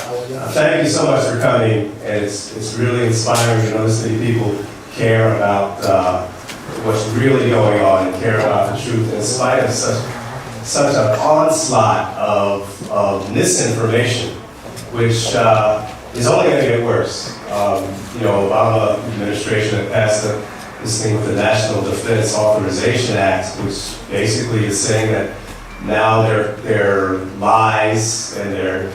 Thank you so much for coming, and it's really inspiring to know this many people care about what's really going on and care about the truth in spite of such an onslaught of misinformation, which is only going to get worse. Obama administration had passed this thing with the National Defense Authorization Act, which basically is saying that now their lies and their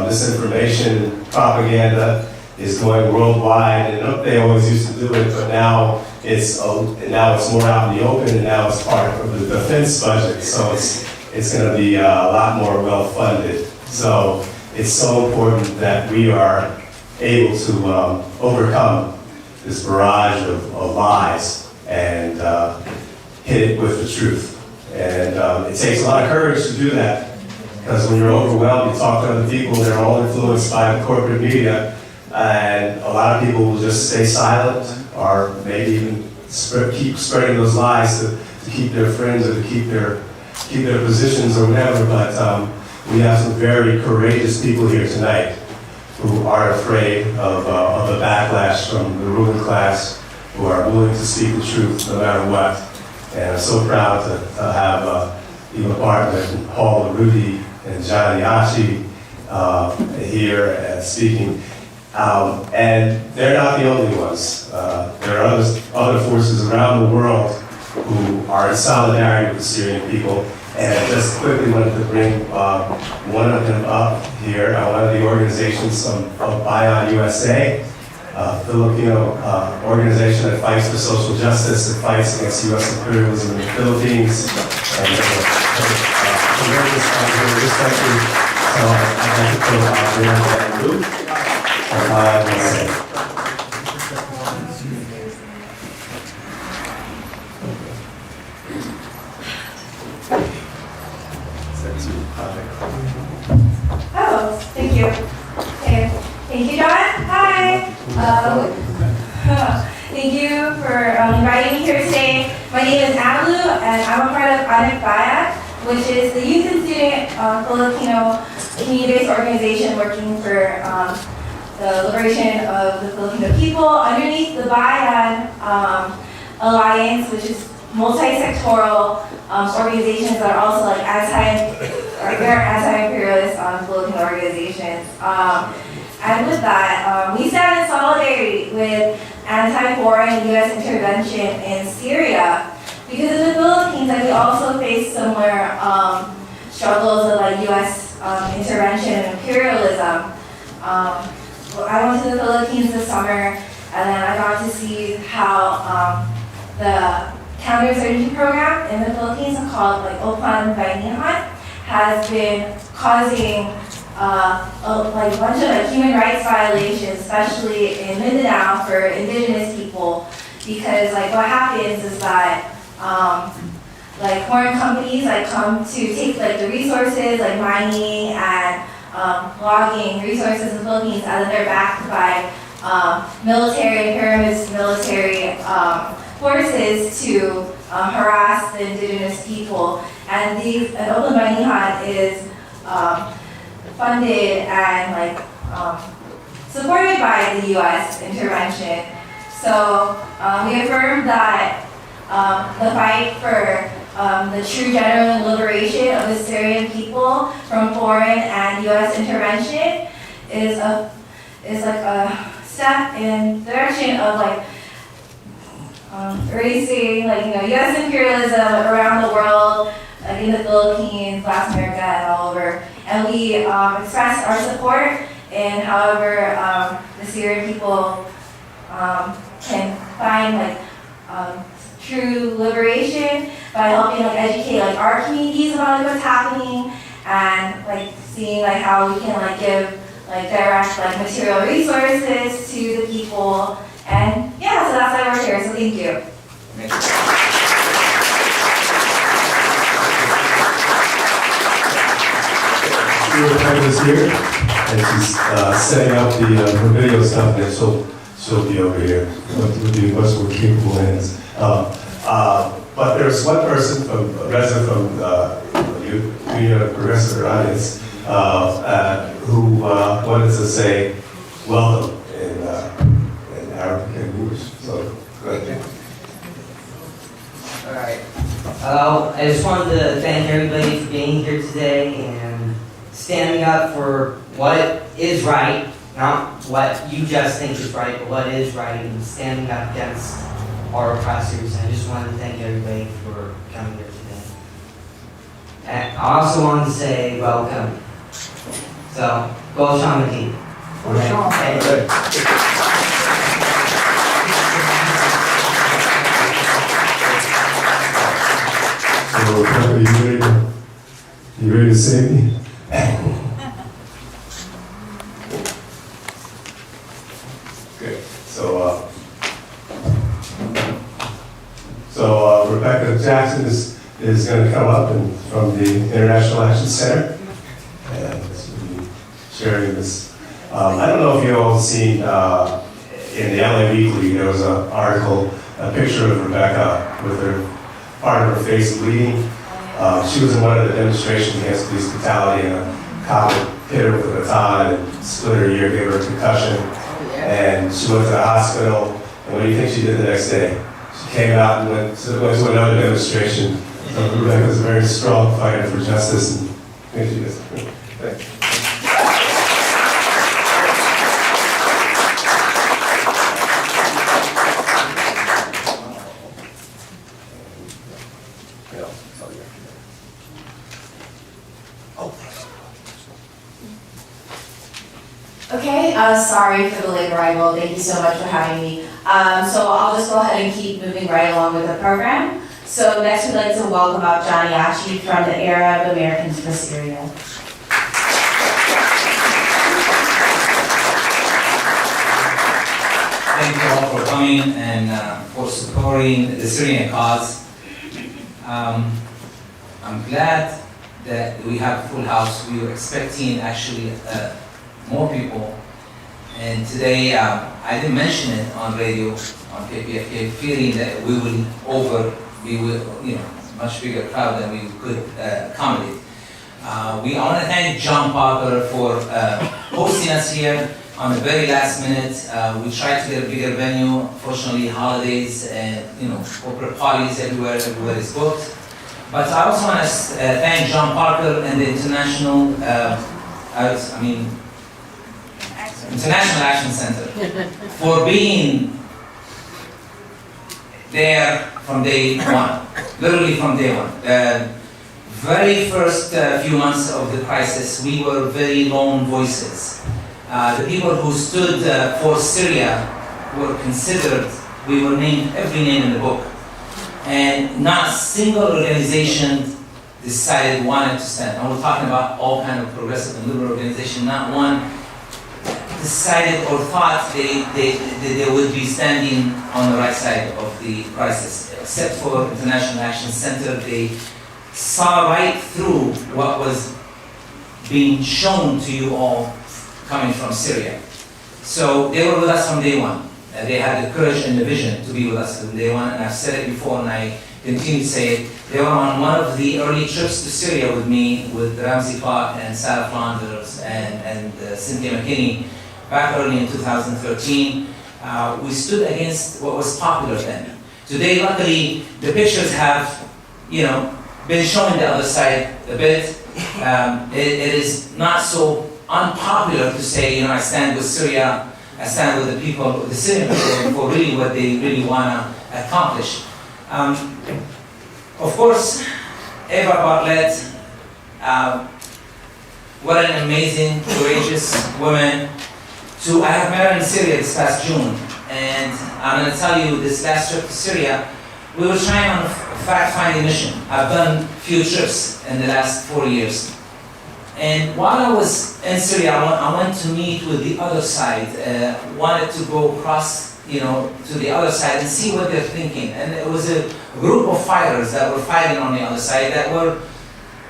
misinformation propaganda is going worldwide, and they always used to do it, but now it's more out in the open, and now it's part of the defense budget, so it's going to be a lot more well funded. So it's so important that we are able to overcome this barrage of lies and hit it with the truth. And it takes a lot of courage to do that, because when you're overwhelmed, you talk to other people, they're all influenced by the corporate media, and a lot of people will just stay silent, or maybe even keep spreading those lies to keep their friends or to keep their positions or whatever. But we have some very courageous people here tonight who aren't afraid of the backlash from the ruling class, who are willing to speak the truth no matter what. And I'm so proud to have Eva Bartlett and Paul Rudy and Johnny Achi here speaking. And they're not the only ones. There are other forces around the world who are in solidarity with the Syrian people. And I just quickly wanted to bring one of them up here, one of the organizations of Bion USA, a Filipino organization that fights for social justice, that fights against U.S. imperialism in the Philippines. And tremendous in this country. So I'd like to put that group from Bion USA. Oh, thank you. Okay. Thank you, John. Hi. Thank you for inviting me here today. My name is Alu, and I'm a part of Eyewitness, which is the youth and student Filipino community-based organization working for the liberation of the Filipino people underneath the Bayan Alliance, which is multi-sectoral organizations that are also like they're anti-imperialist Filipino organizations. And with that, we stand in solidarity with anti-foreign U.S. intervention in Syria, because in the Philippines, we also face similar struggles of like U.S. Intervention and imperialism. I went to the Philippines this summer, and then I got to see how the counterinsurgency program in the Philippines, called like Opan Bayanihan, has been causing a bunch of human rights violations, especially in Mindanao for indigenous people, because what happens is that foreign companies come to take the resources like mining and logging resources in the Philippines, and then they're backed by imperialist military forces to harass the indigenous people. And Open Bayanihan is funded and supported by the U.S. intervention. So we affirm that the fight for the true genuine liberation of the Syrian people from foreign and U.S. intervention is a step in the direction of erasing U.S. imperialism around the world, in the Philippines, Latin America, and all over. And we express our support in however the Syrian people can find true liberation by helping educate our communities about what's happening, and seeing how we can give direct material resources to the people. And yeah, so that's why we're here. So thank you. Eva is here, and she's setting up her video stuff, and she'll be over here with the much more capable hands. But there's one person, a resident from Union of Progressive Iranians, who wanted to say welcome in Arabic and English. So, go ahead. All right. I just wanted to thank everybody for being here today and standing up for what is right, not what you just think is right, but what is right, and standing up against our oppressors. And I just wanted to thank everybody for coming here today. And I also wanted to say welcome. So, go Shamati. So, you ready to save me? Good. So Rebecca Jackson is going to come up from the International Action Center and she'll be sharing this. I don't know if you all have seen in the LA Weekly, there was an article, a picture of Rebecca with her part of her face bleeding. She was in one of the demonstrations against police brutality, and a cop hit her with a baton and split her ear, gave her a concussion. And she went to the hospital, and what do you think she did the next day? She came out and went to another demonstration. So Rebecca was a very strong fighter for justice, and I think she is. Thank you. Okay, sorry for the late arrival. Thank you so much for having me. So I'll just go ahead and keep moving right along with the program. So next we'd like to welcome up Johnny Achi from the Arab Americans for Syria. Thank you all for coming and for supporting the Syrian cause. I'm glad that we have a full house. We were expecting actually more people. And today, I didn't mention it on radio, on KPFK, feeling that we will be much bigger crowd than we could accommodate. I want to thank John Parker for hosting us here on the very last minute. We tried to get a bigger venue. Fortunately, holidays and corporate parties everywhere is booked. But I also want to thank John Parker and the International Action Center for being there from day one, literally from day one. The very first few months of the crisis, we were very lone voices. The people who stood for Syria were considered, we were named every name in the book. And not a single organization wanted to stand. And we're talking about all kind of progressive and liberal organizations, not one decided or thought they would be standing on the right side of the crisis. Except for International Action Center, they saw right through what was being shown to you all coming from Syria. So they were with us from day one. They had the courage and the vision to be with us from day one, and I've said it before and I continue to say it. They were on one of the early trips to Syria with me, with Ramsey Clark and Sarah Flanders and Cynthia McKinney back early in 2013. We stood against what was popular then. Today, luckily, the pictures have, been showing the other side a bit. It is not so unpopular to say, I stand with Syria, I stand with the people, the Syrian people, for really what they really want to accomplish. Of course, Eva Bartlett, what an amazing, courageous woman. I have met her in Syria this past June, and I'm going to tell you, this last trip to Syria, we were trying on a fact-finding mission. I've done a few trips in the last 4 years. And while I was in Syria, I went to meet with the other side, wanted to go across, to the other side and see what they're thinking. And it was a group of fighters that were fighting on the other side that were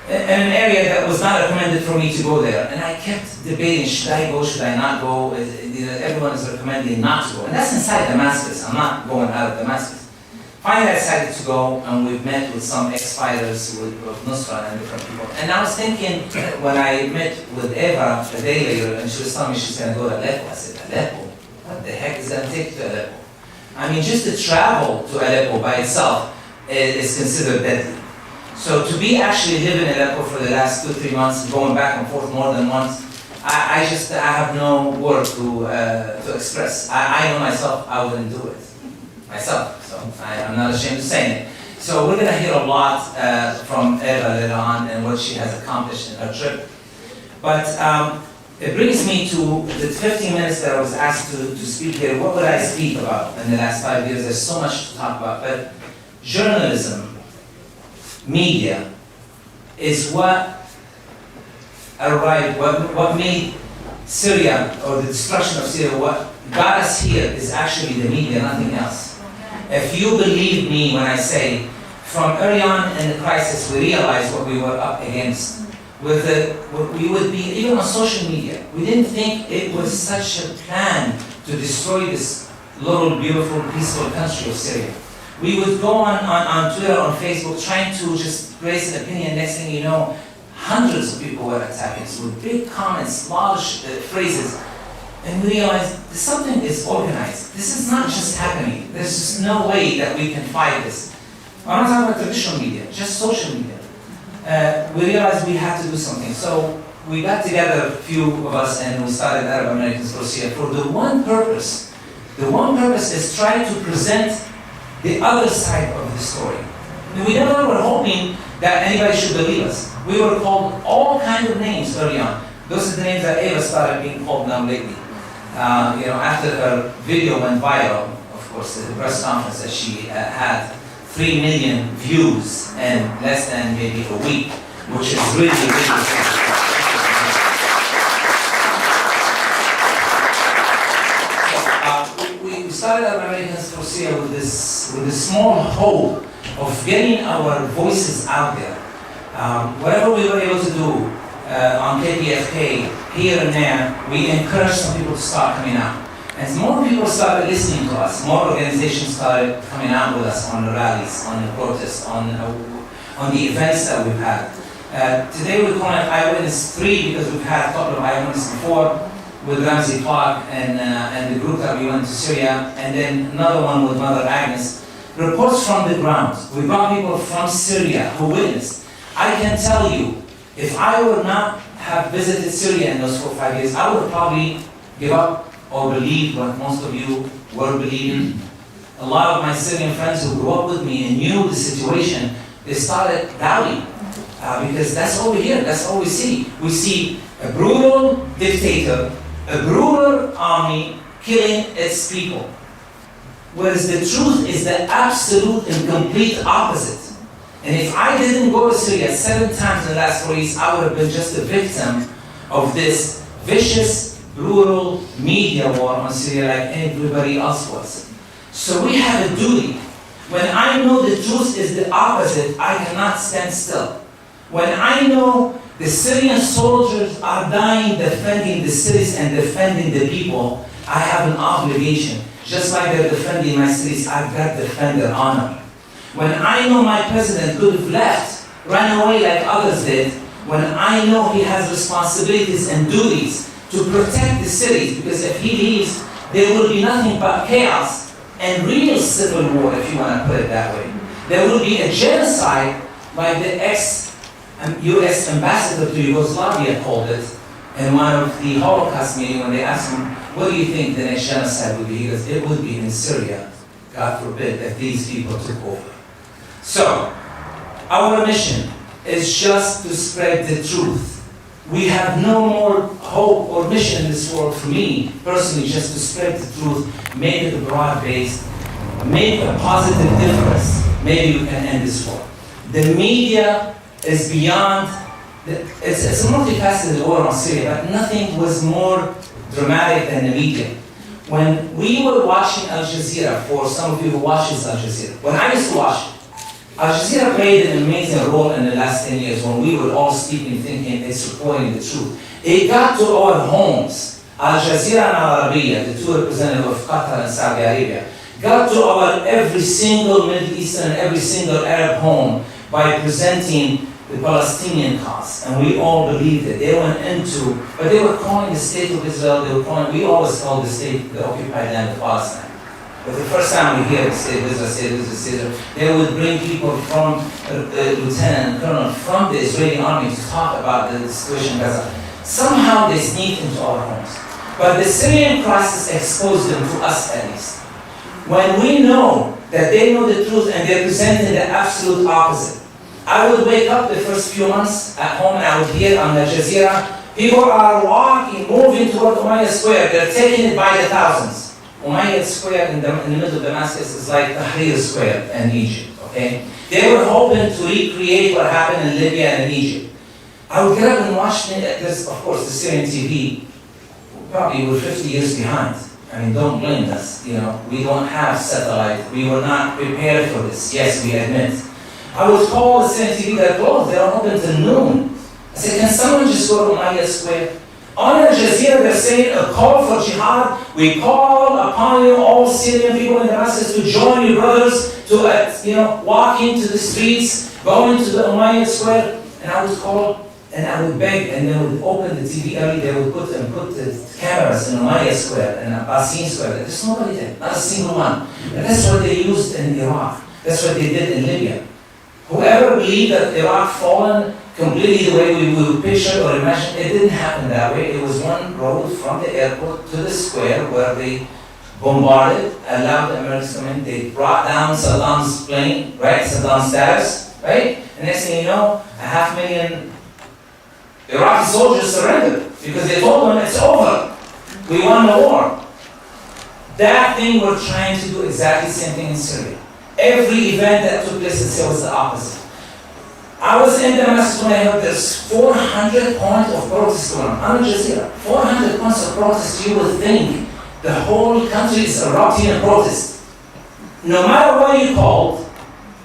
in an area that was not recommended for me to go there. And I kept debating, should I go, should I not go? Everyone is recommending not to go. And that's inside Damascus. I'm not going out of Damascus. finally I decided to go, and we've met with some ex-fighters with Nusra and different people. And I was thinking, when I met with Eva a day later, and she was telling me she's going to go to Aleppo, I said, Aleppo? What the heck is going to take to Aleppo? I mean, just to travel to Aleppo by itself is considered deadly. So to be actually living in Aleppo for the last 2-3 months, going back and forth more than once, I have no word to express. I know myself, I wouldn't do it myself, so I'm not ashamed of saying it. So we're going to hear a lot from Eva later on and what she has accomplished in her trip. But it brings me to the 15 minutes that I was asked to speak here. What would I speak about in the last 5 years? There's so much to talk about, but journalism, media, is what arrived, what made Syria, or the destruction of Syria, what got us here is actually the media, nothing else. If you believe me when I say, from early on in the crisis, we realized what we were up against. We would be, even on social media, we didn't think it was such a plan to destroy this little, beautiful, peaceful country of Syria. We would go on Twitter, on Facebook, trying to just raise an opinion. Next thing you know, hundreds of people were attacking us with big comments, large phrases. And we realized something is organized. This is not just happening. There's just no way that we can fight this. I'm not talking about traditional media, just social media. We realized we had to do something. So we got together, a few of us, and we started Arab Americans for Syria for the one purpose. The one purpose is try to present the other side of the story. We never were hoping that anybody should believe us. We were called all kinds of names early on. Those are the names that Eva started being called now lately. After her video went viral, of course, the press conference that she had 3 million views in less than maybe a week, which is really, really we started Arab Americans for Syria with this small hope of getting our voices out there. Whatever we were able to do on KPFK, here and there, we encouraged some people to start coming out. As more people started listening to us, more organizations started coming out with us on the rallies, on the protests, on the events that we've had. Today we call it Eyewitness 3 because we've had a couple of Eyewitness before with Ramsey Clark and the group that we went to Syria, and then another one with Mother Agnes. Reports from the ground. We brought people from Syria who witnessed. I can tell you, if I would not have visited Syria in those 4 or 5 years, I would probably give up or believe what most of you were believing. A lot of my Syrian friends who grew up with me and knew the situation, they started doubting. Because that's all we hear, that's all we see. We see a brutal dictator, a brutal army killing its people. Whereas the truth is the absolute and complete opposite. And if I didn't go to Syria 7 times in the last 4 years, I would have been just a victim of this vicious, brutal media war on Syria like everybody else was. So we have a duty. When I know the truth is the opposite, I cannot stand still. When I know the Syrian soldiers are dying defending the cities and defending the people, I have an obligation. Just like they're defending my cities, I've got to defend their honor. When I know my president could have left, ran away like others did, when I know he has responsibilities and duties to protect the cities, because if he leaves, there will be nothing but chaos and real civil war, if you want to put it that way. There will be a genocide, like the ex-US ambassador to Yugoslavia called it in one of the Holocaust meetings when they asked him, what do you think the next genocide would be? He goes, it would be in Syria, God forbid, if these people took over. So, our mission is just to spread the truth. We have no more hope or mission in this world for me, personally, just to spread the truth, make it broad-based, make a positive difference. Maybe we can end this war. The media is beyond, it's a multifaceted war on Syria, but nothing was more dramatic than the media. When we were watching Al Jazeera, for some of you who watches Al Jazeera, when I used to watch it, Al Jazeera played an amazing role in the last 10 years when we were all speaking, thinking it's reporting the truth. It got to our homes. Al Jazeera and Al Arabiya, the two representatives of Qatar and Saudi Arabia, got to our every single Middle Eastern and every single Arab home by presenting the Palestinian cause, and we all believed it. They went into, but they were calling the state of Israel, we always called the state, the occupied land of Palestine. But the first time we hear the state of Israel, they would bring people from lieutenant and colonel from the Israeli army to talk about the situation in Gaza. Somehow they sneaked into our homes. But the Syrian crisis exposed them to us at least. When we know that they know the truth and they're presenting the absolute opposite. I would wake up the first few months at home and I would hear on Al Jazeera, people are walking, moving toward Umayyad Square. They're taking it by the thousands. Umayyad Square in the middle of Damascus is like Tahrir Square in Egypt, okay? They were hoping to recreate what happened in Libya and in Egypt. I would get up and watch this, of course, the Syrian TV. Probably we're 50 years behind. I mean, don't blame us, you know. We don't have satellite. We were not prepared for this. Yes, we admit. I would call the Syrian TV, they're closed. They're open till noon. I said, can someone just go to Umayyad Square? On Al Jazeera, they're saying a call for jihad. We call upon you, all Syrian people in Damascus, to join your brothers, to walk into the streets, go into the Umayyad Square. And I would call and I would beg, and they would open the TV early. They would put the cameras in Umayyad Square and Abbasin Square. There's nobody there, not a single one. And that's what they used in Iraq. That's what they did in Libya. Whoever believed that Iraq fallen completely the way we would picture or imagine, it didn't happen that way. It was one road from the airport to the square where they bombarded, allowed the Americans to come in. They brought down Saddam's plane, right? Saddam's status, right? And next thing you know, 500,000 Iraqi soldiers surrendered because they told them it's over. We won the war. That thing we're trying to do exactly the same thing in Syria. Every event that took place in Syria was the opposite. I was in Damascus when I heard there's 400 points of protest going on Al Jazeera. 400 points of protest. You would think the whole country is erupting in protest. No matter what you called,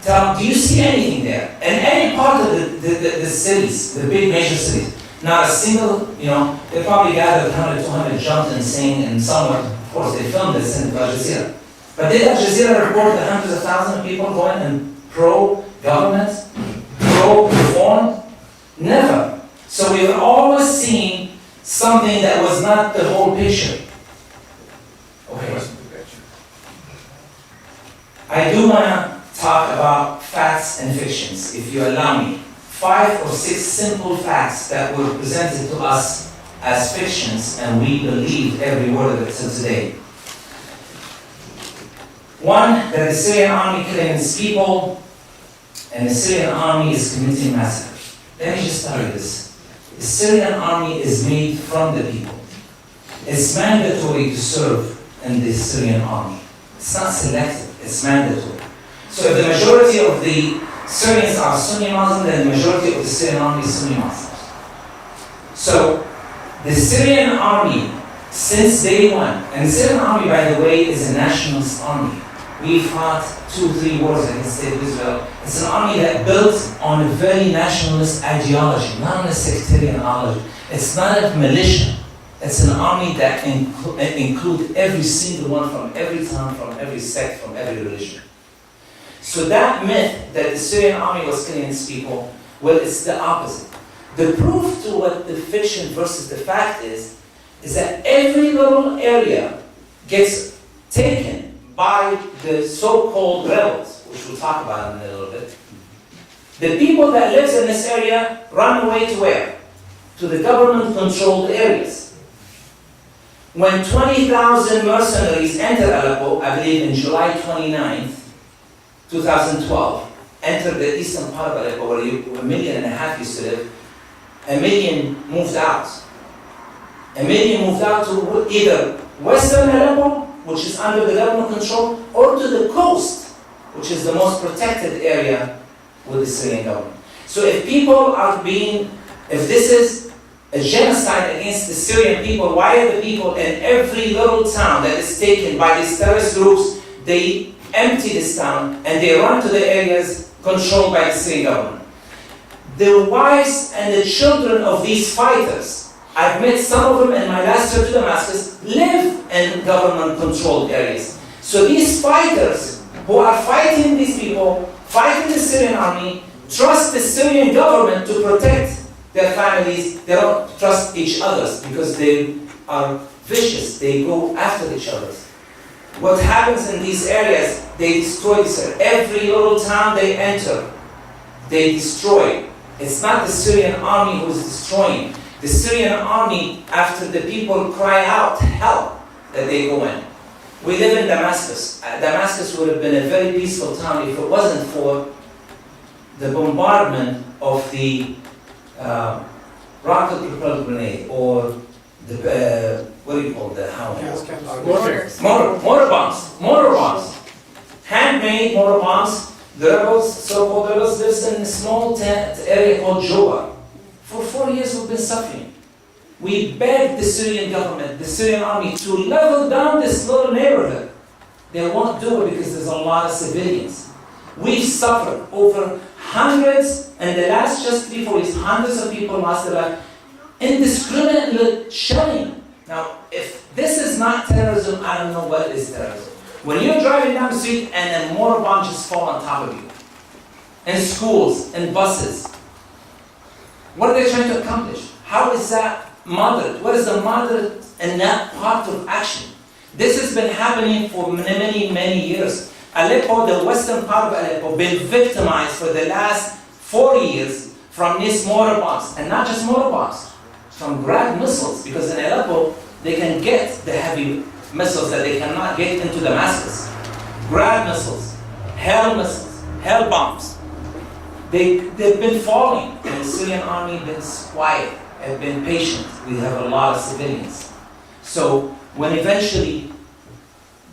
tell them, do you see anything there? In any part of the cities, the big major cities, not a single, they probably gathered 100, 200, jumped and sang, and somewhere, of course, they filmed this in Al Jazeera. But did Al Jazeera report the hundreds of thousands of people going and pro-government, pro-reform? Never. So we were always seeing something that was not the whole picture. Okay. I do want to talk about facts and fictions, if you allow me. 5 or 6 simple facts that were presented to us as fictions, and we believed every word of it till today. One, that the Syrian army killing its people, and the Syrian army is committing massacres. Let me just tell you this. The Syrian army is made from the people. It's mandatory to serve in the Syrian army. It's not selective, it's mandatory. So if the majority of the Syrians are Sunni Muslims, then the majority of the Syrian army is Sunni Muslims. So the Syrian army, since day one, and the Syrian army, by the way, is a nationalist army. We fought 2-3 wars against the state of Israel. It's an army that built on a very nationalist ideology, not on a sectarian ideology. It's not a militia. It's an army that includes every single one from every town, from every sect, from every religion. So that myth that the Syrian army was killing its people, well, it's the opposite. The proof to what the fiction versus the fact is that every little area gets taken by the so-called rebels, which we'll talk about in a little bit. The people that live in this area run away to where? To the government-controlled areas. When 20,000 mercenaries entered Aleppo, I believe in July 29th, 2012, entered the eastern part of Aleppo, where 1.5 million used to live, 1 million moved out. 1 million moved out to either western Aleppo, which is under the government control, or to the coast, which is the most protected area with the Syrian government. So if this is a genocide against the Syrian people, why are the people in every little town that is taken by these terrorist groups, they empty this town and they run to the areas controlled by the Syrian government? The wives and the children of these fighters I've met some of them in my last trip to Damascus, live in government-controlled areas. So these fighters who are fighting these people, fighting the Syrian army, trust the Syrian government to protect their families. They don't trust each other because they are vicious. They go after each other. What happens in these areas, they destroy this area. Every little town they enter, they destroy. It's not the Syrian army who is destroying. The Syrian army, after the people cry out help, that they go in. We live in Damascus. Damascus would have been a very peaceful town if it wasn't for the bombardment of the rocket-propelled grenade, or the, what do you call the mortar bombs. Handmade mortar bombs. The rebels, so-called rebels, lives in a small area called Joba. For 4 years we've been suffering. We begged the Syrian government, the Syrian army, to level down this little neighborhood. They won't do it because there's a lot of civilians. We've suffered over hundreds, and the last just 3-4 years, hundreds of people lost their life. Indiscriminate shelling. Now, if this is not terrorism, I don't know what is terrorism. When you're driving down the street and a mortar bomb just fall on top of you, in schools, in buses, what are they trying to accomplish? How is that moderate? What is the moderate in that part of action? This has been happening for many, many years. Aleppo, the western part of Aleppo, been victimized for the last 4 years from these mortar bombs. And not just mortar bombs, from Grad missiles, because in Aleppo, they can get the heavy missiles that they cannot get into Damascus. Grad missiles, hell bombs. They've been falling, and the Syrian army has been quiet, have been patient. We have a lot of civilians. So when eventually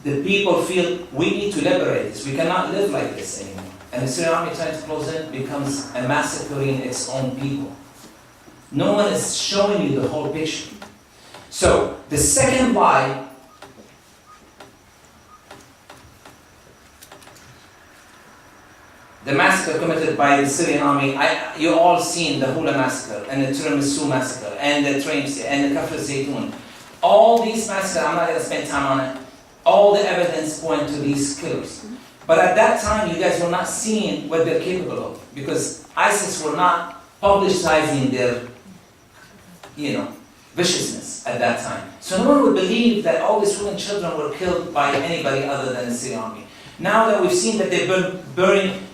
the people feel we need to liberate this, we cannot live like this anymore, and the Syrian army trying to close in becomes a massacring its own people. No one is showing you the whole picture. So the second lie, the massacre committed by the Syrian army, you all seen the Hula massacre, and the Tiramisu massacre, and the Tramsi, and the Kafr Zaytun. All these massacres, I'm not going to spend time on it, all the evidence point to these killers. But at that time, you guys were not seeing what they're capable of, because ISIS were not publicizing their, viciousness at that time. So no one would believe that all these women and children were killed by anybody other than the Syrian army. Now that we've seen that they've been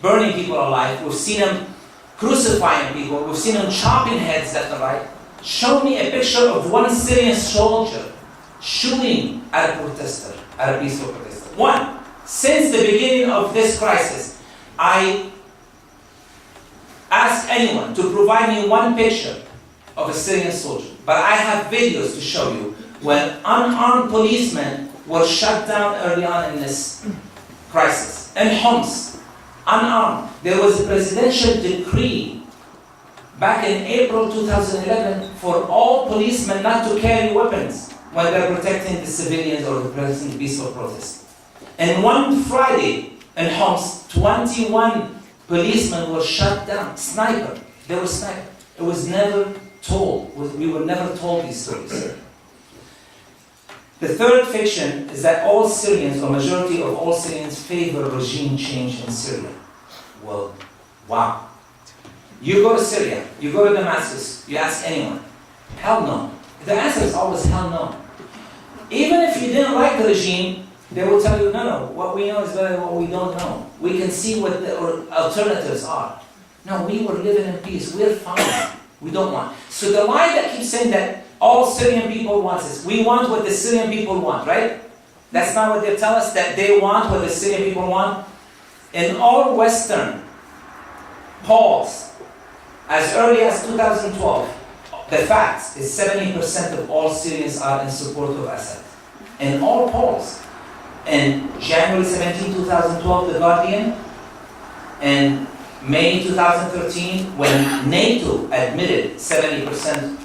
burning people alive, we've seen them crucifying people, we've seen them chopping heads left and right, show me a picture of one Syrian soldier shooting at a protester, at a peaceful protester. One. Since the beginning of this crisis, I ask anyone to provide me one picture of a Syrian soldier. But I have videos to show you when unarmed policemen were shut down early on in this crisis. In Homs, unarmed. There was a presidential decree back in April 2011 for all policemen not to carry weapons when they're protecting the civilians or protecting the peaceful protest. And one Friday in Homs, 21 policemen were shot down. Sniper. They were sniped. It was never told. We were never told these stories. The third fiction is that all Syrians, or majority of all Syrians, favor regime change in Syria. Well, wow. You go to Syria, you go to Damascus, you ask anyone. Hell no. The answer is always hell no. Even if you didn't like the regime, they will tell you, no, what we know is better than what we don't know. We can see what the alternatives are. No, we were living in peace. We're fine. We don't want. So the lie that keeps saying that all Syrian people want this, we want what the Syrian people want, right? That's not what they tell us, that they want what the Syrian people want. In all Western polls, as early as 2012, the fact is 70% of all Syrians are in support of Assad. In all polls. In January 17, 2012, The Guardian, in May 2013, when NATO admitted 70%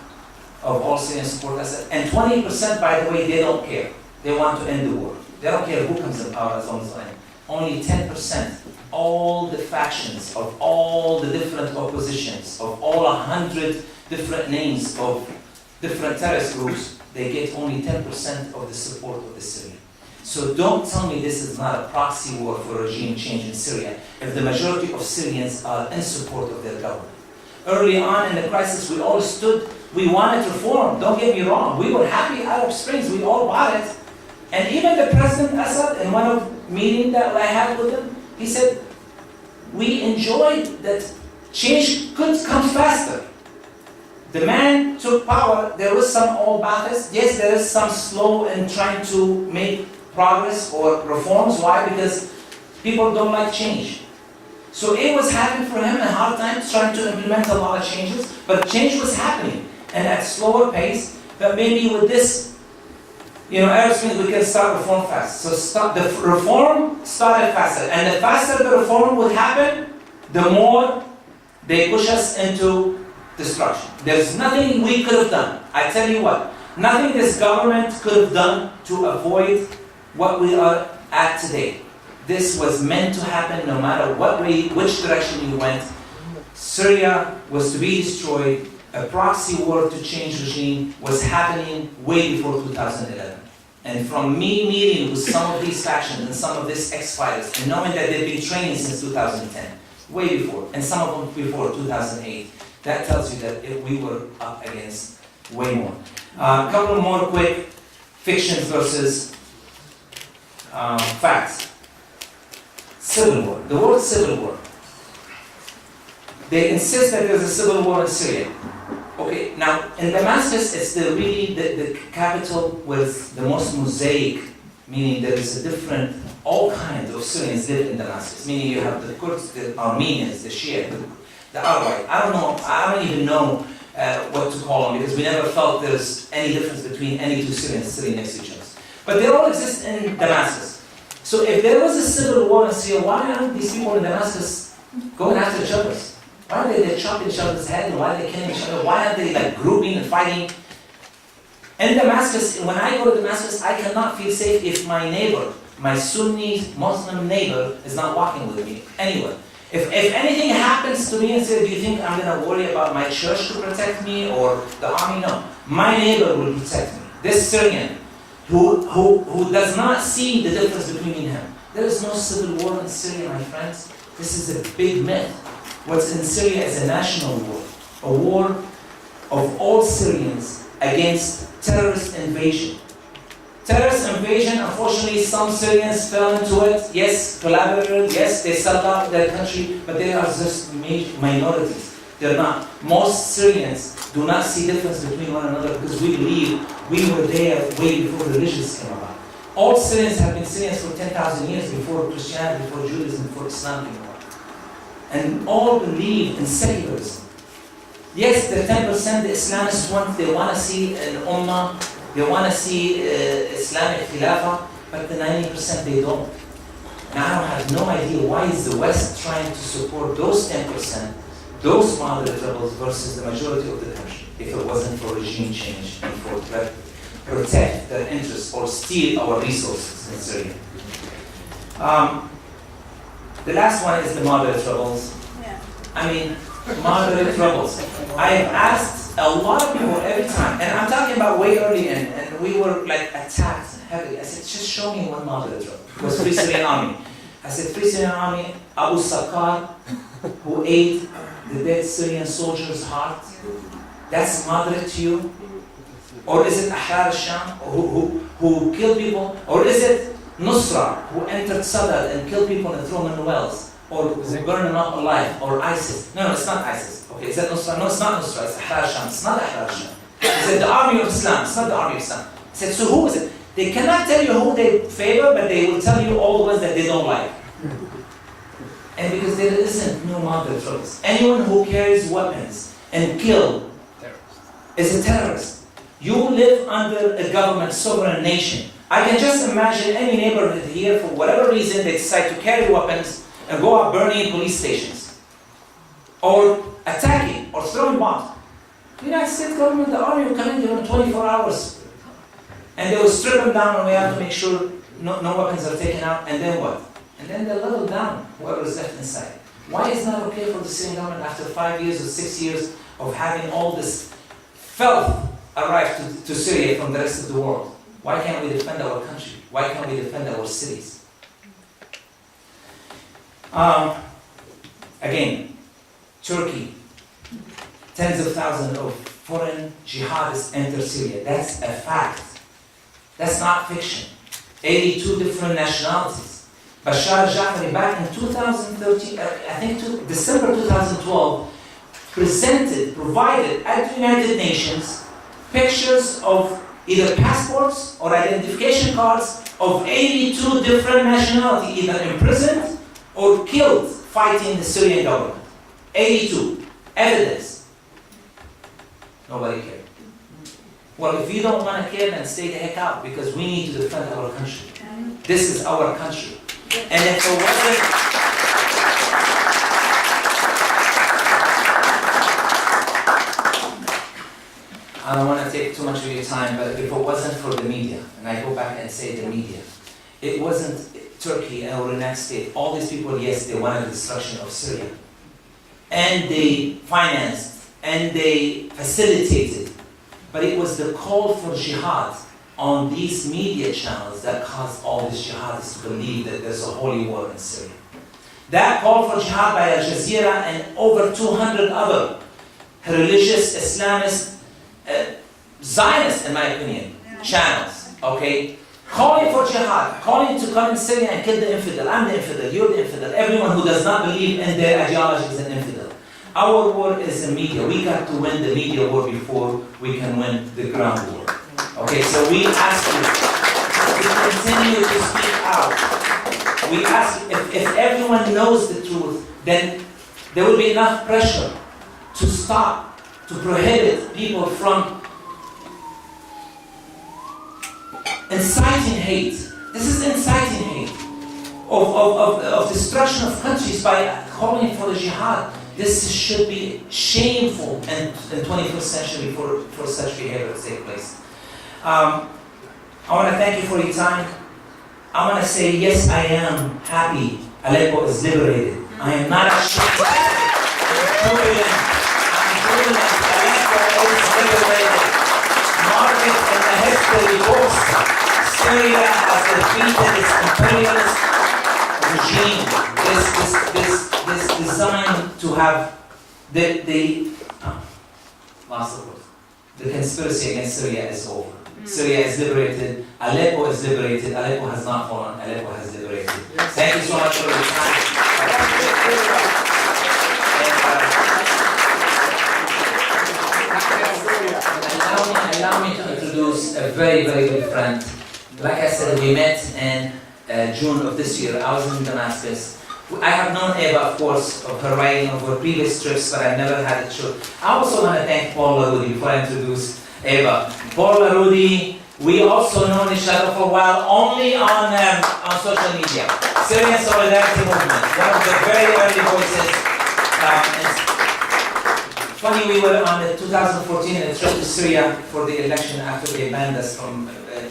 of all Syrians support Assad, and 20%, by the way, they don't care. They want to end the war. They don't care who comes in power as long as they end. Only 10%, all the factions of all the different oppositions, of all 100 different names of different terrorist groups, they get only 10% of the support of the Syrian. So don't tell me this is not a proxy war for regime change in Syria if the majority of Syrians are in support of their government. Early on in the crisis, we all stood, we wanted reform, don't get me wrong. We were happy Arab Springs, we all bought it. And even the President Assad, in one of the meetings that I had with him, he said, we enjoyed that change could come faster. The man took power, there was some old battles. Yes, there is some slow in trying to make progress or reforms. Why? Because people don't like change. So it was happening for him a hard time trying to implement a lot of changes, but change was happening and at slower pace. But maybe with this, Arab Spring, we can start reform fast. So the reform started faster, and the faster the reform would happen, the more they push us into destruction. There's nothing we could have done. I tell you what, nothing this government could have done to avoid what we are at today. This was meant to happen no matter what way, which direction you went. Syria was to be destroyed. A proxy war to change regime was happening way before 2011. And from me meeting with some of these factions and some of these ex-fighters, and knowing that they've been training since 2010, way before, and some of them before 2008, that tells you that we were up against way more. A couple more quick fictions versus facts. Civil war. The word civil war. They insist that there's a civil war in Syria. Okay, now in Damascus, it's really the capital with the most mosaic, meaning there is a different, all kinds of Syrians live in Damascus. Meaning you have the Kurds, the Armenians, the Shia, the Arabite. I don't even know what to call them because we never felt there's any difference between any two Syrians sitting next to each other. But they all exist in Damascus. So if there was a civil war in Syria, why aren't these people in Damascus going after each other? Why are they chopping each other's head? Why are they killing each other? Why are they grouping and fighting? In Damascus, when I go to Damascus, I cannot feel safe if my neighbor, my Sunni Muslim neighbor, is not walking with me anywhere. If anything happens to me and say, do you think I'm going to worry about my church to protect me or the army? No. My neighbor will protect me. This Syrian who does not see the difference between me and him. There is no civil war in Syria, my friends. This is a big myth. What's in Syria is a national war. A war of all Syrians against terrorist invasion. Terrorist invasion, unfortunately, some Syrians fell into it. Yes, collaborated. Yes, they sold out their country, but they are just minorities. They're not. Most Syrians do not see difference between one another because we believe we were there way before religions came about. All Syrians have been Syrians for 10,000 years before Christianity, before Judaism, before Islam came about. And all believe in secularism. Yes, the 10%, the Islamists they want to see an ummah, they want to see Islamic Khilafah, but the 90% they don't. Now I have no idea why is the West trying to support those 10%, those moderate rebels versus the majority of the country, if it wasn't for regime change and for protect their interests or steal our resources in Syria. The last one is the moderate rebels. Yeah. I mean, moderate rebels. I have asked a lot of people every time, and I'm talking about way early in, and we were attacked heavily. I said, just show me one moderate rebel. It was Free Syrian Army. I said, Free Syrian Army, Abu Saqqar, who ate the dead Syrian soldier's heart. That's moderate to you? Or is it Ahrar al-Sham, who killed people? Or is it Nusra, who entered Sadr and killed people and threw them in the wells? Or burn them up alive? Or ISIS? No, it's not ISIS. Okay, is that Nusra? No, it's not Nusra. It's Ahrar al-Sham. It's not Ahrar al-Sham. Is it the army of Islam? It's not the army of Islam. I said, so who is it? They cannot tell you who they favor, but they will tell you all the ones that they don't like. And because there isn't no moderate rebels. Anyone who carries weapons and kill is a terrorist. You live under a government, sovereign nation. I can just imagine any neighborhood here, for whatever reason, they decide to carry weapons and go out burning police stations. Or attacking, or throwing bombs. The United States government, the army will come in during 24 hours. And they will strip them down and we have to make sure no weapons are taken out, and then what? And then they level down whoever is left inside. Why is it not okay for the Syrian government after 5 years or 6 years of having all this filth arrive to Syria from the rest of the world? Why can't we defend our country? Why can't we defend our cities? Again, Turkey, tens of thousands of foreign jihadists enter Syria. That's a fact. That's not fiction. 82 different nationalities. Bashar al-Jafari back in 2013, I think December 2012, provided at the United Nations pictures of either passports or identification cards of 82 different nationalities, either imprisoned or killed fighting the Syrian government. 82. Evidence. Nobody cared. Well, if you don't want to care, then stay the heck out, because we need to defend our country. This is our country. And if it wasn't... I don't want to take too much of your time, but if it wasn't for the media, and I go back and say the media, it wasn't Turkey or the next state. All these people, yes, they wanted the destruction of Syria. And they financed, and they facilitated. But it was the call for jihad on these media channels that caused all these jihadists to believe that there's a holy war in Syria. That call for jihad by Al Jazeera and over 200 other religious, Islamist, Zionist, in my opinion, channels, okay? Calling for jihad, calling to come in Syria and kill the infidel. I'm the infidel, you're the infidel. Everyone who does not believe in their ideology is an infidel. Our war is the media. We got to win the media war before we can win the ground war. Okay, so we ask you to continue to speak out. We ask, if everyone knows the truth, then there will be enough pressure to stop, to prohibit people from inciting hate. This is inciting hate of destruction of countries by calling for the jihad. This should be shameful in the 21st century for such behavior to take place. I want to thank you for your time. I want to say, yes, I am happy Aleppo is liberated. I am not ashamed. I'm jubilant. Aleppo is liberated. Mark it in the history books. Syria has defeated its imperialist regime. This designed to have the conspiracy against Syria is over. Syria is liberated. Aleppo is liberated. Aleppo has not fallen. Aleppo has liberated. Thank you so much for your time. Allow me to introduce a very, very good friend. Like I said, we met in June of this year. I was in Damascus. I have known Eva, of course, of her writing, of her previous trips, but I never had a trip. I also want to thank Paul Larudi before I introduce Eva. Paul Larudi, we also known each other for a while, only on social media. Syrian Solidarity Movement, one of the very early voices. Funny, we were on the 2014 in a trip to Syria for the election after they banned us from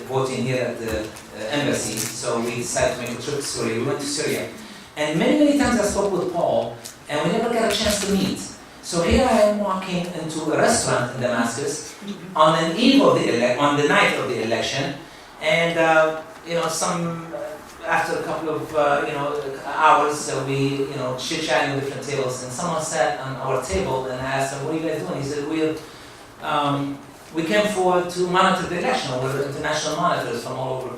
voting here at the embassy. So we decided to make a trip to Syria. We went to Syria. And many, many times I spoke with Paul, and we never got a chance to meet. So here I am walking into a restaurant in Damascus on the eve of on the night of the election, and after a couple of hours, we chit-chatting with different tables, and someone sat on our table, and I asked him, "What are you guys doing?" He said, "We came forward to monitor the election. We're international monitors from all over,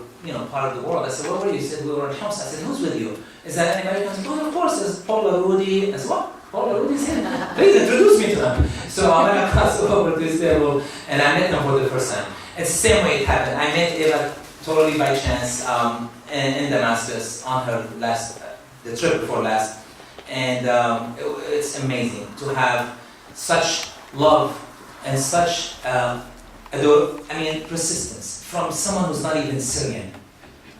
part of the world." I said, "Where were you?" He said, "We were in Homs." I said, "Who's with you? Is that anybody?" I said, "Oh, of course, there's Paul Larudi." I said, "What? Paul Larudi's here? Please introduce me to him." So I went across over to this table, and I met him for the first time. It's the same way it happened. I met Eva totally by chance in Damascus on her the trip before last. And it's amazing to have such love and such persistence from someone who's not even Syrian.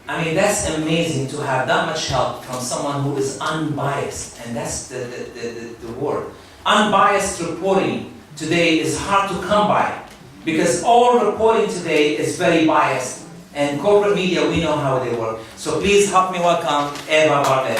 I mean, that's amazing to have that much help from someone who is unbiased, and that's the word. Unbiased reporting today is hard to come by, because all reporting today is very biased, and corporate media, we know how they work. So please help me welcome Eva Bartlett.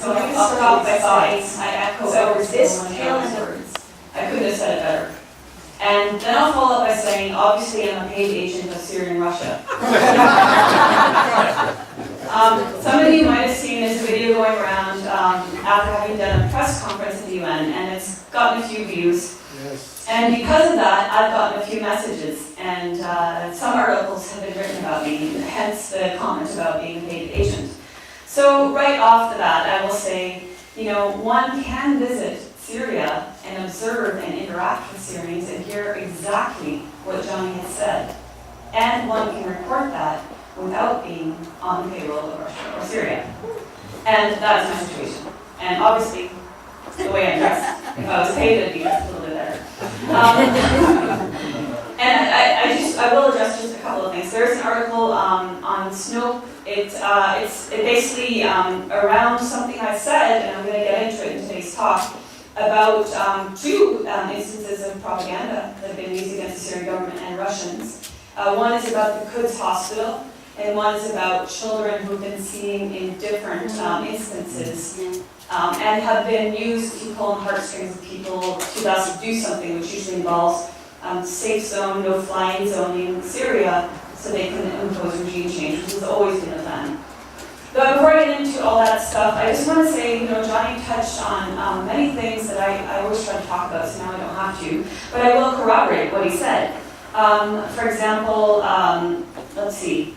So I'm going to start off by saying I echo this tail end words. I couldn't have said it better. And then I'll follow up by saying, obviously I'm a paid agent of Syria and Russia. Some of you might have seen this video going around after having done a press conference at the UN, and it's gotten a few views. Yes. And because of that, I've gotten a few messages, and some articles have been written about me, hence the comment about being a paid agent. So right off the bat, I will say, one can visit Syria and observe and interact with Syrians and hear exactly what Johnny has said. And one can report that without being on the payroll of Russia or Syria. And that is my situation. And obviously, the way I'm dressed, if I was paid, it'd be just a little bit better. And I will address just a couple of things. There's an article on Snope. It's basically around something I said, and I'm going to get into it in today's talk, about two instances of propaganda that have been used against the Syrian government and Russians. One is about the Quds hospital, and one is about children who've been seen in different instances and have been used to pull on heartstrings of people to thus do something, which usually involves safe zone, no flying zoning in Syria, so they can impose regime change, which has always been the plan. But before I get into all that stuff, I just want to say, Johnny touched on many things that I always try to talk about, so now I don't have to, but I will corroborate what he said. For example, let's see.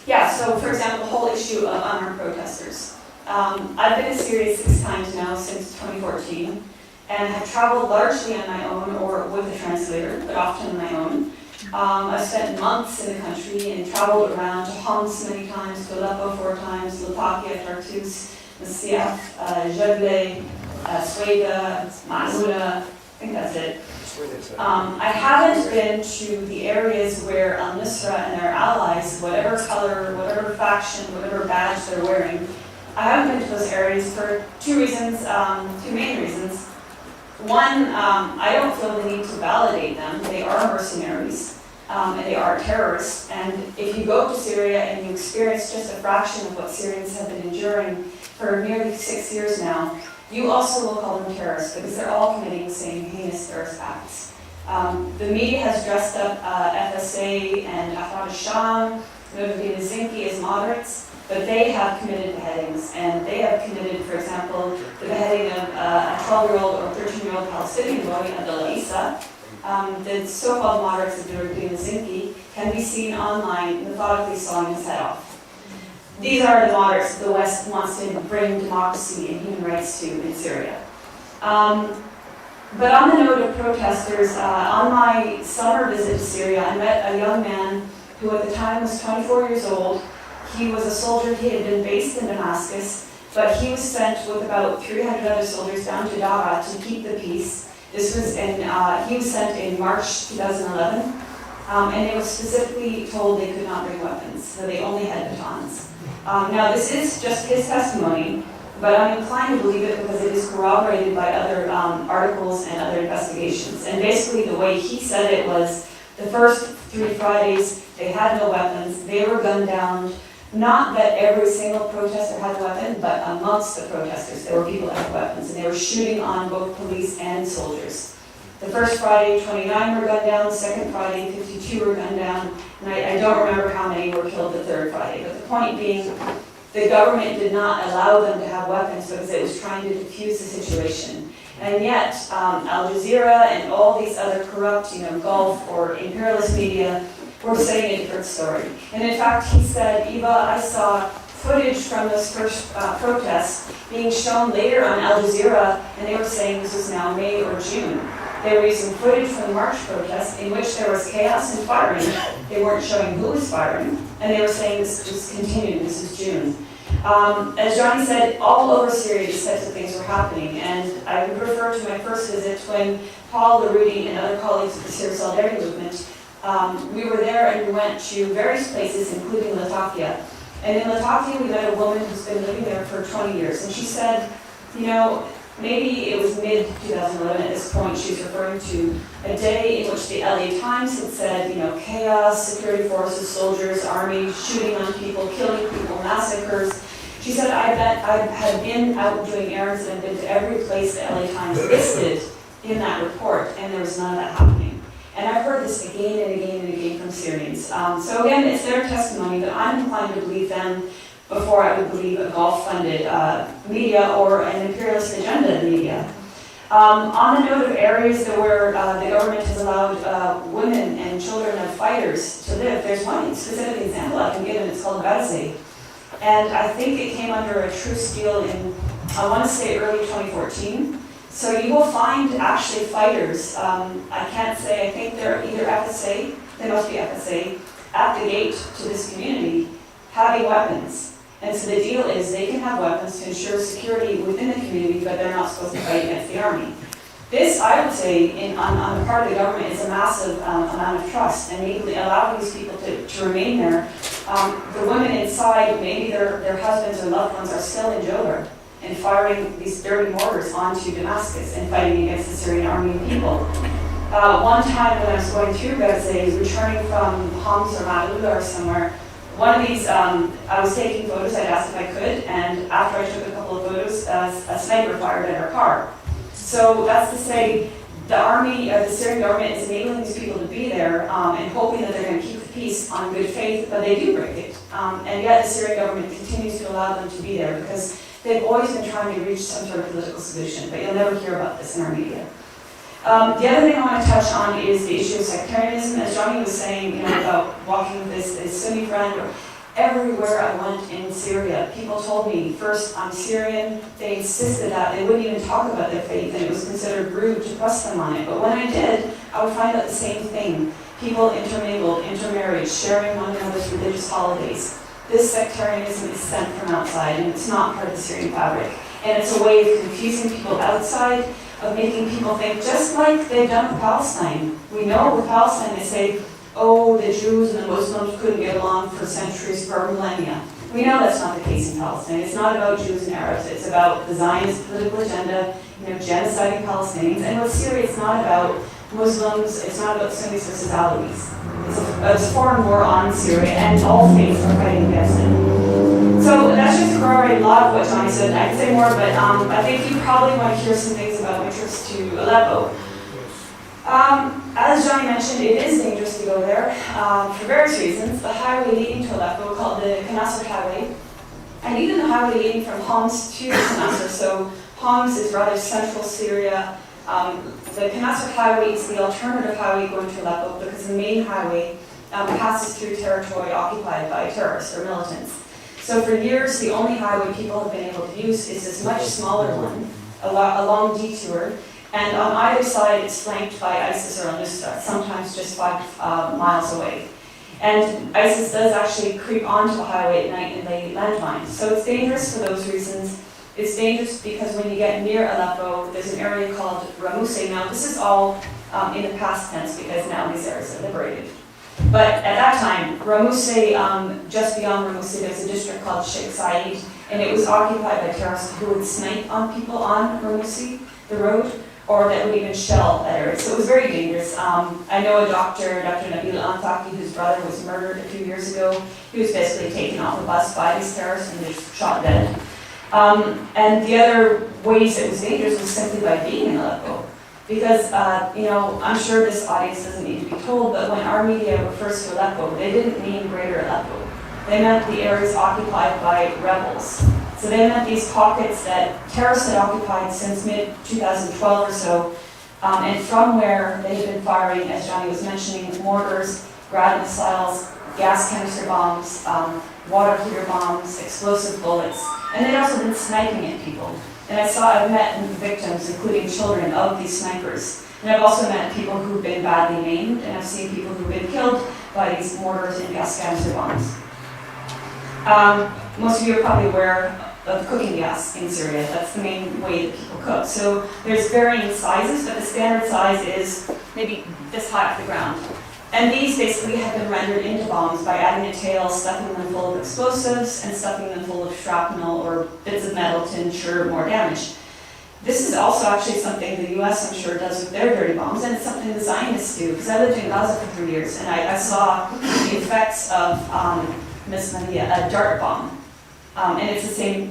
Yeah, so for example, the whole issue of unarmed protesters. I've been to Syria 6 times now since 2014, and have traveled largely on my own or with a translator, but often on my own. I've spent months in the country and traveled around to Homs many times, to Aleppo 4 times, Latakia, Tartus, Masyaf, Jadle, Sweda, Masula, I think that's it. I haven't been to the areas where al-Nusra and their allies, whatever color, whatever faction, whatever badge they're wearing, I haven't been to those areas for 2 reasons, 2 main reasons. One, I don't feel the need to validate them. They are mercenaries, and they are terrorists. And if you go to Syria and you experience just a fraction of what Syrians have been enduring for nearly 6 years now, you also will call them terrorists because they're all committing the same heinous terrorist acts. The media has dressed up FSA and Afad al-Sham, notably the Zinki as moderates, but they have committed beheadings, and they have committed, for example, the beheading of a 12-year-old or 13-year-old Palestinian boy, Abdullah Isa. The so-called moderates that are doing the Zinki can be seen online methodically sawing his head off. These are the moderates the West wants to bring democracy and human rights to in Syria. But on the note of protesters, on my summer visit to Syria, I met a young man who at the time was 24 years old. He was a soldier. He had been based in Damascus, but he was sent with about 300 other soldiers down to Dara to keep the peace. This was he was sent in March 2011, and they were specifically told they could not bring weapons, so they only had batons. Now this is just his testimony, but I'm inclined to believe it because it is corroborated by other articles and other investigations. And basically the way he said it was, the first 3 Fridays, they had no weapons, they were gunned down. Not that every single protester had a weapon, but amongst the protesters, there were people that had weapons, and they were shooting on both police and soldiers. The first Friday, 29 were gunned down, the second Friday, 52 were gunned down, and I don't remember how many were killed the third Friday. But the point being, the government did not allow them to have weapons because it was trying to defuse the situation. And yet, Al Jazeera and all these other corrupt, Gulf or imperialist media were saying a different story. And in fact, he said, Eva, I saw footage from those first protests being shown later on Al Jazeera, and they were saying this was now May or June. They were using footage from the March protests in which there was chaos and firing. They weren't showing who was firing, and they were saying this just continued, this is June. As Johnny said, all over Syria these types of things were happening, and I would refer to my first visit when Paul, Larudi, and other colleagues of the Syria Solidarity Movement, we were there and we went to various places, including Latakia. And in Latakia, we met a woman who's been living there for 20 years, and she said, maybe it was mid-2011 at this point, she's referring to a day in which the LA Times had said, chaos, security forces, soldiers, army, shooting on people, killing people, massacres. She said, I I had been out doing errands and been to every place the LA Times listed in that report, and there was none of that happening. And I've heard this again and again and again from Syrians. So again, it's their testimony, but I'm inclined to believe them before I would believe a Gulf-funded media or an imperialist agenda media. On the note of areas that where the government has allowed women and children of fighters to live, there's one specific example I can give, and it's called Gazi. And I think it came under a truce deal in, I want to say early 2014. So you will find actually fighters, I can't say, I think they're either FSA, they must be FSA, at the gate to this community having weapons. And so the deal is they can have weapons to ensure security within the community, but they're not supposed to fight against the army. This, I would say, on the part of the government, is a massive amount of trust, and maybe allowing these people to remain there. The women inside, maybe their husbands or loved ones are still in Jobar and firing these dirty mortars onto Damascus and fighting against the Syrian army and people. One time when I was going through Gaza, returning from Homs or Malula or somewhere, one of these, I was taking photos, I'd asked if I could, and after I took a couple of photos, a sniper fired at our car. So that's to say, the army, the Syrian government is enabling these people to be there and hoping that they're going to keep the peace on good faith, but they do break it. And yet the Syrian government continues to allow them to be there because they've always been trying to reach some sort of political solution, but you'll never hear about this in our media. The other thing I want to touch on is the issue of sectarianism. As Johnny was saying, about walking with his Sunni friend, or everywhere I went in Syria, people told me, first, I'm Syrian. They insisted that they wouldn't even talk about their faith, and it was considered rude to press them on it. But when I did, I would find out the same thing. People intermingled, intermarried, sharing one another's religious holidays. This sectarianism is sent from outside, and it's not part of the Syrian fabric. And it's a way of confusing people outside, of making people think, just like they've done with Palestine. We know with Palestine they say, oh, the Jews and the Muslims couldn't get along for centuries, for millennia. We know that's not the case in Palestine. It's not about Jews and Arabs. It's about the Zionist political agenda, genociding Palestinians. And with Syria, it's not about Muslims, it's not about Sunnis versus Alawis. It's a foreign war on Syria, and all faiths are fighting against it. So that's just to corroborate a lot of what Johnny said. I could say more, but I think you probably want to hear some things about my trips to Aleppo. As Johnny mentioned, it is dangerous to go there for various reasons. The highway leading to Aleppo, called the Canasser Highway, and even the highway leading from Homs to Canasser. So Homs is rather central Syria. The Canasser Highway is the alternative highway going to Aleppo because the main highway passes through territory occupied by terrorists or militants. So for years, the only highway people have been able to use is this much smaller one, a long detour. And on either side, it's flanked by ISIS or al-Nusra, sometimes just 5 miles away. And ISIS does actually creep onto the highway at night and lay landmines. So it's dangerous for those reasons. It's dangerous because when you get near Aleppo, there's an area called Ramuse. Now, this is all in the past tense because now these areas are liberated. But at that time, Ramuse, just beyond Ramuse, there's a district called Sheikh Said, and it was occupied by terrorists who would snipe on people on Ramuse, the road, or that would even shell that area. So it was very dangerous. I know a doctor, Dr. Nabil Antaki, whose brother was murdered a few years ago. He was basically taken off a bus by these terrorists and just shot dead. And the other ways it was dangerous was simply by being in Aleppo. Because, I'm sure this audience doesn't need to be told, but when our media refers to Aleppo, they didn't mean Greater Aleppo. They meant the areas occupied by rebels. So they meant these pockets that terrorists had occupied since mid-2012 or so, and from where they had been firing, as Johnny was mentioning, mortars, grad missiles, gas canister bombs, water heater bombs, explosive bullets, and they'd also been sniping at people. And I've met victims, including children, of these snipers. And I've also met people who've been badly maimed, and I've seen people who've been killed by these mortars and gas canister bombs. Most of you are probably aware of cooking gas in Syria. That's the main way that people cook. So there's varying sizes, but the standard size is maybe this high off the ground. And these basically have been rendered into bombs by adding a tail, stuffing them full of explosives, and stuffing them full of shrapnel or bits of metal to ensure more damage. This is also actually something the US, I'm sure, does with their dirty bombs, and it's something the Zionists do, because I lived in Gaza for 3 years, and I saw the effects of a dart bomb. And it's the same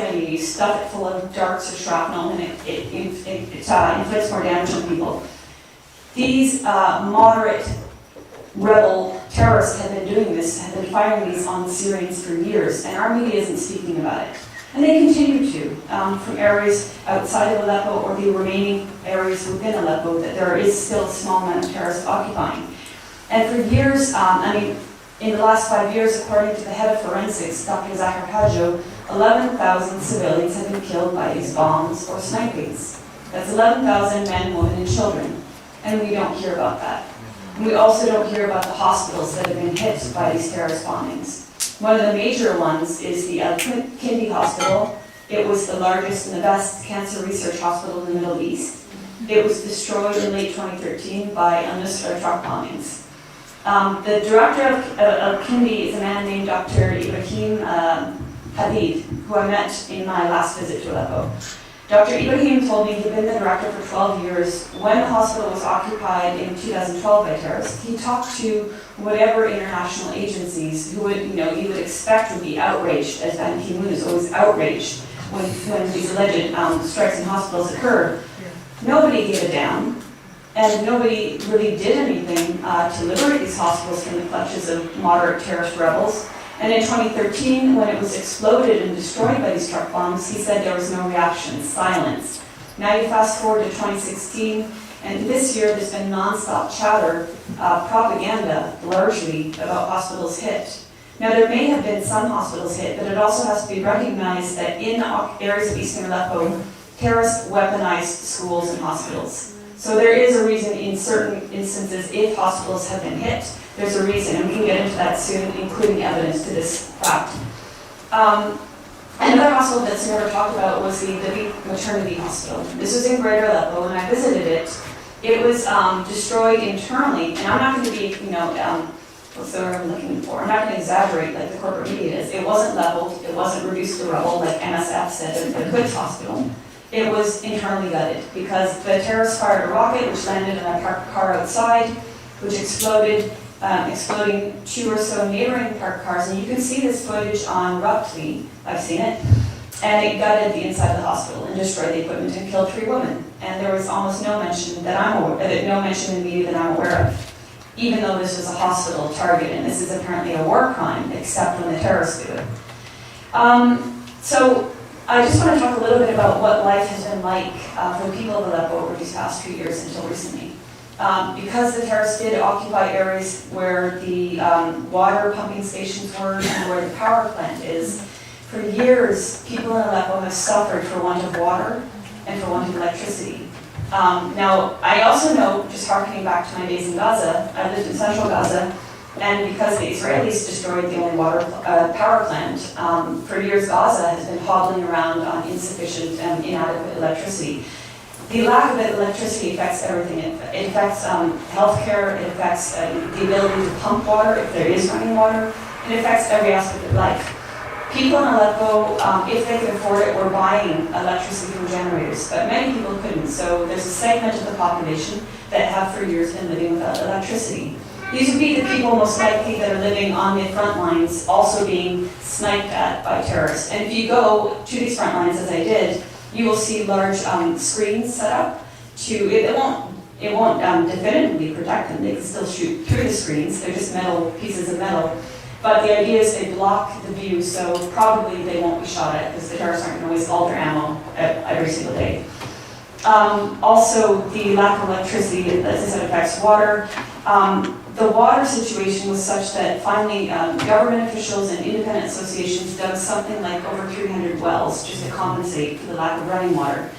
idea. You stuff it full of darts or shrapnel, and it inflicts more damage on people. These moderate rebel terrorists have been doing this, have been firing these on Syrians for years, and our media isn't speaking about it. And they continue to, from areas outside of Aleppo or the remaining areas within Aleppo, that there is still a small amount of terrorists occupying. And for years, in the last 5 years, according to the head of forensics, Dr. Zahar Hajo, 11,000 civilians have been killed by these bombs or snipings. That's 11,000 men, women, and children. And we don't hear about that. And we also don't hear about the hospitals that have been hit by these terrorist bombings. One of the major ones is the Al-Kindi Hospital. It was the largest and the best cancer research hospital in the Middle East. It was destroyed in late 2013 by Al-Nusra truck bombings. The director of Al-Kindi is a man named Dr. Ibrahim Habib, who I met in my last visit to Aleppo. Dr. Ibrahim told me he'd been the director for 12 years. When the hospital was occupied in 2012 by terrorists, he talked to whatever international agencies who you would expect would be outraged, as Ban Ki-moon is always outraged when these alleged strikes in hospitals occurred. Nobody gave a damn, and nobody really did anything to liberate these hospitals from the clutches of moderate terrorist rebels. And in 2013, when it was exploded and destroyed by these truck bombs, he said there was no reaction, silence. Now you fast forward to 2016, and this year there's been nonstop chatter, propaganda largely, about hospitals hit. Now there may have been some hospitals hit, but it also has to be recognized that in areas of eastern Aleppo, terrorists weaponized schools and hospitals. So there is a reason in certain instances, if hospitals have been hit, there's a reason, and we can get into that soon, including evidence to this fact. Another hospital that's never talked about was the maternity hospital. This was in Greater Aleppo, and I visited it. It was destroyed internally, and I'm not going to be, what's the word I'm looking for? I'm not going to exaggerate like the corporate media is. It wasn't leveled, it wasn't reduced to rubble like MSF said at the Quds Hospital. It was internally gutted because the terrorists fired a rocket which landed in a parked car outside, which exploded, exploding 2 or so neighboring parked cars. And you can see this footage on Ruptly, I've seen it, and it gutted the inside of the hospital and destroyed the equipment and killed 3 women. And there was almost no mention that no mention in the media that I'm aware of, even though this was a hospital target, and this is apparently a war crime, except when the terrorists do it. So I just want to talk a little bit about what life has been like for the people of Aleppo over these past few years until recently. Because the terrorists did occupy areas where the water pumping stations were and where the power plant is, for years people in Aleppo have suffered for want of water and for want of electricity. Now, I also know, just harkening back to my days in Gaza, I lived in central Gaza, and because the Israelis destroyed the only water power plant, for years Gaza has been hobbling around on insufficient and inadequate electricity. The lack of electricity affects everything. It affects healthcare, it affects the ability to pump water if there is running water, it affects every aspect of life. People in Aleppo, if they could afford it, were buying electricity from generators, but many people couldn't. So there's a segment of the population that have for years been living without electricity. These would be the people most likely that are living on the front lines, also being sniped at by terrorists. And if you go to these front lines, as I did, you will see large screens set up to, it won't definitively protect them. They can still shoot through the screens. They're just metal, pieces of metal. But the idea is they block the view, so probably they won't be shot at because the terrorists aren't going to waste all their ammo every single day. Also, the lack of electricity, as I said, affects water. The water situation was such that finally government officials and independent associations dug something like over 300 wells just to compensate for the lack of running water.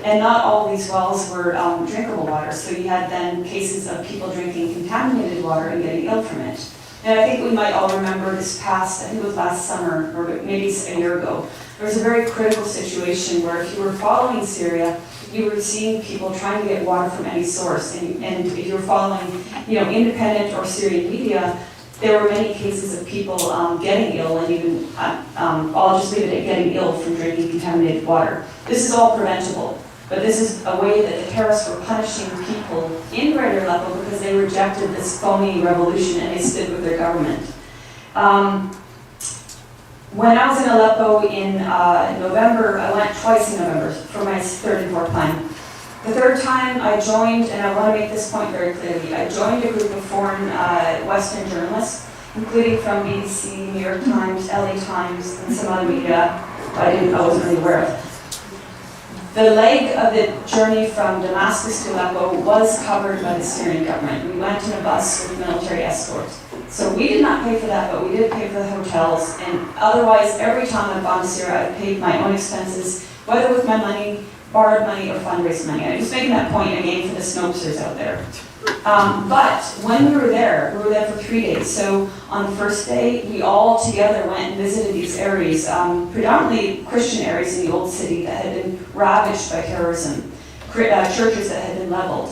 And not all these wells were drinkable water, so you had then cases of people drinking contaminated water and getting ill from it. And I think we might all remember this past, I think it was last summer, or maybe a year ago, there was a very critical situation where if you were following Syria, you were seeing people trying to get water from any source. And if you were following, independent or Syrian media, there were many cases of people getting ill and even, I'll just leave it at getting ill from drinking contaminated water. This is all preventable. But this is a way that the terrorists were punishing people in Greater Aleppo because they rejected this phony revolution and they stood with their government. When I was in Aleppo in November, I went twice in November for my third and fourth time. The third time I joined, and I want to make this point very clearly, I joined a group of foreign Western journalists, including from BBC, New York Times, LA Times, and some other media I wasn't really aware of. The leg of the journey from Damascus to Aleppo was covered by the Syrian government. We went in a bus with military escort. So we did not pay for that, but we did pay for the hotels. And otherwise, every time I've gone to Syria, I've paid my own expenses, whether with my money, borrowed money, or fundraised money. I'm just making that point again for the Snopesters out there. But when we were there for 3 days. So on the first day, we all together went and visited these areas, predominantly Christian areas in the old city that had been ravaged by terrorism, churches that had been leveled,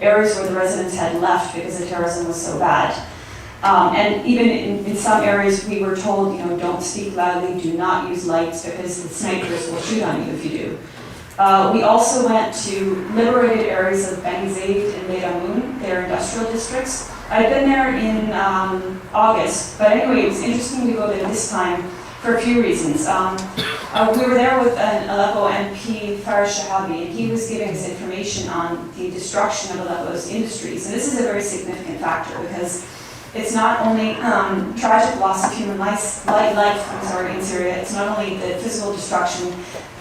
areas where the residents had left because the terrorism was so bad. And even in some areas, we were told, don't speak loudly, do not use lights because the snipers will shoot on you if you do. We also went to liberated areas of Bani Zaid and Leir Amun, their industrial districts. I'd been there in August, but anyway, it was interesting to go there this time for a few reasons. We were there with an Aleppo MP, Faris Shahabi, and he was giving us information on the destruction of Aleppo's industries. And this is a very significant factor because it's not only tragic loss of human life in Syria, it's not only the physical destruction,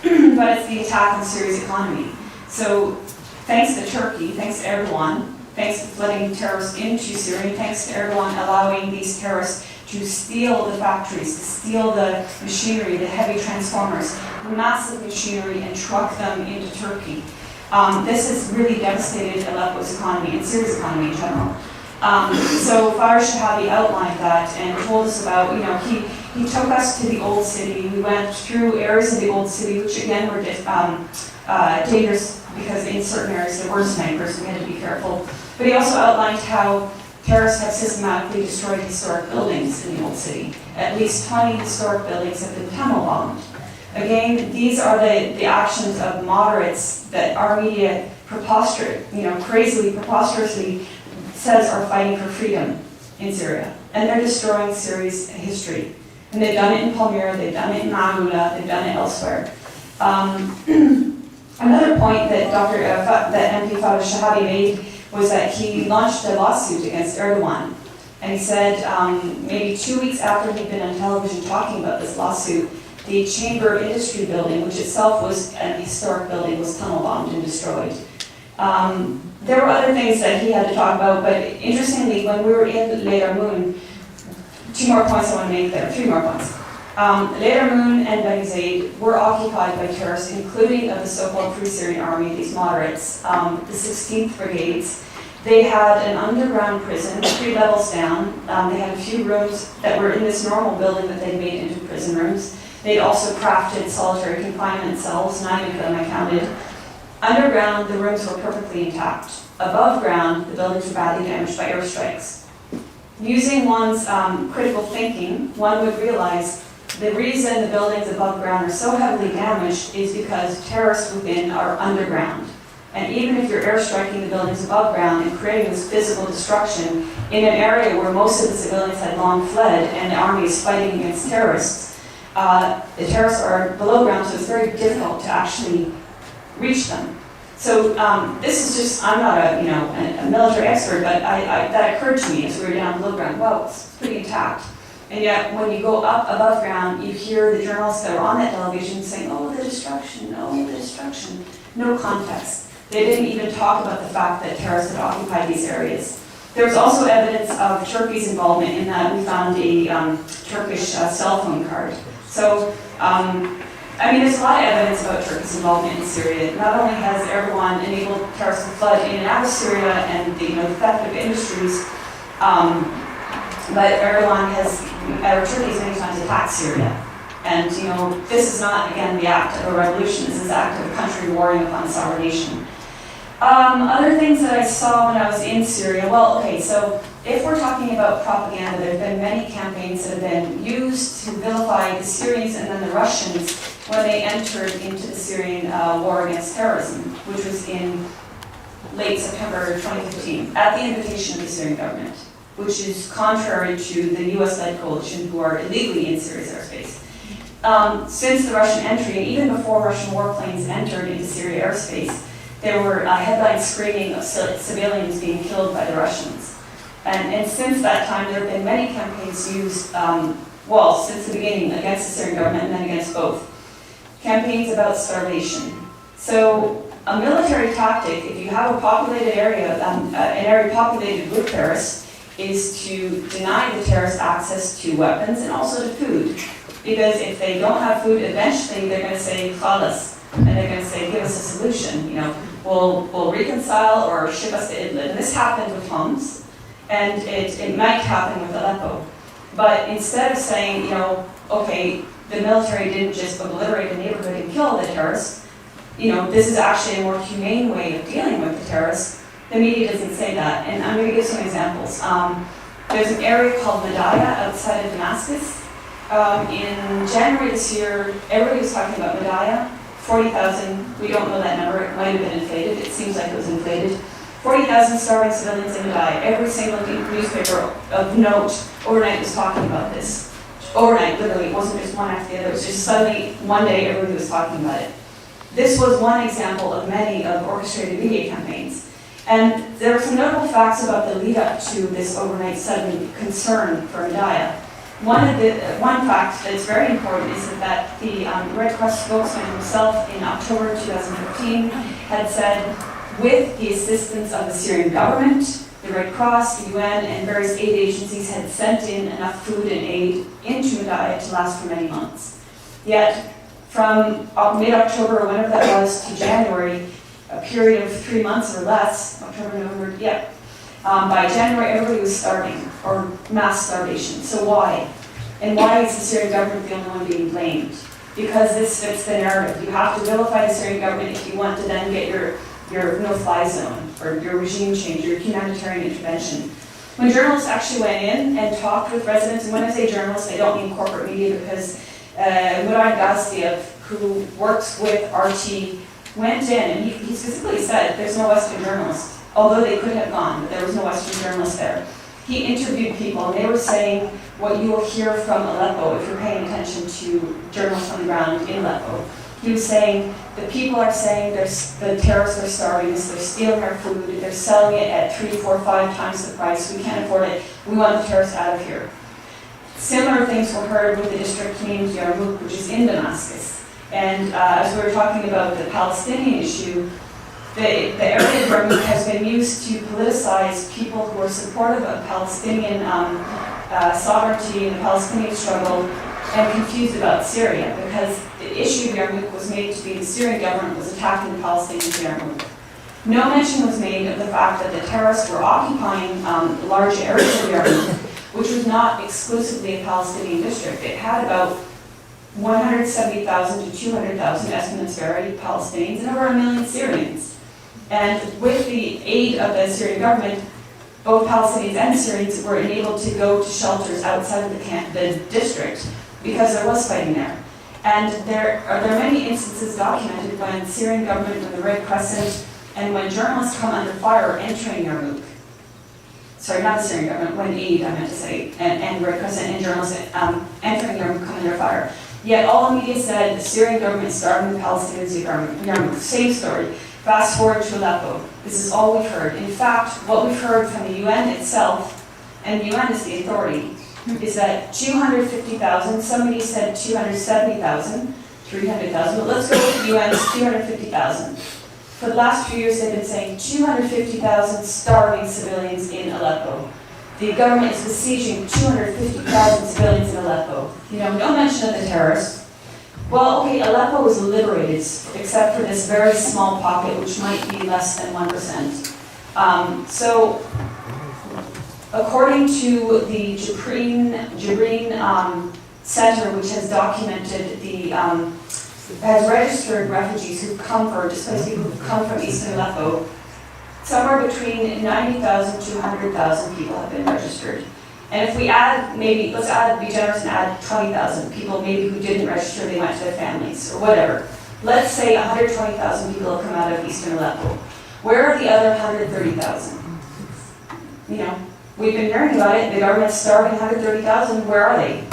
but it's the attack on Syria's economy. So thanks to Turkey, thanks to Erdogan, thanks to letting terrorists into Syria, and thanks to Erdogan allowing these terrorists to steal the factories, to steal the machinery, the heavy transformers, massive machinery, and truck them into Turkey. This has really devastated Aleppo's economy and Syria's economy in general. So Faris Shahabi outlined that and told us about, he took us to the old city. We went through areas of the old city, which again were dangerous because in certain areas there were snipers, and we had to be careful. But he also outlined how terrorists have systematically destroyed historic buildings in the old city. At least 20 historic buildings have been tunnel bombed. Again, these are the actions of moderates that our media preposterously says are fighting for freedom in Syria. And they're destroying Syria's history. And they've done it in Palmyra, they've done it in Maaloula, they've done it elsewhere. Another point that MP Faris Shahabi made was that he launched a lawsuit against Erdogan. And he said maybe 2 weeks after he'd been on television talking about this lawsuit, the Chamber of Industry building, which itself was an historic building, was tunnel bombed and destroyed. There were other things that he had to talk about, but interestingly, when we were in Leir Amun, 2 more points I want to make there, 3 more points. Leir Amun and Bani Zaid were occupied by terrorists, including of the so-called Free Syrian Army, these moderates, the 16th Brigades. They had an underground prison, 3 levels down. They had a few rooms that were in this normal building that they made into prison rooms. They'd also crafted solitary confinement cells, 9 of them I counted. Underground, the rooms were perfectly intact. Above ground, the buildings were badly damaged by airstrikes. Using one's critical thinking, one would realize the reason the buildings above ground are so heavily damaged is because terrorists within are underground. And even if you're airstriking the buildings above ground and creating this physical destruction in an area where most of the civilians had long fled and the army is fighting against terrorists, the terrorists are below ground, so it's very difficult to actually reach them. So this is just, I'm not a military expert, but that occurred to me as we were down below ground. Well, it's pretty intact. And yet when you go up above ground, you hear the journalists that are on that television saying, oh, the destruction, oh, the destruction. No context. They didn't even talk about the fact that terrorists had occupied these areas. There was also evidence of Turkey's involvement in that. We found a Turkish cell phone card. So, there's a lot of evidence about Turkey's involvement in Syria. Not only has Erdogan enabled terrorists to flood in and out of Syria and the theft of industries, but Erdogan Turkey has many times attacked Syria. And this is not, again, the act of a revolution. This is the act of a country warring upon its sovereign nation. Other things that I saw when I was in Syria, so if we're talking about propaganda, there have been many campaigns that have been used to vilify the Syrians and then the Russians when they entered into the Syrian war against terrorism, which was in late September 2015, at the invitation of the Syrian government. which is contrary to the US-led coalition who are illegally in Syria's airspace. Since the Russian entry, and even before Russian warplanes entered into Syria airspace, there were headlines screaming of civilians being killed by the Russians. And since that time, there have been many campaigns used, since the beginning, against the Syrian government and then against both. Campaigns about starvation. So a military tactic, if you have a populated area, an area populated with terrorists, is to deny the terrorists access to weapons and also to food. Because if they don't have food, eventually they're going to say, "Khalas," and they're going to say, "Give us a solution. You know, we'll reconcile or ship us to Idlib." And this happened with Homs, and it might happen with Aleppo. But instead of saying, okay, the military didn't just obliterate a neighborhood and kill the terrorists, this is actually a more humane way of dealing with the terrorists, the media doesn't say that. And I'm going to give some examples. There's an area called Madaya outside of Damascus. In January this year, everybody was talking about Madaya, 40,000, we don't know that number, it might have been inflated, it seems like it was inflated. 40,000 starving civilians in Madaya. Every single newspaper of note overnight was talking about this. Overnight, literally, it wasn't just one after the other, it was just suddenly, one day, everybody was talking about it. This was one example of many of orchestrated media campaigns. And there are some notable facts about the lead up to this overnight sudden concern for Madaya. One fact that's very important is that the Red Cross spokesman himself in October 2015 had said, with the assistance of the Syrian government, the Red Cross, the UN, and various aid agencies had sent in enough food and aid into Madaya to last for many months. Yet, from mid-October, or whenever that was, to January, a period of 3 months or less, October, November, by January, everybody was starving, or mass starvation. So why? And why is the Syrian government the only one being blamed? Because this fits the narrative. You have to vilify the Syrian government if you want to then get your no-fly zone, or your regime change, your humanitarian intervention. When journalists actually went in and talked with residents, and when I say journalists, I don't mean corporate media, because Murad Gaziev, who works with Achi, went in and he specifically said there's no Western journalists. Although they could have gone, but there was no Western journalist there. He interviewed people, and they were saying what you will hear from Aleppo if you're paying attention to journalists on the ground in Aleppo. He was saying the people are saying the terrorists are starving us, they're stealing our food, they're selling it at 3, 4, 5 times the price, we can't afford it, we want the terrorists out of here. Similar things were heard with the district named Yarmouk, which is in Damascus. And as we were talking about the Palestinian issue, the area of Yarmouk has been used to politicize people who are supportive of Palestinian sovereignty and the Palestinian struggle and confused about Syria, because the issue of Yarmouk was made to be the Syrian government was attacking the Palestinians in Yarmouk. No mention was made of the fact that the terrorists were occupying large areas of Yarmouk, which was not exclusively a Palestinian district. It had about 170,000 to 200,000, estimates vary, Palestinians, and over 1 million Syrians. And with the aid of the Syrian government, both Palestinians and Syrians were enabled to go to shelters outside of the district because there was fighting there. And there are many instances documented when the Syrian government, when the Red Crescent, and when journalists come under fire entering Yarmouk. Sorry, not the Syrian government, when aid, I meant to say, and Red Crescent and journalists entering Yarmouk come under fire. Yet all the media said the Syrian government is starving the Palestinians in Yarmouk. Same story. Fast forward to Aleppo. This is all we've heard. In fact, what we've heard from the UN itself, and the UN is the authority, is that 250,000, somebody said 270,000, 300,000, but let's go with the UN's 250,000. For the last few years, they've been saying 250,000 starving civilians in Aleppo. The government is besieging 250,000 civilians in Aleppo. No mention of the terrorists. Well, okay, Aleppo was liberated, except for this very small pocket, which might be less than 1%. So, according to the Jibrin Center, which has documented has registered refugees who've come displaced people who've come from eastern Aleppo, somewhere between 90,000 to 100,000 people have been registered. And if we add, be generous and add 20,000 people maybe who didn't register, they went to their families or whatever. Let's say 120,000 people have come out of eastern Aleppo. Where are the other 130,000? We've been hearing about it, the government's starving 130,000, where are they?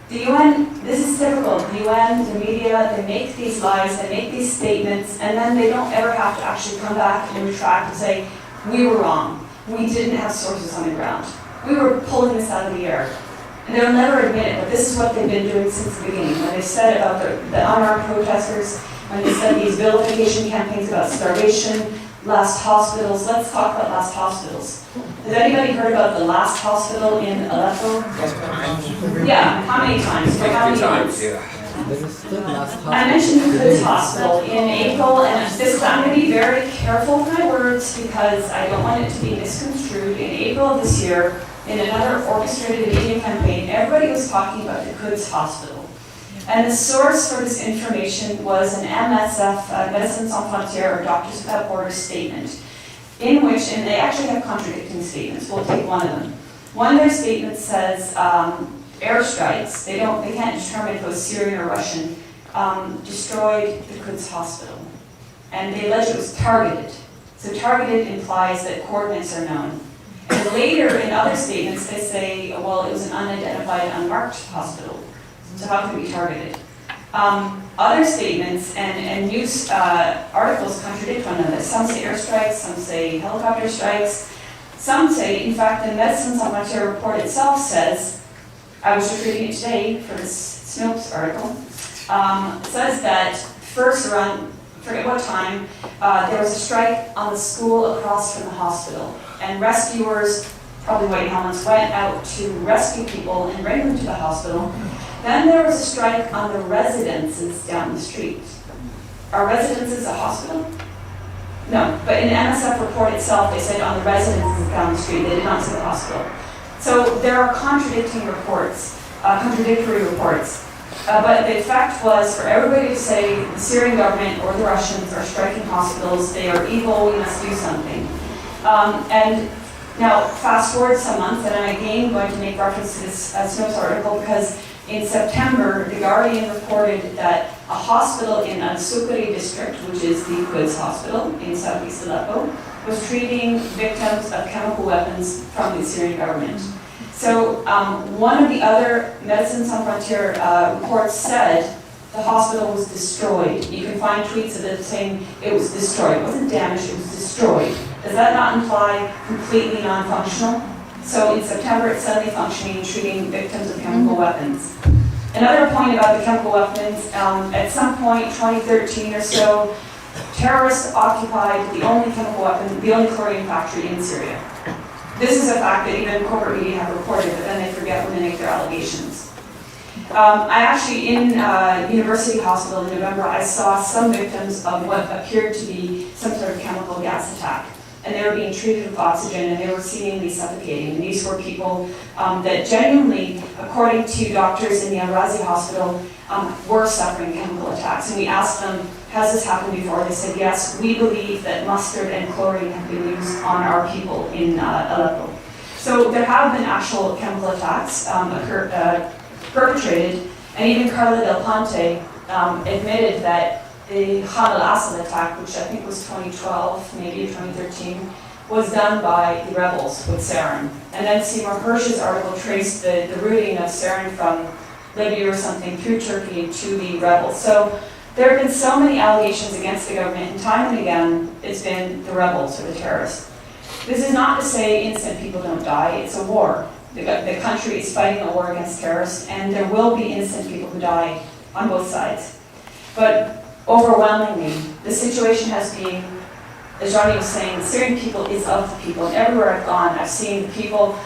The UN, this is typical, the UN, the media, they make these lies, they make these statements, and then they don't ever have to actually come back and retract and say, we were wrong, we didn't have sources on the ground, we were pulling this out of the air. And they'll never admit it, but this is what they've been doing since the beginning. When they said about the unarmed protesters, when they said these vilification campaigns about starvation, last hospitals, let's talk about last hospitals. Has anybody heard about the last hospital in Aleppo? Yeah, how many times? For how many months? I mentioned the Quds Hospital in April, and this, I'm going to be very careful with my words because I don't want it to be misconstrued. In April of this year, in another orchestrated media campaign, everybody was talking about the Quds Hospital. And the source for this information was an MSF, Médecins Sans Frontières, or Doctors Without Borders statement, in which, and they actually have contradicting statements, we'll take one of them. One of their statements says airstrikes, they can't determine if it was Syrian or Russian, destroyed the Quds Hospital. And they allege it was targeted. So targeted implies that coordinates are known. And later, in other statements, they say, well, it was an unidentified, unmarked hospital. So how could it be targeted? Other statements and news articles contradict one another. Some say airstrikes, some say helicopter strikes. Some say, in fact, the Médecins Sans Frontières report itself says, I was just reading it today for this Snopes article, says that first around, forget what time, there was a strike on the school across from the hospital. And rescuers, probably white helmets, went out to rescue people and bring them to the hospital. Then there was a strike on the residences down the street. Are residences a hospital? No, but in the MSF report itself, they said on the residences down the street, they did not say the hospital. So there are contradictory reports. But the fact was for everybody to say the Syrian government or the Russians are striking hospitals, they are evil, we must do something. And now, fast forward some months, and I'm again going to make reference to this Snopes article because in September, The Guardian reported that a hospital in Al-Sukari district, which is the Quds Hospital in southeast Aleppo, was treating victims of chemical weapons from the Syrian government. So one of the other Médecins Sans Frontières reports said the hospital was destroyed. You can find tweets of it saying it was destroyed. It wasn't damaged, it was destroyed. Does that not imply completely non-functional? So in September, it's suddenly functioning, treating victims of chemical weapons. Another point about the chemical weapons, at some point, 2013 or so, terrorists occupied the only chemical weapon, the only chlorine factory in Syria. This is a fact that even corporate media have reported, but then they forget when they make their allegations. I actually, in University Hospital in November, I saw some victims of what appeared to be some sort of chemical gas attack. And they were being treated with oxygen, and they were seemingly suffocating. And these were people that genuinely, according to doctors in the Al-Razi Hospital, were suffering chemical attacks. And we asked them, has this happened before? They said, yes, we believe that mustard and chlorine have been used on our people in Aleppo. So there have been actual chemical attacks perpetrated, and even Carla Del Ponte admitted that the Khan al-Assad attack, which I think was 2012, maybe 2013, was done by the rebels with sarin. And then Seymour Hersh's article traced the routing of sarin from Libya or something through Turkey to the rebels. So there have been so many allegations against the government, and time and again, it's been the rebels or the terrorists. This is not to say innocent people don't die, it's a war. The country is fighting a war against terrorists, and there will be innocent people who die on both sides. But overwhelmingly, the situation has been, as Johnny was saying, the Syrian people is of the people. And everywhere I've gone, I've seen the people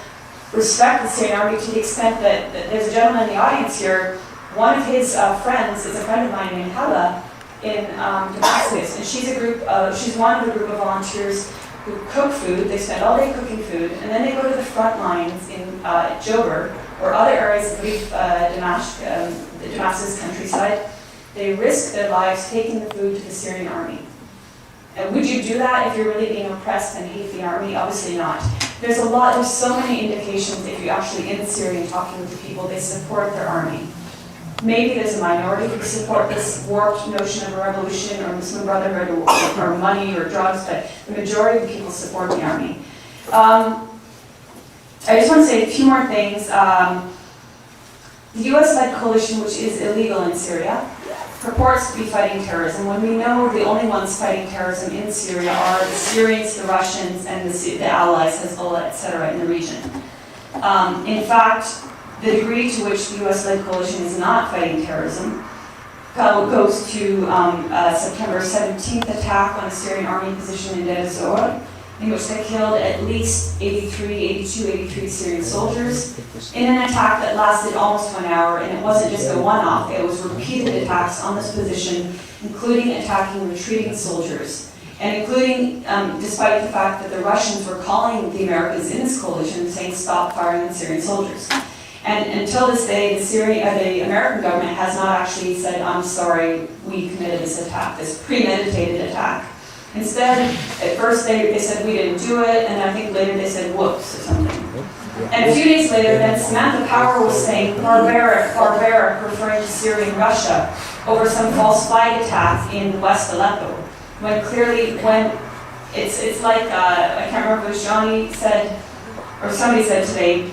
respect the Syrian army to the extent that there's a gentleman in the audience here. One of his friends is a friend of mine named Hala in Damascus, and she's one of the group of volunteers who cook food. They spend all day cooking food, and then they go to the front lines in Jober or other areas of the Damascus countryside. They risk their lives taking the food to the Syrian army. And would you do that if you're really being oppressed and hate the army? Obviously not. There's so many indications if you're actually in Syria and talking with the people, they support their army. Maybe there's a minority who support this warped notion of a revolution or Muslim Brotherhood or money or drugs, but the majority of the people support the army. I just want to say a few more things. The US-led coalition, which is illegal in Syria, purports to be fighting terrorism when we know the only ones fighting terrorism in Syria are the Syrians, the Russians, and the allies, Hezbollah, etc. in the region. In fact, the degree to which the US-led coalition is not fighting terrorism goes to September 17th attack on a Syrian army position in Deir ez-Zor, in which they killed at least 83 Syrian soldiers in an attack that lasted almost 1 hour, and it wasn't just a one-off, it was repeated attacks on this position, including attacking retreating soldiers, and including, despite the fact that the Russians were calling the Americans in this coalition saying stop firing on Syrian soldiers. And until this day, the American government has not actually said, I'm sorry, we committed this attack, this premeditated attack. Instead, at first they said we didn't do it, and I think later they said whoops or something. And a few days later, then Samantha Power was saying barbaric, referring to Syria and Russia, over some false flag attack in West Aleppo. When clearly, it's like, I can't remember if it was Johnny said, or somebody said today,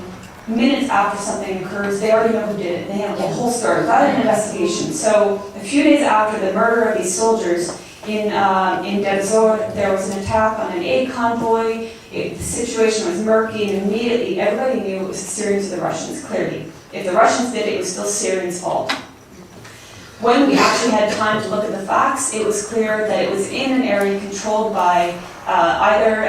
minutes after something occurs, they already know who did it. They have the whole story without an investigation. So a few days after the murder of these soldiers, in Deir ez-Zor, there was an attack on an aid convoy. The situation was murky, and immediately everybody knew it was the Syrians or the Russians, clearly. If the Russians did it, it was still Syrians' fault. When we actually had time to look at the facts, it was clear that it was in an area controlled by either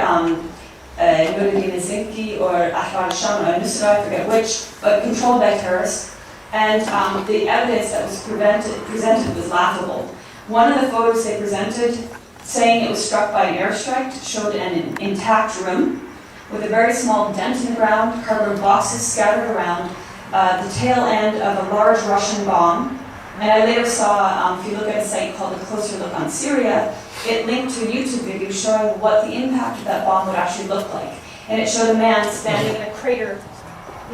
Nuruddin Zinki or Ahrar al-Sham or Nusra, I forget which, but controlled by terrorists. And the evidence that was presented was laughable. One of the photos they presented, saying it was struck by an airstrike, showed an intact room with a very small dent in the ground, cardboard boxes scattered around, the tail end of a large Russian bomb. And I later saw, if you look at a site called A Closer Look on Syria, it linked to a YouTube video showing what the impact of that bomb would actually look like. And it showed a man standing in a crater,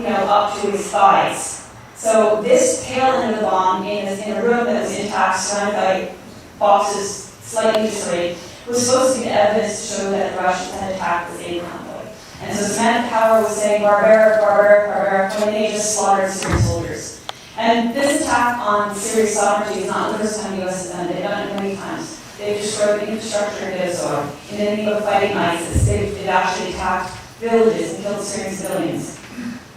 up to his thighs. So this tail end of the bomb in a room that was intact, surrounded by boxes slightly disarrayed, was supposed to be evidence to show that the Russians had attacked this aid convoy. And so Samantha Power was saying barbaric, when they just slaughtered Syrian soldiers. And this attack on Syria's sovereignty is not the first time the US has done it. They've done it many times. They've destroyed the infrastructure in Deir ez-Zor. In the name of fighting ISIS, they've actually attacked villages and killed Syrian civilians.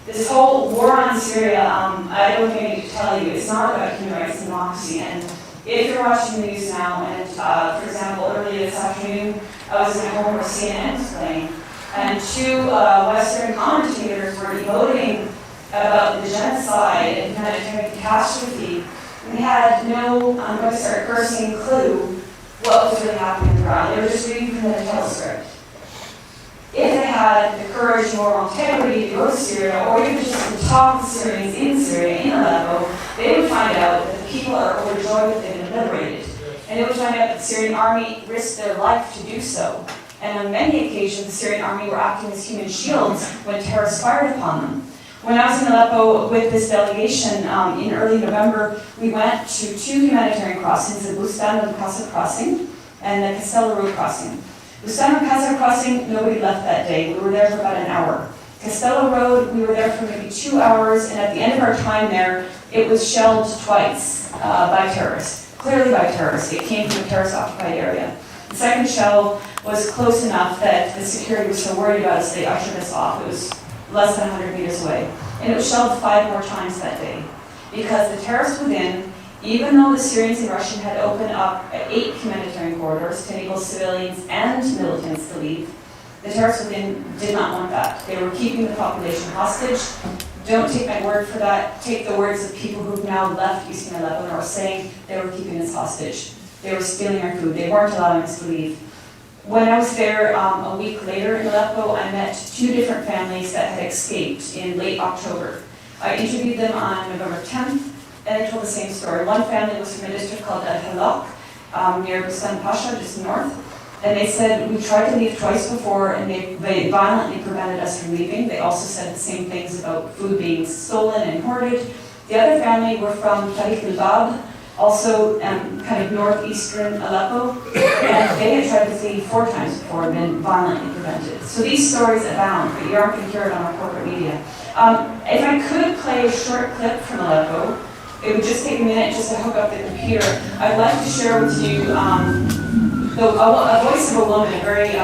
This whole war on Syria, I don't think I need to tell you, it's not about human rights and democracy. And if you're watching the news now, and for example, earlier this afternoon, I was in a home where CNN was playing, and two Western commentators were emoting about the genocide and humanitarian catastrophe. And they had no, I'm going to start cursing, clue what was really happening on the ground. They were just reading from the telescript. If they had the courage and moral integrity to go to Syria, or even just to talk to Syrians in Syria, in Aleppo, they would find out that the people are overjoyed that they've been liberated. And they would find out that the Syrian army risked their life to do so. And on many occasions, the Syrian army were acting as human shields when terrorists fired upon them. When I was in Aleppo with this delegation in early November, we went to two humanitarian crossings, the Bustan and Casa crossing, and the Castello Road crossing. Bustan and Casa crossing, nobody left that day. We were there for about an hour. Castello Road, we were there for maybe 2 hours, and at the end of our time there, it was shelled twice by terrorists, clearly by terrorists. It came from a terrorist-occupied area. The second shell was close enough that the security was so worried about us, they ushered us off. It was less than 100 meters away. And it was shelled 5 more times that day. Because the terrorists within, even though the Syrians and Russians had opened up 8 humanitarian corridors to enable civilians and militants to leave, the terrorists within did not want that. They were keeping the population hostage. Don't take my word for that. Take the words of people who've now left Eastern Aleppo and are saying they were keeping us hostage. They were stealing our food. They weren't allowing us to leave. When I was there a week later in Aleppo, I met 2 different families that had escaped in late October. I interviewed them on November 10th, and they told the same story. One family was from a district called Al-Halak, near Bustan Pasha, just north. And they said, we tried to leave twice before, and they violently prevented us from leaving. They also said the same things about food being stolen and hoarded. The other family were from Tariq al-Bab, also kind of northeastern Aleppo, and they had tried to flee 4 times before and been violently prevented. So these stories abound, but you aren't going to hear it on our corporate media. If I could play a short clip from Aleppo, it would just take a minute just to hook up the computer. I'd like to share with you a voice of a woman, a very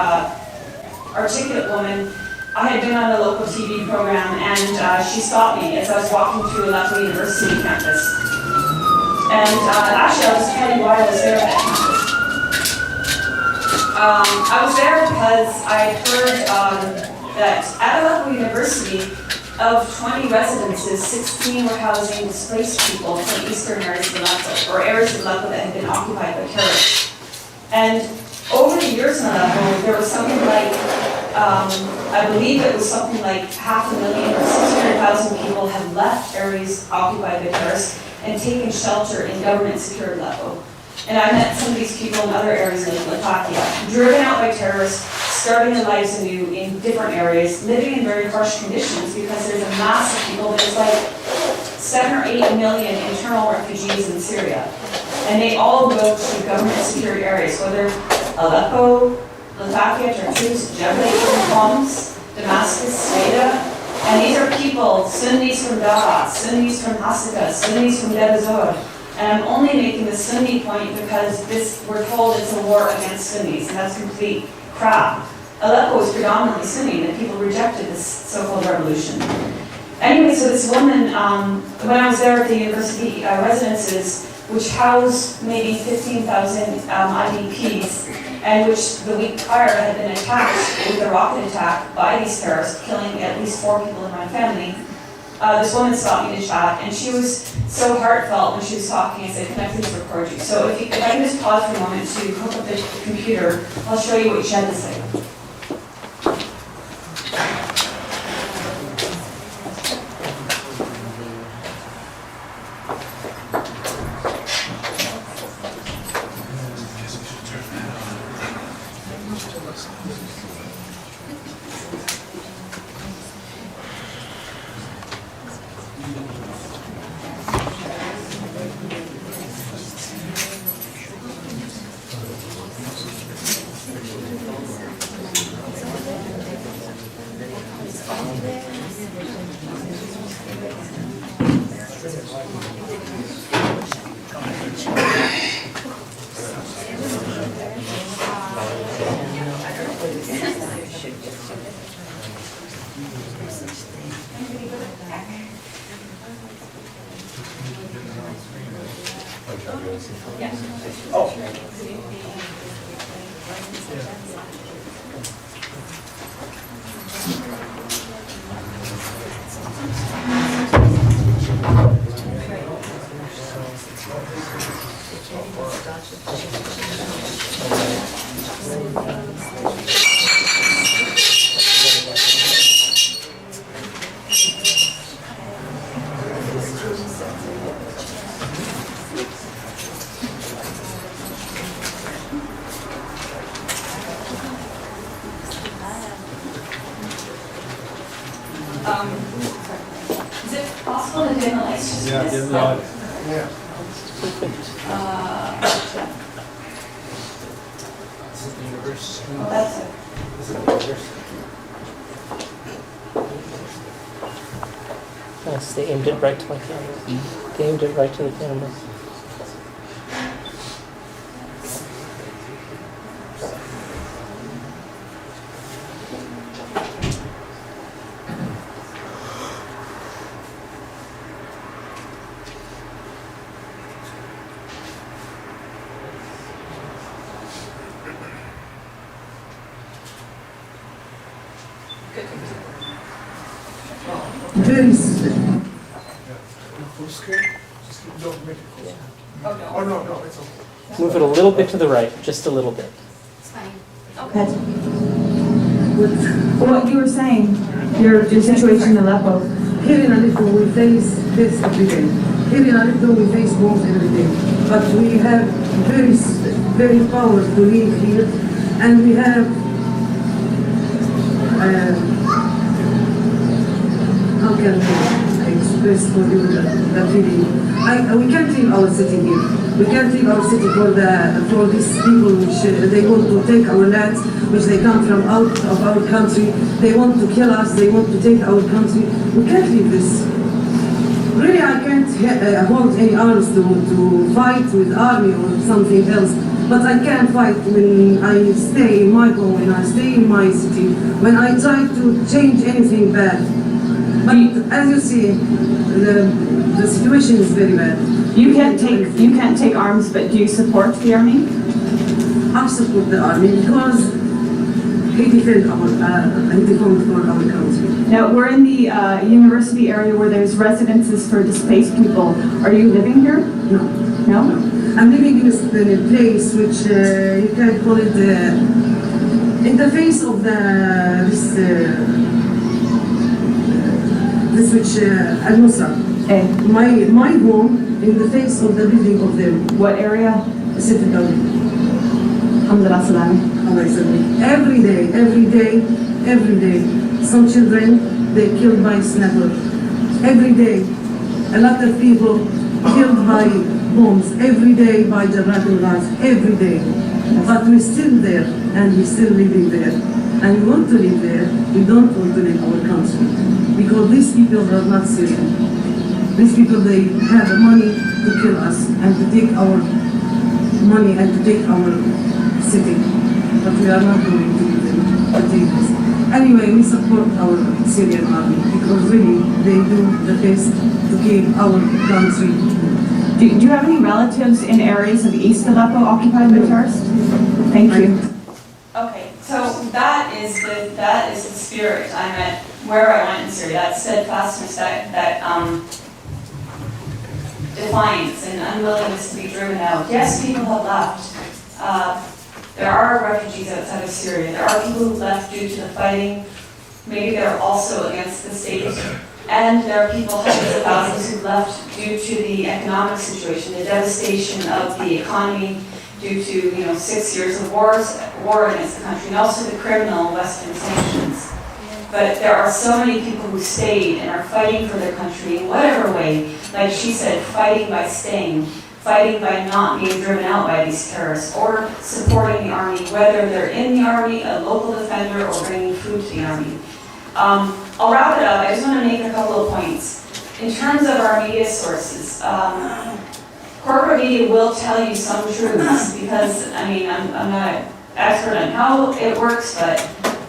articulate woman. I had been on a local TV program, and she stopped me as I was walking through Aleppo University campus. And actually, I'll just tell you why I was there at that campus. I was there because I heard that at Aleppo University, of 20 residences, 16 were housing displaced people from eastern areas of Aleppo, or areas of Aleppo that had been occupied by terrorists. And over the years in Aleppo, there was something like, I believe it was something like 500,000 or 600,000 people had left areas occupied by terrorists and taken shelter in government-secured Aleppo. And I met some of these people in other areas like Latakia, driven out by terrorists, starting their lives anew in different areas, living in very harsh conditions because there's a mass of people. There's like 7 or 8 million internal refugees in Syria. And they all go to government-secured areas, whether Aleppo, Latakia, Tartus, Jebel, Homs, Damascus, Saida. And these are people, Sunnis from Daraa, Sunnis from Hasaka, Sunnis from Deir ez-Zor. And I'm only making the Sunni point because we're told it's a war against Sunnis, and that's complete crap. Aleppo was predominantly Sunni, and people rejected this so-called revolution. Anyway, so this woman, when I was there at the university residences, which housed maybe 15,000 IDPs, and which the week prior had been attacked with a rocket attack by these terrorists, killing at least 4 people in my family. This woman stopped me to chat, and she was so heartfelt when she was talking. I said, "Can I please record you?" So if I can just pause for a moment to hook up the computer, I'll show you what she had to say. Is it possible to dim the lights just Yeah, a dim bit? the light. Yeah. Oh, that's it. Yes, they aimed it right to my camera. They aimed it right to the camera. Very simple. Full screen? Just don't make it full screen. Oh, no, it's okay. Move it a little bit to the right, just a little bit. What you were saying, your situation in Aleppo. Here in Aleppo we face this every day. Here in Aleppo we face bombs every day. But we have very power to live here, and we have how can I express for you that feeling? We can't leave our city here. We can't leave our city for these people which they want to take our lands, which they come from out of our country. They want to kill us. They want to take our country. We can't leave this. Really, I can't hold any arms to fight with army or something else. But I can fight when I stay in my home, when I stay in my city, when I try to change anything bad. But as you see, the situation is very bad. You can't take arms, but do you support the army? I support the army because he defends for our country. Now, we're in the university area where there's residences for displaced people. Are you living here? No. No? I'm living in a place which you can call it in the face of this which Al-Nusra. My home in the face of the building of them. What area? Specifically. Alhamdulillah Salami. Every day, some children, they killed by sniper. Every day, a lot of people killed by bombs. Every day by Jarrah gas. Every day. But we're still there, and we're still living there. And we want to live there. We don't want to leave our country. Because these people are not Syrian. These people, they have the money to kill us and to take our money and to take our city. But we are not going to give them to take this. Anyway, we support our Syrian army because really they do the best to keep our country. Do you have any relatives in areas of East Aleppo occupied by terrorists? Thank you. Okay, so that is the spirit I met where I went in Syria, that steadfastness, that defiance and unwillingness to be driven out. Yes, people have left. There are refugees outside of Syria. There are people who left due to the fighting. Maybe they're also against the state. And there are people, hundreds of thousands, who left due to the economic situation, the devastation of the economy, due to 6 years of war against the country, and also the criminal Western sanctions. But there are so many people who stayed and are fighting for their country in whatever way. Like she said, fighting by staying, fighting by not being driven out by these terrorists, or supporting the army, whether they're in the army, a local defender, or bringing food to the army. I'll wrap it up. I just want to make a couple of points. In terms of our media sources, corporate media will tell you some truths because, I'm not an expert on how it works, but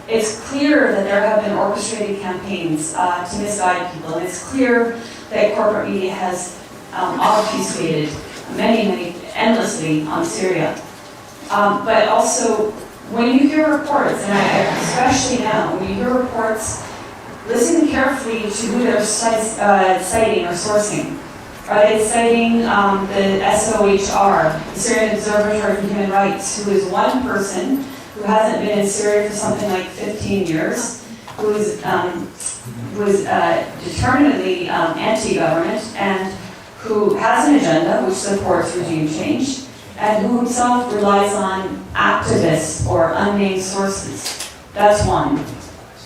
it's clear that there have been orchestrated campaigns to misguide people, and it's clear that corporate media has obfuscated many, endlessly on Syria. But also, when you hear reports, and especially now, when you hear reports, listen carefully to who they're citing or sourcing. Are they citing the SOHR, the Syrian Observatory for Human Rights, who is one person who hasn't been in Syria for something like 15 years, who is determinedly anti-government, and who has an agenda which supports regime change, and who himself relies on activists or unnamed sources? That's one.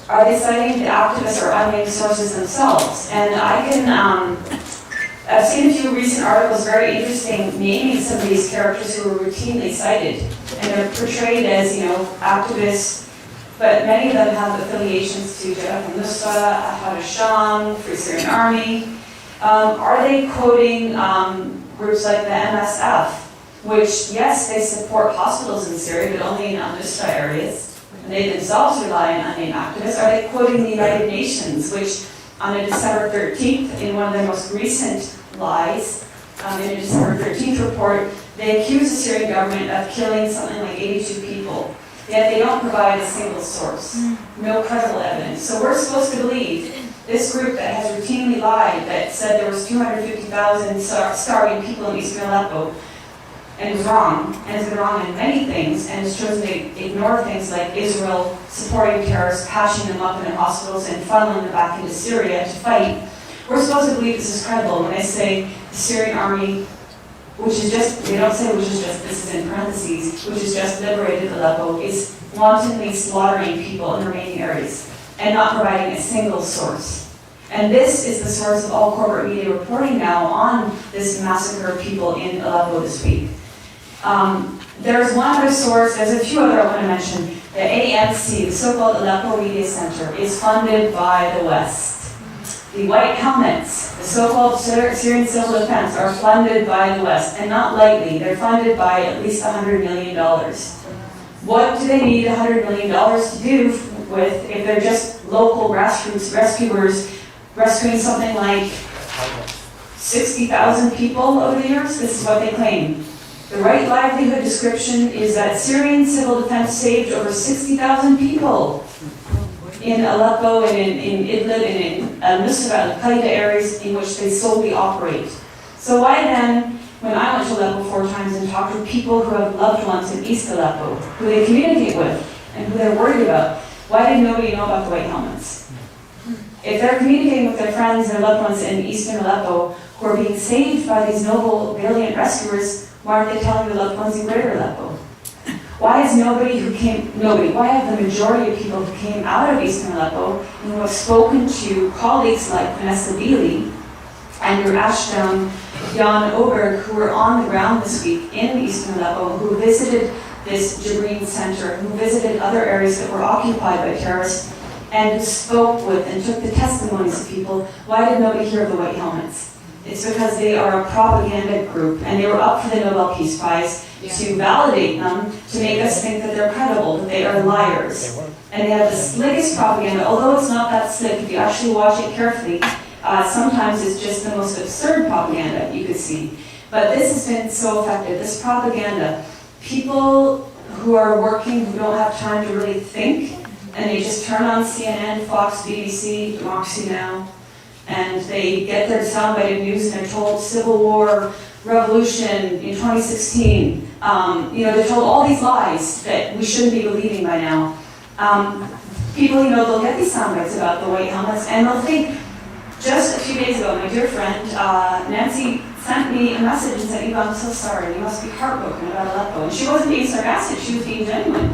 Are they citing the activists or unnamed sources themselves? And I've seen a few recent articles, very interesting, naming some of these characters who were routinely cited. And they're portrayed as, activists, but many of them have affiliations to Jabhat al-Nusra, Ahmad al-Sham, Free Syrian Army. Are they quoting groups like the MSF, which, yes, they support hospitals in Syria, but only in al-Nusra areas, and they themselves rely on unnamed activists? Are they quoting the United Nations, which on a December 13th, in one of their most recent lies, in a December 13th report, they accuse the Syrian government of killing something like 82 people, yet they don't provide a single source, no credible evidence. So we're supposed to believe this group that has routinely lied, that said there was 250,000 starving people in eastern Aleppo, and was wrong, and has been wrong in many things, and has chosen to ignore things like Israel supporting terrorists, patching them up in their hospitals, and funneling them back into Syria to fight. We're supposed to believe this is credible when they say the Syrian army, which is just, they don't say which is just, this is in parentheses, which is just liberated Aleppo, is wantonly slaughtering people in the remaining areas and not providing a single source. And this is the source of all corporate media reporting now on this massacre of people in Aleppo this week. There's one other source, there's a few other I want to mention. The AMC, the so-called Aleppo Media Center, is funded by the West. The White Helmets, the so-called Syrian civil defense, are funded by the West, and not lightly. They're funded by at least $100 million. What do they need $100 million to do with if they're just local grassroots rescuers rescuing something like 60,000 people over the years? This is what they claim. The right livelihood description is that Syrian civil defense saved over 60,000 people in Aleppo and in Idlib and in Nusra al-Qaeda areas in which they solely operate. So why then, when I went to Aleppo 4 times and talked to people who have loved ones in East Aleppo, who they communicate with and who they're worried about, why did nobody know about the White Helmets? If they're communicating with their friends and loved ones in eastern Aleppo who are being saved by these noble, valiant rescuers, why aren't they telling the loved ones in greater Aleppo? Why is why have the majority of people who came out of eastern Aleppo and who have spoken to colleagues like Vanessa Beeley, Andrew Ashdown, Jan Oberg, who were on the ground this week in eastern Aleppo, who visited this Jabreen Center, who visited other areas that were occupied by terrorists, and who spoke with and took the testimonies of people, why did nobody hear of the White Helmets? It's because they are a propaganda group, and they were up for the Nobel Peace Prize to validate them, to make us think that they're credible, that they are liars. And they have the slickest propaganda, although it's not that slick, if you actually watch it carefully, sometimes it's just the most absurd propaganda you could see. But this has been so effective, this propaganda. People who are working, who don't have time to really think, and they just turn on CNN, Fox, BBC, Democracy Now!, and they get their soundbite news and they're told civil war, revolution in 2016. They're told all these lies that we shouldn't be believing by now. People, they'll get these soundbites about the White Helmets and they'll think, just a few days ago, my dear friend, Nancy sent me a message and said, Eva, I'm so sorry, you must be heartbroken about Aleppo. And she wasn't being sarcastic, she was being genuine.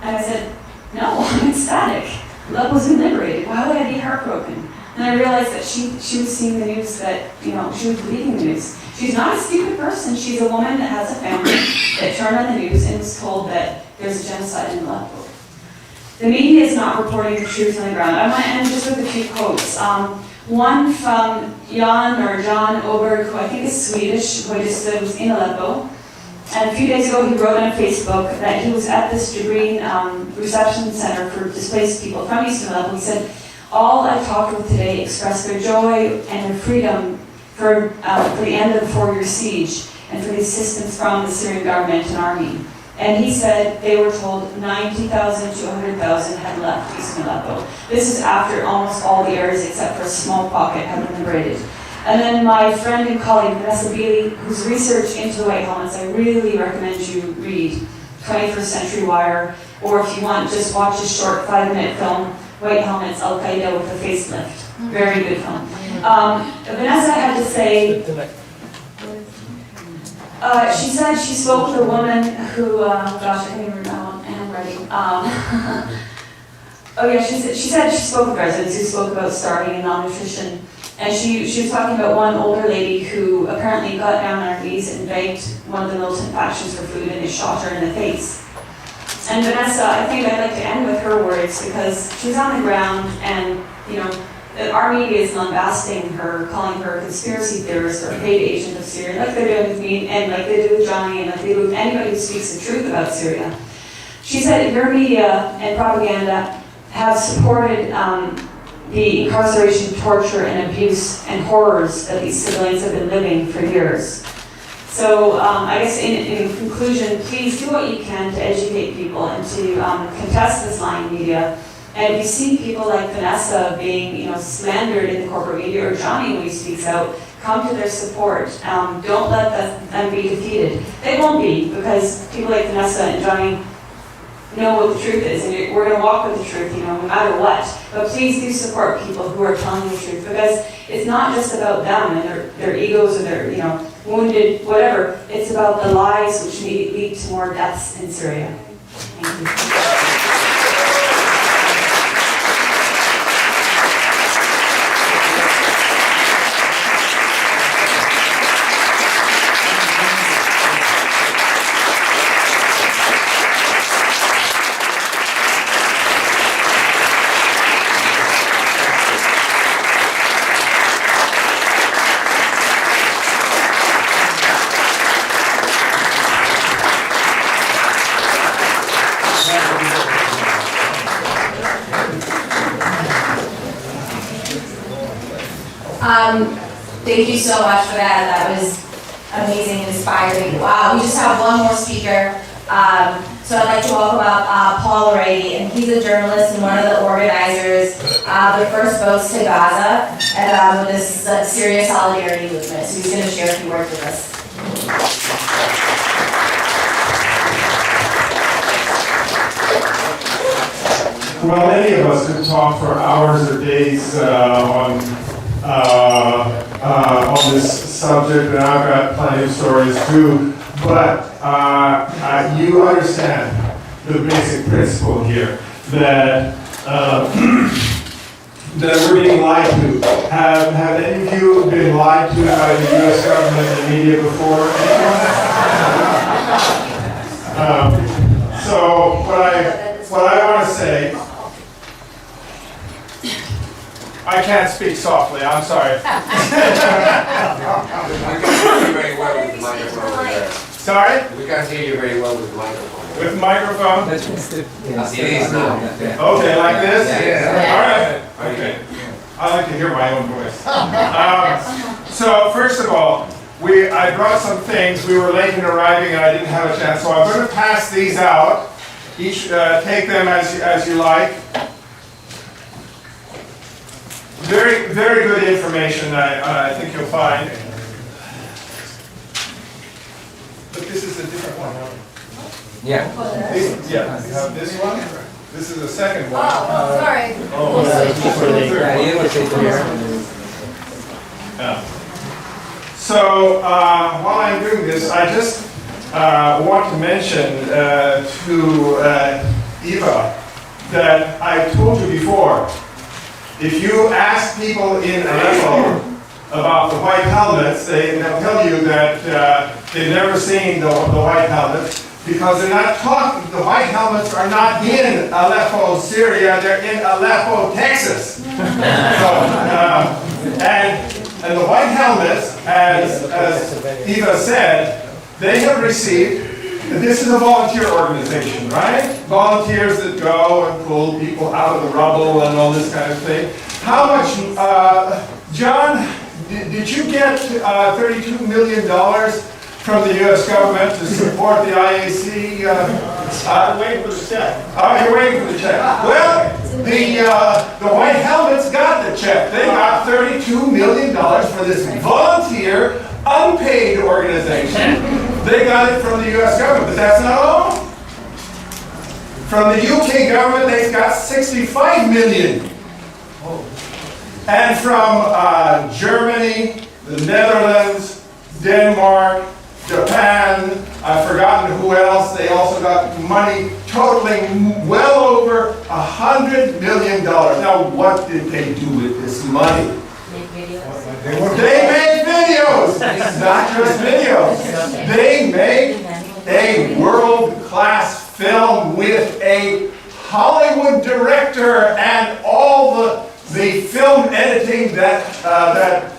And I said, no, I'm ecstatic. Aleppo's been liberated, why would I be heartbroken? And I realized that she was seeing the news that, she was believing the news. She's not a stupid person. She's a woman that has a family that turned on the news and was told that there's a genocide in Aleppo. The media is not reporting the truth on the ground. I want to end just with a few quotes. One from John Oberg, who I think is Swedish, who I just said was in Aleppo. And a few days ago he wrote on Facebook that he was at this Jabreen reception center for displaced people from Eastern Aleppo. He said, all I talked with today expressed their joy and their freedom for the end of the 4-year siege and for the assistance from the Syrian government and army. And he said they were told 90,000 to 100,000 had left Eastern Aleppo. This is after almost all the areas except for a small pocket had been liberated. And then my friend and colleague Vanessa Beeley, whose research into the White Helmets, I really recommend you read 21st Century Wire, or if you want, just watch a short 5-minute film, White Helmets, Al-Qaeda with a facelift. Very good film. Vanessa had to say, she said she spoke with a woman who, gosh, I can't even remember, and I'm ready. She said she spoke with residents who spoke about starving and malnutrition. And she was talking about one older lady who apparently got down on her knees and begged one of the militant factions for food, and they shot her in the face. And Vanessa, I think I'd like to end with her words because she's on the ground and, our media is lambasting her, calling her a conspiracy theorist or a paid agent of Syria, like they're doing with me and like they do with Johnny and like they do with anybody who speaks the truth about Syria. She said your media and propaganda have supported the incarceration, torture, and abuse and horrors that these civilians have been living for years. So I guess in conclusion, please do what you can to educate people and to contest this lying media. And if you see people like Vanessa being slandered in the corporate media, or Johnny when he speaks out, come to their support. Don't let them be defeated. They won't be, because people like Vanessa and Johnny know what the truth is, and we're going to walk with the truth, no matter what. But please do support people who are telling the truth, because it's not just about them and their egos or their, wounded, whatever. It's about the lies which lead to more deaths in Syria. Thank you. Thank you so much for that. That was amazing and inspiring. We just have one more speaker. So I'd like to welcome up Paul O'Reilly, and he's a journalist and one of the organizers of the first boats to Gaza and with this Syria solidarity movement. So he's going to share a few words with us. Well, any of us could talk for hours or days on this subject, and I've got plenty of stories too. But you understand the basic principle here that that we're being lied to. Have any of you been lied to by the U.S. government and media before? So what I want to say. I can't speak softly, I'm sorry. I can't hear you very well with the microphone over there. Sorry? We can't hear you very well with the microphone. With the microphone? It is now. Okay, like this? Yeah. All right. Okay. I like to hear my own voice. So first of all, I brought some things. We were late in arriving and I didn't have a chance, so I'm going to pass these out. Each take them as you like. Very, very good information, I think you'll find. But this is a different one. Yeah. You have this one. This is the second one. Sorry. So while I'm doing this, I just want to mention to Eva that I told you before. If you ask people in Aleppo about the white helmets, they'll tell you that they've never seen the white helmets because they're not talking. The white helmets are not in Aleppo, Syria. They're in Aleppo, Texas. And the white helmets, as Eva said, they have received. This is a volunteer organization, right? Volunteers that go and pull people out of the rubble and all this kind of thing. How much, John, did you get $32 million from the U.S. government to support the IAC? I'm waiting for the check. Oh, you're waiting for the check. Well, the White Helmets got the check. They got $32 million for this volunteer, unpaid organization. They got it from the U.S. government, but that's not all. From the UK government, they got $65 million. And from Germany, the Netherlands, Denmark, Japan, I've forgotten who else, they also got money totaling well over $100 million. Now, what did they do with this money? They made videos, not just videos. They made a world-class film with a Hollywood director and all the film editing that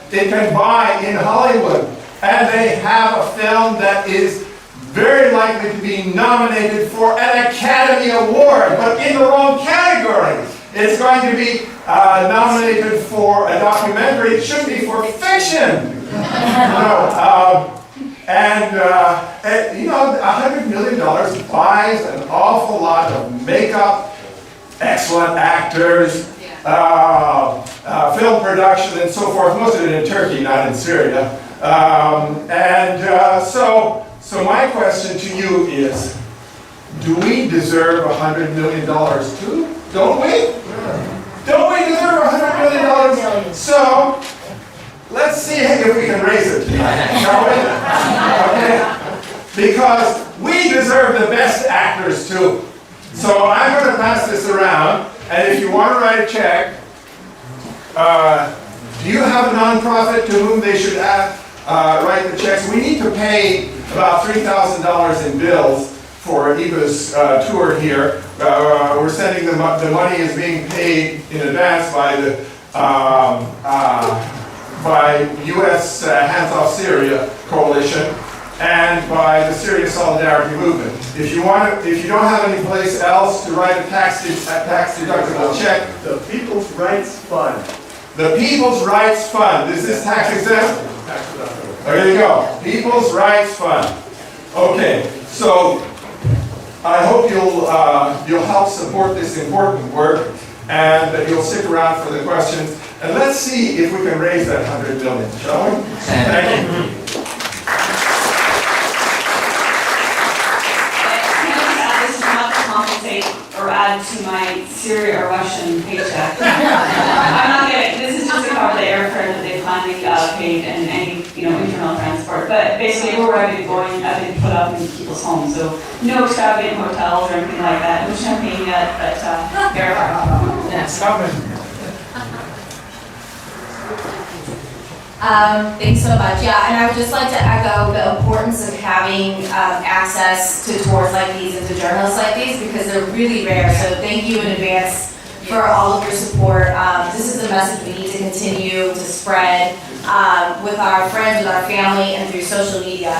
they can buy in Hollywood. And they have a film that is very likely to be nominated for an Academy Award, but in the wrong category. It's going to be nominated for a documentary. It should be for fiction. $100 million buys an awful lot of makeup, excellent actors, film production, and so forth. Most of it in Turkey, not in Syria. So my question to you is, do we deserve $100 million too? Don't we? Don't we deserve $100 million? So, let's see if we can raise it tonight, shall we? Okay? Because we deserve the best actors too. So I'm going to pass this around, and if you want to write a check, do you have a nonprofit to whom they should write the checks? We need to pay about $3,000 in bills for Eva's tour here. We're sending the money is being paid in advance by the by U.S. Hands Off Syria Coalition and by the Syria Solidarity Movement. If you don't have any place else to write a tax deductible check, The People's Rights Fund. The People's Rights Fund, is this tax exempt? There you go, People's Rights Fund. Okay, so I hope you'll help support this important work and that you'll stick around for the questions. And let's see if we can raise that 100 million, shall we? Thank you. This is not to compensate or add to my Syria or Russian paycheck. I'm not getting, this is just to cover the airfare that they finally paid and any, internal transport. But basically, we're ready to go and have it put up in people's homes. So no extravagant hotels or anything like that. No champagne yet, but airfare. Yes. Thanks so much. Yeah, and I would just like to echo the importance of having access to tours like these and to journalists like these because they're really rare. So thank you in advance for all of your support. This is a message we need to continue to spread with our friends, with our family, and through social media.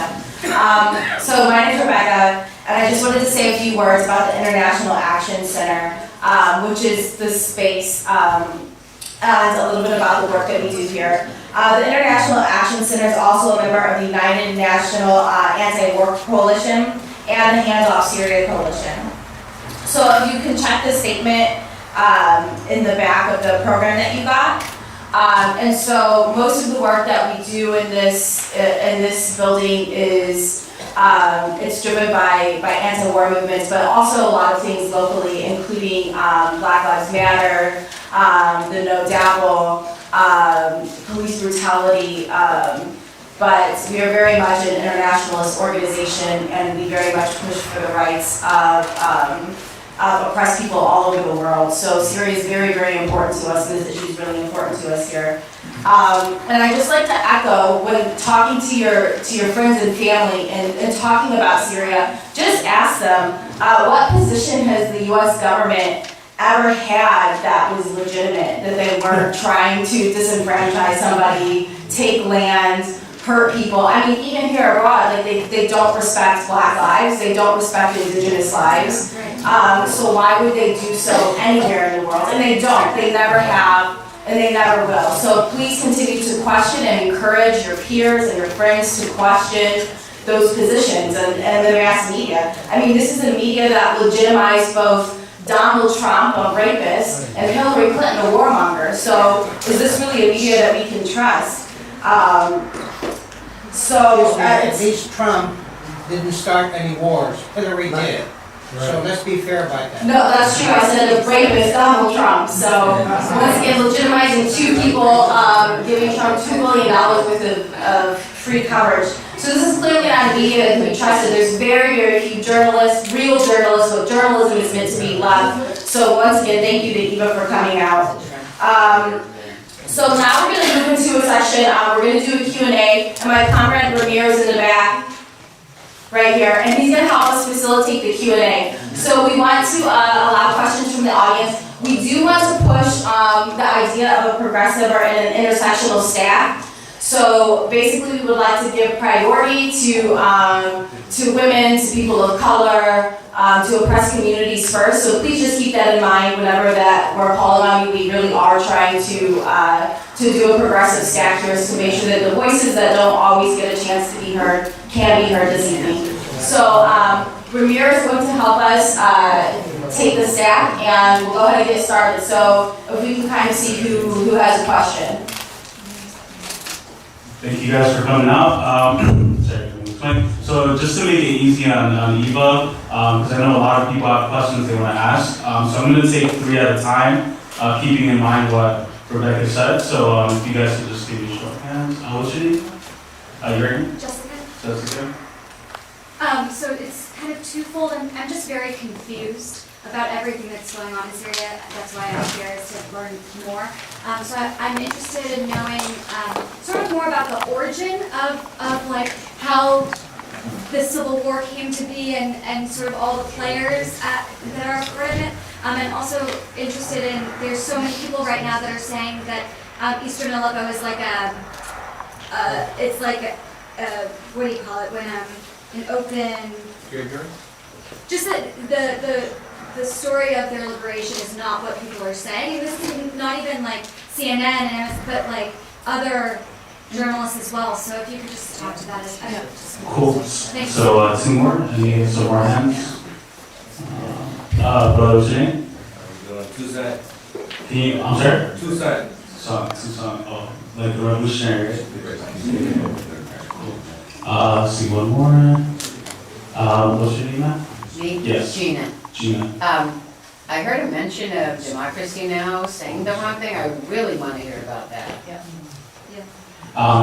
So my name is Rebecca, and I just wanted to say a few words about the International Action Center, which is the space, and a little bit about the work that we do here. The International Action Center is also a member of the United National Anti-War Coalition and the Hands Off Syria Coalition. So if you can check the statement in the back of the program that you got. And so most of the work that we do in this building is it's driven by anti-war movements, but also a lot of things locally, including Black Lives Matter, the No Dabble, police brutality, but we are very much an internationalist organization, and we very much push for the rights of oppressed people all over the world. So Syria is very, very important to us, and this issue is really important to us here. And I just like to echo when talking to your friends and family and talking about Syria, just ask them what position has the U.S. government ever had that was legitimate, that they weren't trying to disenfranchise somebody, take land, hurt people. I mean, even here abroad, like they don't respect Black lives, they don't respect indigenous lives. So why would they do so anywhere in the world? And they don't, they never have, and they never will. So please continue to question and encourage your peers and your friends to question those positions and the mass media. I mean, this is a media that legitimized both Donald Trump, a rapist, and Hillary Clinton, a warmonger. So is this really a media that we can trust? At least Trump didn't start any wars. Hillary did. So let's be fair about that. No, that's true. I said a rapist, Donald Trump. So once again, legitimizing two people, giving Trump $2 billion worth of free coverage. So this is clearly not a media that can be trusted. There's very, very few journalists, real journalists, what journalism is meant to be left. So once again, thank you to Eva for coming out. So now we're going to move into a section. We're going to do a Q&A, and my comrade Ramirez in the back, right here, and he's going to help us facilitate the Q&A. So we want to allow questions from the audience. We do want to push the idea of a progressive or an intersectional stack. So basically, we would like to give priority to women, to people of color, to oppressed communities first. So please just keep that in mind whenever that we're calling on you. We really are trying to do a progressive stack here to make sure that the voices that don't always get a chance to be heard can be heard this evening. So Ramirez is going to help us take the stack, and we'll go ahead and get started. So if we can kind of see who has a question. Thank you guys for coming out. So just to make it easy on Eva, because I know a lot of people have questions they want to ask. So I'm going to take 3 at a time, keeping in mind what Rebecca said. So if you guys could just give me short hands. What's your name? You ready? Jessica. Jessica. So it's kind of twofold. I'm just very confused about everything that's going on in Syria. That's why I'm here, is to learn more. So I'm interested in knowing sort of more about the origin of like how the Civil War came to be and sort of all the players that are part of it. And also interested in, there's so many people right now that are saying that Eastern Aleppo is like it's like a what do you call it, when an open... Just that the story of their liberation is not what people are saying. This is not even like CNN and but like other journalists as well. So if you could just talk to that as well. Cool. Thanks. So, two more, some more hands. Brother, what's your name? Tucson. Can you, I'm sorry? Tucson. Tucson, oh, like the revolutionary, right? Cool. See one more. What's your name, ma'am? Me? Yes. Gina. Gina. I heard a mention of Democracy Now! Saying the wrong thing. I really want to hear about that.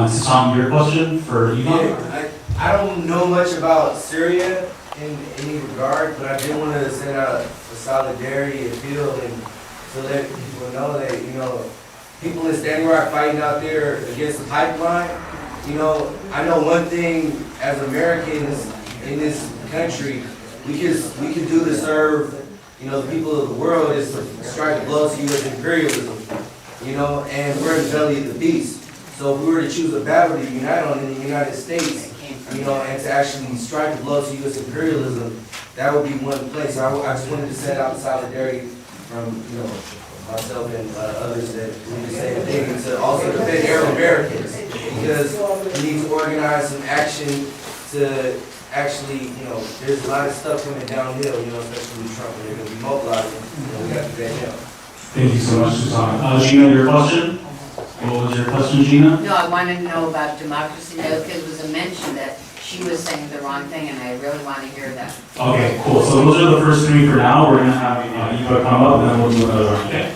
Is this on your question for Eva? Yeah, I don't know much about Syria in any regard, but I did want to send out a solidarity appeal and to let people know that, you know, people in Standing Rock fighting out there against the pipeline. You know, I know one thing as Americans in this country, we can do to serve, you know, the people of the world is to strike a blow to U.S. imperialism, you know, and we're in the belly of the beast. So if we were to choose a battle to unite on in the United States, you know, and to actually strike a blow to U.S. imperialism, that would be one place. I just wanted to send out solidarity from, you know, myself and others that do the same thing, and to also defend Arab Americans, because we need to organize some action to actually, you know, there's a lot of stuff coming downhill, you know, especially with Trump, and they're going to be mobilizing, you know, we got to do that now. Thank you so much, Susan. Gina, your question? What was your question, Gina? No, I wanted to know about Democracy Now! Because it was a mention that she was saying the wrong thing, and I really want to hear that. Okay, cool. So those are the first three for now. We're going to have Eva come up, and then we'll do another round, okay?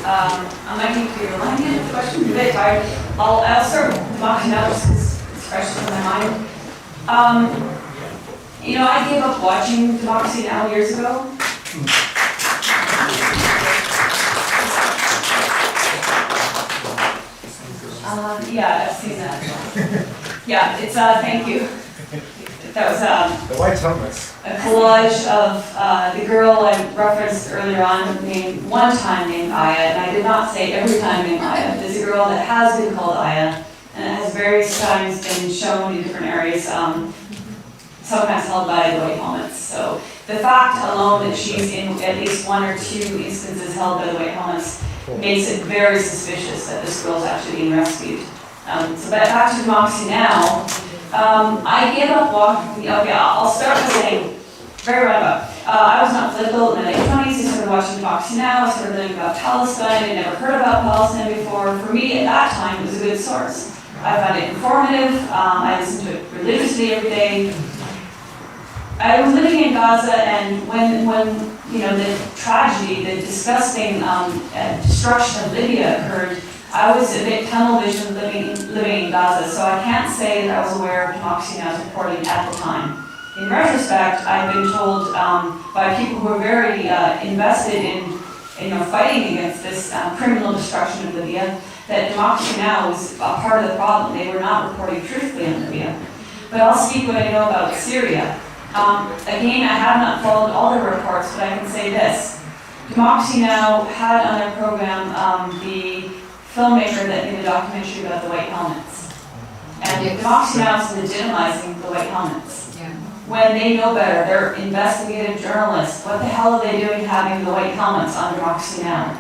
I might need to remind you of the question a bit. I'll start with Democracy Now! Just because it's fresh in my mind. You know, I gave up watching Democracy Now! Years ago. Yeah, I've seen that. Yeah, it's, thank you. That was, The white helmets. a collage of, the girl I referenced earlier on named, one time named Aya, and I did not say every time named Aya. There's a girl that has been called Aya, and it has various times been shown in different areas, sometimes held by the white helmets. So the fact alone that she's in at least one or two instances held by the white helmets makes it very suspicious that this girl's actually being rescued. So back to Democracy Now! I gave up walking, okay, I'll start by saying, very roundabout. I was not political in my late 20s, I started watching Democracy Now!, I started learning about Palestine, I never heard about Palestine before. For me, at that time, it was a good source. I found it informative, I listened to it religiously every day. I was living in Gaza, and when you know, the tragedy, the disgusting destruction of Libya occurred, I was a bit tunnel vision living in Gaza, so I can't say that I was aware of Democracy Now!'s reporting at the time. In retrospect, I've been told by people who are very invested in fighting against this criminal destruction of Libya, that Democracy Now! Was a part of the problem. They were not reporting truthfully on Libya. But I'll speak what I know about Syria. Again, I have not followed all the reports, but I can say this. Democracy Now! Had on their program the filmmaker that did a documentary about the white helmets. And Democracy Now! Is legitimizing the white helmets. When they know better, they're investigative journalists. What the hell are they doing having the white helmets on Democracy Now!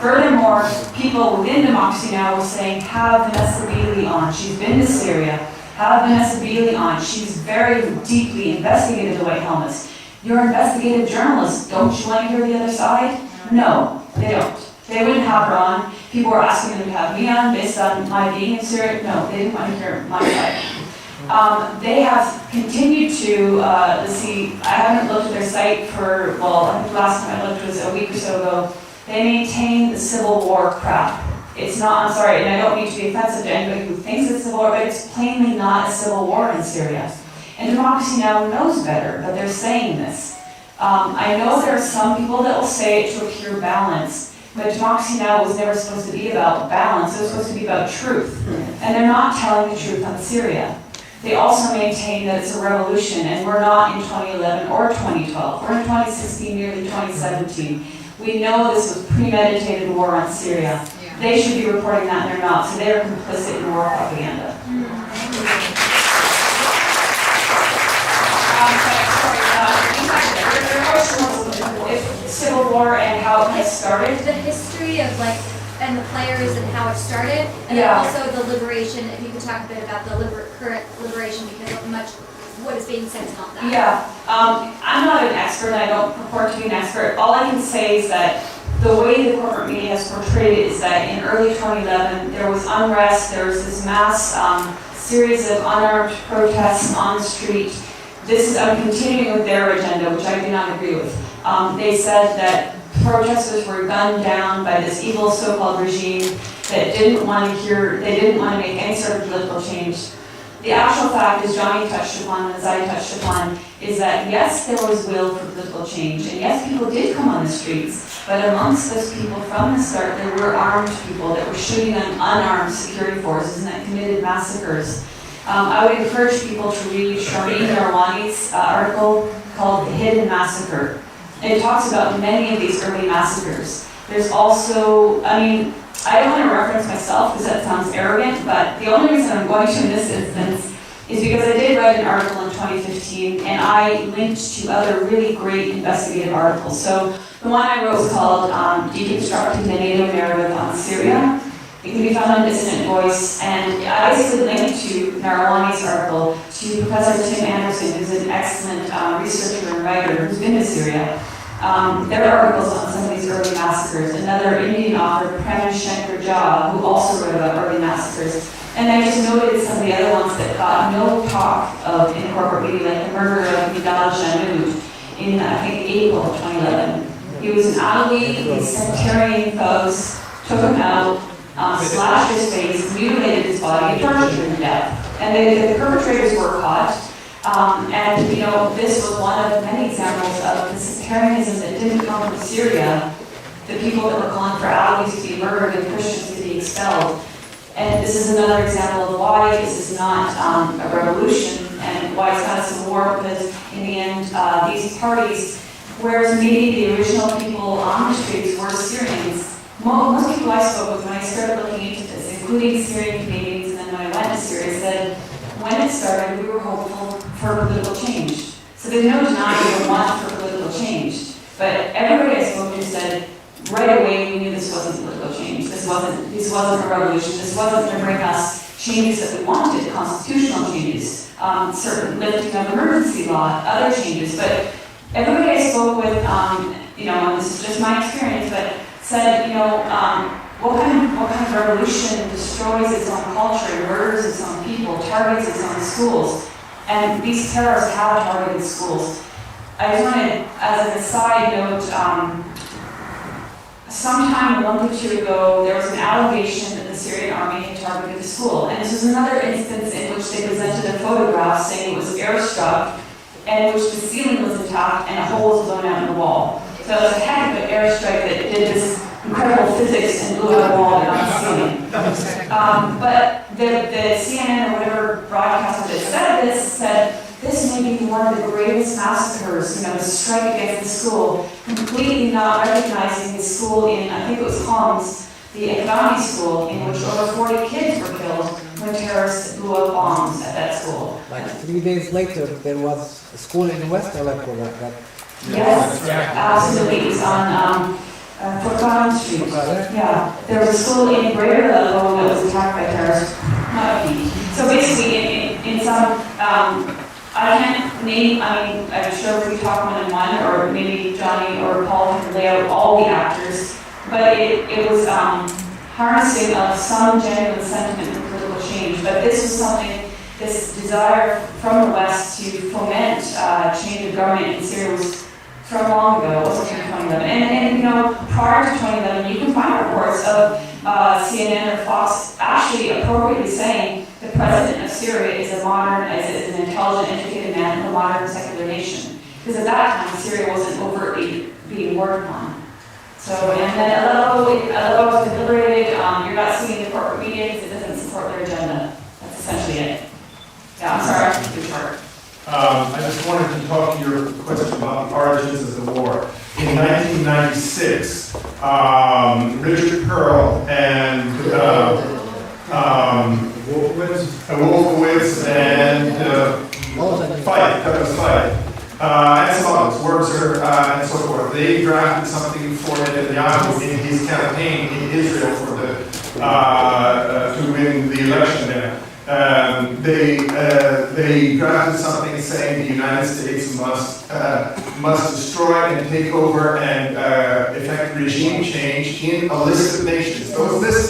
Furthermore, people within Democracy Now! Were saying, have Vanessa Beeley on. She's been to Syria. Have Vanessa Beeley on. She's very deeply investigated the white helmets. You're investigative journalists. Don't you want to hear the other side? No, they don't. They wouldn't have her on. People were asking them to have me on based on my being in Syria. No, they didn't want to hear my side. They have continued to, let's see, I haven't looked at their site for, well, I think the last time I looked was a week or so ago. They maintain the Civil War crap. It's not, I'm sorry, and I don't mean to be offensive to anybody who thinks it's civil war, but it's plainly not a civil war in Syria. And Democracy Now! Knows better, but they're saying this. I know there are some people that will say it to appear balanced, but Democracy Now! Was never supposed to be about balance, it was supposed to be about truth. And they're not telling the truth on Syria. They also maintain that it's a revolution, and we're not in 2011 or 2012. We're in 2016, nearly 2017. We know this was premeditated war on Syria. They should be reporting that, and they're not, so they're complicit in war propaganda. Civil War and how it has started. The history of like, and the players and how it started, and then Yeah. also the liberation, if you could talk a bit about the current liberation, because of much, what is being said on that. Yeah, I'm not an expert, and I don't purport to be an expert. All I can say is that the way the corporate media has portrayed it is that in early 2011, there was unrest, there was this mass series of unarmed protests on the street. This is continuing with their agenda, which I do not agree with. They said that protesters were gunned down by this evil so-called regime that didn't want to make any sort of political change. The actual fact, as Johnny touched upon, as I touched upon, is that yes, there was will for political change, and yes, people did come on the streets, but amongst those people from the start, there were armed people that were shooting on unarmed security forces and that committed massacres. I would encourage people to read Sharmeen Narwani's article called The Hidden Massacre. It talks about many of these early massacres. There's also, I don't want to reference myself because that sounds arrogant, but the only reason I'm going to in this instance is because I did write an article in 2015 and I linked to other really great investigative articles. So the one I wrote was called Deconstructing the NATO Narrative on Syria. It can be found on Dissident Voice, and I basically linked to Narwani's article to Professor Tim Anderson, who's an excellent researcher and writer who's been to Syria. There are articles on some of these early massacres. Another Indian author, Prem Shankar Jha, who also wrote about early massacres. And I just noted some of the other ones that got no talk of in corporate media, like the murder of Nidal Janud in, I think, April of 2011. He was an Alawi, his sectarian foes took him out, slashed his face, mutilated his body, tortured him to death. And the perpetrators were caught. And this was one of many examples of the sectarianism that didn't come from Syria. The people that were calling for Alawis to be murdered and Christians to be expelled. And this is another example of why this is not a revolution and why it's not a civil war, because in the end, these parties, whereas maybe the original people on the streets were Syrians, most people I spoke with when I started looking into this, including Syrian Canadians, and then when I went to Syria, said when it started, we were hopeful for political change. So there's no denying the want for political change. But everybody I spoke to said, right away we knew this wasn't political change. This wasn't a revolution. This wasn't going to bring us changes that we wanted, constitutional changes, certain lifting of emergency law, other changes. But everybody I spoke with, and this is just my experience, but said, what kind of revolution destroys its own culture, murders its own people, targets its own schools? And these terrorists have targeted schools. I just wanted, as an aside note, sometime a month or two ago, there was an allegation that the Syrian army had targeted the school. And this was another instance in which they presented a photograph saying it was airstruck, and in which the ceiling was intact and a hole was blown out in the wall. So it was a heck of an airstrike that did this incredible physics and blew out a wall and not the ceiling. But the CNN or whatever broadcaster that said this may be one of the greatest massacres, the strike against the school, completely not recognizing the school in, I think it was Homs, the Ekbani school, in which over 40 kids were killed when terrorists blew up bombs at that school. Like 3 days later, there was a school in West Aleppo that. Yes, absolutely. It was on Furqan Street. Yeah, there was a school in Greater Aleppo that was attacked by terrorists. So basically, in some, I can't name, I'm sure we talk one-on-one, or maybe Johnny or Paul can lay out all the actors, but it was harnessing of some genuine sentiment for political change. But this was something, this desire from the West to foment change of government in Syria was from long ago. It wasn't from 2011. And prior to 2011, you can find reports of CNN or Fox actually appropriately saying the president of Syria is an intelligent, educated man in a modern secular nation. Because at that time, Syria wasn't overtly being worked on. So, and then Aleppo was liberated. You're not seeing the corporate media because it doesn't support their agenda. That's essentially it. Yeah, I'm sorry, I'm too short. I just wanted to talk to your question about the origins of the war. In 1996, Richard Pearl and Wolfowitz and Douglas Fight and some others, Wurzer, and so forth. They drafted something for Netanyahu in his campaign in Israel for to win the election there. They drafted something saying the United States must destroy and take over and effect regime change in a list of nations.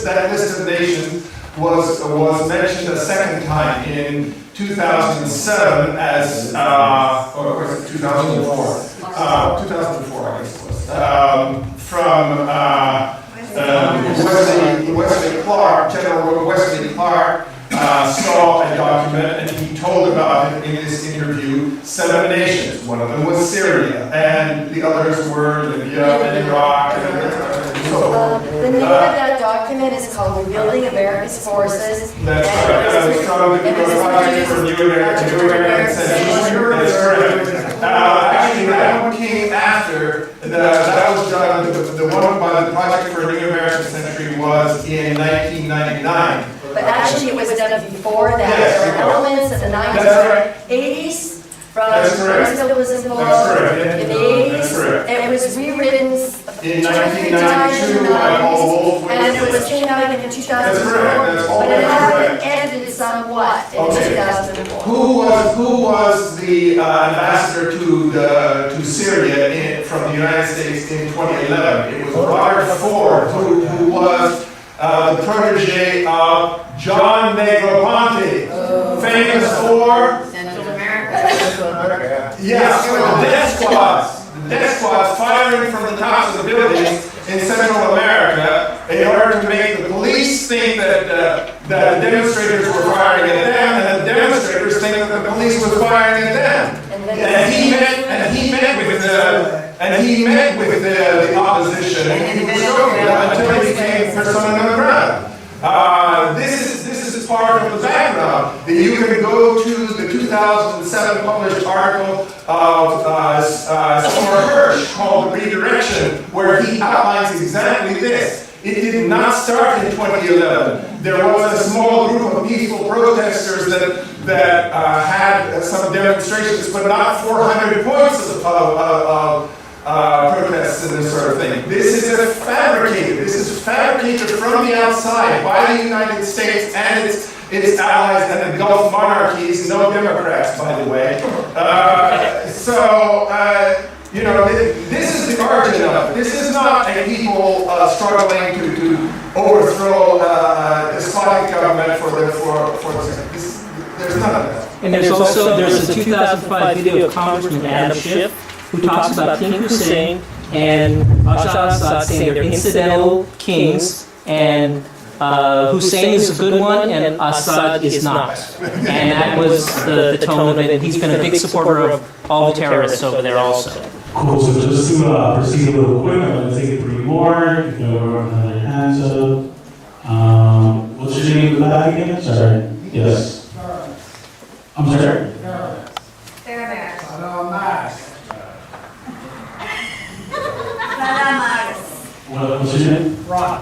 That list of nations was mentioned a second time in 2007 as, or was it 2004? 2004, I guess it was. From Wesley Clark, General Wesley Clark, saw a document and he told about it in this interview 7 nations. One of them was Syria, and the others were Libya and Iraq and so forth. The name of that document is called Rebuilding America's Forces. That's right. It's from the Project for New American Century. That's correct. Actually, that one came after. That was done. The one by the Project for New American Century was in 1999. But actually, it was done before that. Yes, There were elements in the 1980s from still was involved in the 80s. It was rewritten in 1992 by Paul Wolf, and it was came out in 2004. But it had ended somewhat in 2004. Who was the ambassador to Syria from the United States in 2011? It was Robert Ford, who was the protege of John Negroponte, famous for yes, for the death squads firing from the tops of the buildings in Central America in order to make the police think that the demonstrators were firing at them, and the demonstrators think that the police was firing at them. And he met with the opposition, and he was until he became persona non grata. This is part of the background. That you can go to the 2007 published article of Seymour Hirsch called Redirection, where he outlines exactly this. It did not start in 2011. There was a small group of peaceful protesters that had some demonstrations, but not 400 points of protests and this sort of thing. This is fabricated. This is fabricated from the outside by the United States and its allies and the Gulf monarchies, no Democrats, by the way. You know, this is the origin of it. This is not a people struggling to overthrow a despotic government for this. There's none of that. And there's a 2005 video of Congressman Adam Schiff who talks about King Hussein and Bashar Assad saying they're incidental kings, and Hussein is a good one and Assad is not. And that was the tone of it, and he's been a big supporter of all the terrorists over there also. Cool, so just to proceed a little quick, I'm going to take 3 more. You can go over and have your hands up. What's your name in the back again? Sorry. Yes. I'm sorry? What's your name? Ron.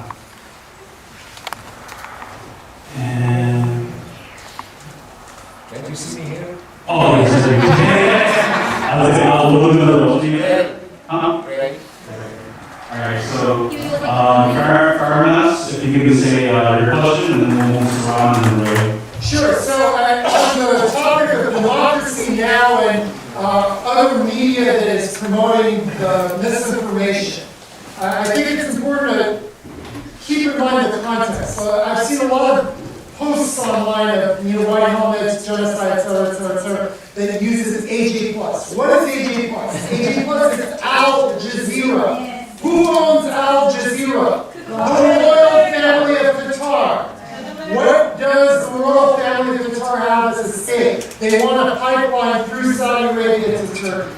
And... Can't you see me here? Oh, yes. I was saying, I'll look at the what's your name? Alright, so, Farmas, if you can say your question, and then we'll move around and Ray. Sure, so on the topic of democracy now and other media that is promoting the misinformation, I think it's important to keep in mind the context. I've seen a lot of posts online of white helmets, genocide, etc., that uses AJ+. What is AJ+? AJ+ is Al Jazeera. Who owns Al Jazeera? The royal family of Qatar. What does the royal family of Qatar have as a stake? They want a pipeline through Saudi Arabia to Turkey.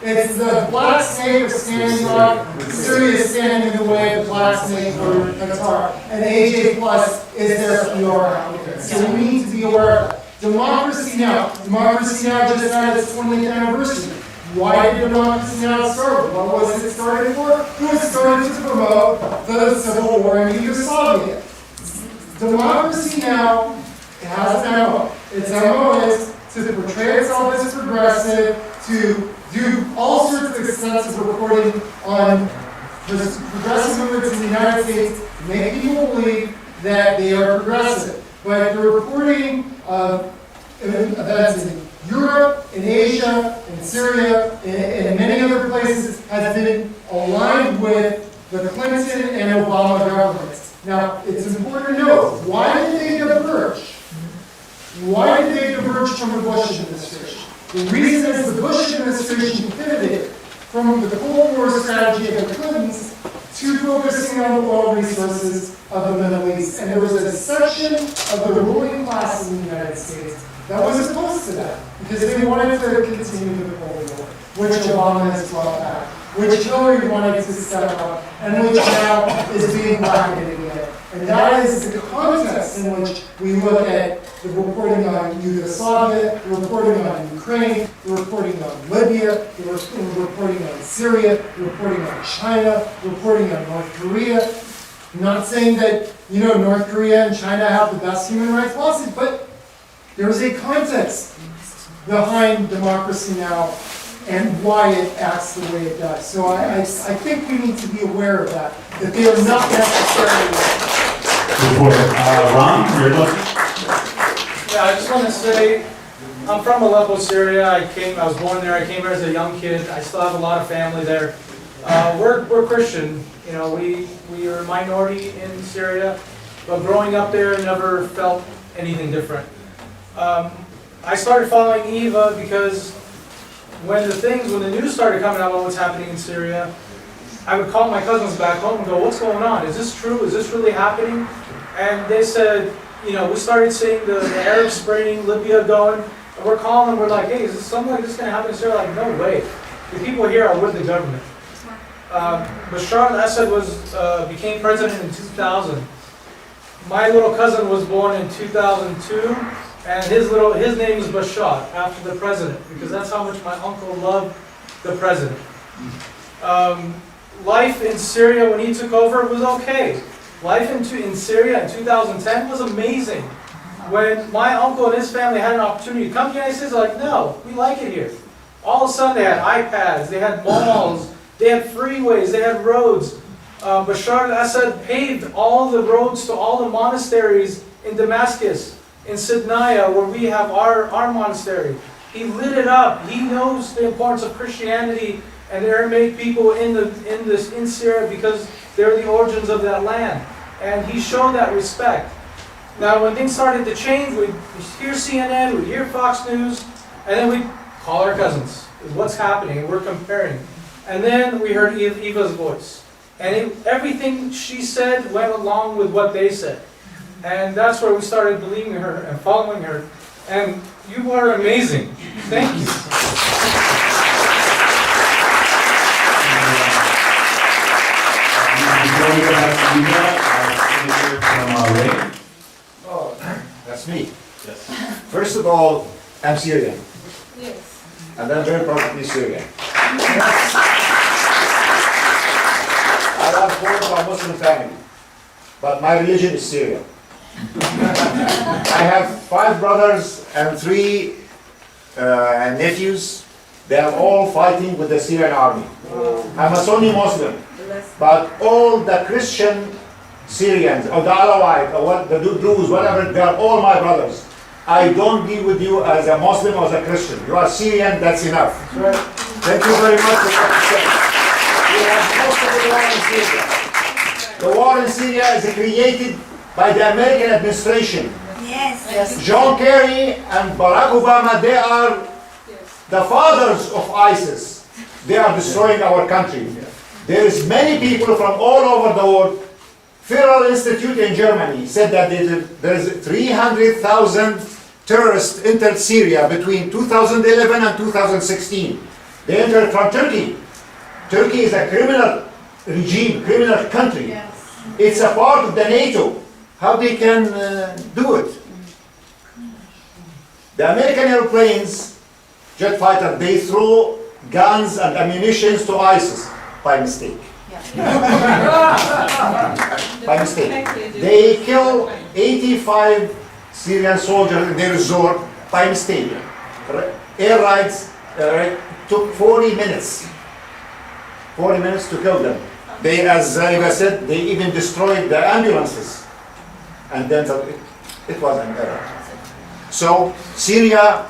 It's the black snake of standing rock. Syria is standing in the way of the black snake for Qatar. And AJ Plus is their PR. So we need to be aware of that. Democracy Now! Democracy Now! Just had its 20th anniversary. Why did Democracy Now! Start? What was it started for? It was started to promote the civil war in Yugoslavia. Democracy Now! It has an MO. Its MO is to portray itself as progressive, to do all sorts of extensive reporting on progressive movements in the United States to make people believe that they are progressive. But the reporting of events in Europe, in Asia, in Syria, and many other places has been aligned with the Clinton and Obama governments. Now, it's important to note, why did they diverge? Why did they diverge from the Bush administration? The reason is the Bush administration pivoted from the Cold War strategy of the Clintons to focusing on the oil resources of the Middle East. And there was a section of the ruling class in the United States that was opposed to that because they wanted to continue the Cold War, which Obama has brought back, which Hillary wanted to step up, and which now is being bracketed again. And that is the context in which we look at the reporting on Yugoslavia, the reporting on Ukraine, the reporting on Libya, the reporting on Syria, the reporting on China, the reporting on North Korea. I'm not saying that, North Korea and China have the best human rights policies, but there's a context behind Democracy Now! And why it acts the way it does. So I think we need to be aware of that they are not necessarily. Ron, your look. Yeah, I just want to say, I'm from Aleppo, Syria. I was born there. I came here as a young kid. I still have a lot of family there. We're Christian. We are a minority in Syria, but growing up there, never felt anything different. I started following Eva because when the news started coming out about what's happening in Syria, I would call my cousins back home and go, what's going on? Is this true? Is this really happening? And they said, we started seeing the Arab Spring, Libya going, and we're calling them, we're like, hey, is this something like this going to happen in Syria? Like, no way. The people here are with the government. Bashar al-Assad became president in 2000. My little cousin was born in 2002. And his name is Bashar, after the president, because that's how much my uncle loved the president. Life in Syria when he took over was okay. Life in Syria in 2010 was amazing. When my uncle and his family had an opportunity to come to the United States, they're like, no, we like it here. All of a sudden they had iPads, they had malls, they had freeways, they had roads. Bashar al-Assad paved all the roads to all the monasteries in Damascus, in Sidnaya, where we have our monastery. He lit it up. He knows the importance of Christianity and the Aramaic people in Syria because they're the origins of that land. And he showed that respect. Now, when things started to change, we'd hear CNN, we'd hear Fox News, and then we'd call our cousins. What's happening? And we're comparing. And then we heard Eva's voice. And everything she said went along with what they said. And that's where we started believing her and following her. And you are amazing. Thank you. Oh, that's me. Yes. First of all, I'm Syrian. Yes. And I'm very proud to be Syrian. I was born from a Muslim family, but my religion is Syrian. I have 5 brothers and 3 nephews. They are all fighting with the Syrian army. I'm a Sunni Muslim, but all the Christian Syrians, or the Alawite, or the Druze, whatever, they are all my brothers. I don't deal with you as a Muslim or as a Christian. You are Syrian, that's enough. Thank you very much for what you said. We have most of the war in Syria. The war in Syria is created by the American administration. Yes. John Kerry and Barack Obama, they are the fathers of ISIS. They are destroying our country. There is many people from all over the world. Federal Institute in Germany said that there is 300,000 terrorists entered Syria between 2011 and 2016. They entered from Turkey. Turkey is a criminal regime, criminal country. It's a part of the NATO. How they can do it? The American airplanes, jet fighter, they throw guns and ammunition to ISIS by mistake. By mistake. They kill 85 Syrian soldiers in their resort by mistake. Air raids took 40 minutes. 40 minutes to kill them. They, as Eva said, they even destroyed the ambulances. And then it was an error. So Syria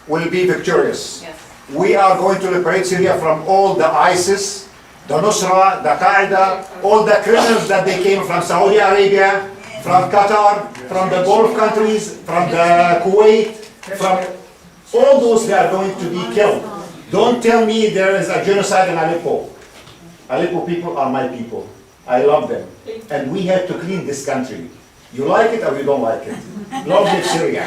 will be victorious. Yes. We are going to liberate Syria from all the ISIS, the Nusra, the Qaeda, all the criminals that they came from Saudi Arabia, from Qatar, from the Gulf countries, from the Kuwait, from all those they are going to be killed. Don't tell me there is a genocide in Aleppo. Aleppo people are my people. I love them. And we have to clean this country. You like it or you don't like it. Long live Syria.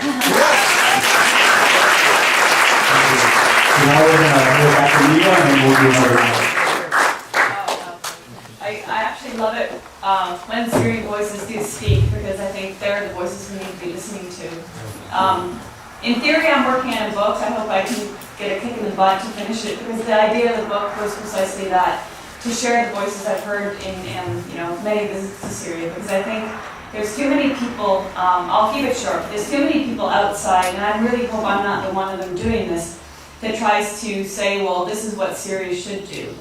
Now we're going to go back to Eva and then we'll do another round. I actually love it when Syrian voices do speak, because I think they're the voices we need to be listening to. In theory, I'm working on a book. I hope I can get a kick in the butt to finish it, because the idea of the book was precisely that, to share the voices I've heard in many visits to Syria, because I think there's too many people, I'll keep it short, there's too many people outside, and I really hope I'm not the one of them doing this, that tries to say, well, this is what Syria should do,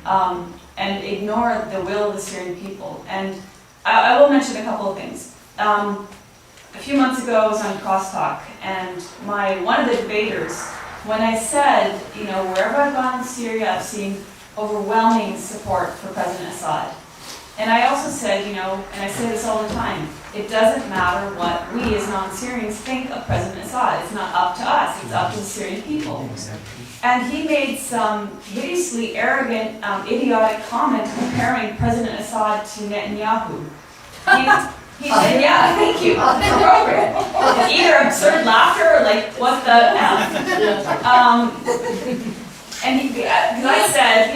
and ignore the will of the Syrian people. And I will mention a couple of things. A few months ago, I was on Crosstalk, and one of the debaters, when I said, wherever I've gone in Syria, I've seen overwhelming support for President Assad. And I also said, and I say this all the time, it doesn't matter what we as non-Syrians think of President Assad. It's not up to us, it's up to the Syrian people. And he made some hideously arrogant, idiotic comment comparing President Assad to Netanyahu. He said, yeah, thank you, appropriate. Either absurd laughter or like, what the F? And because I said,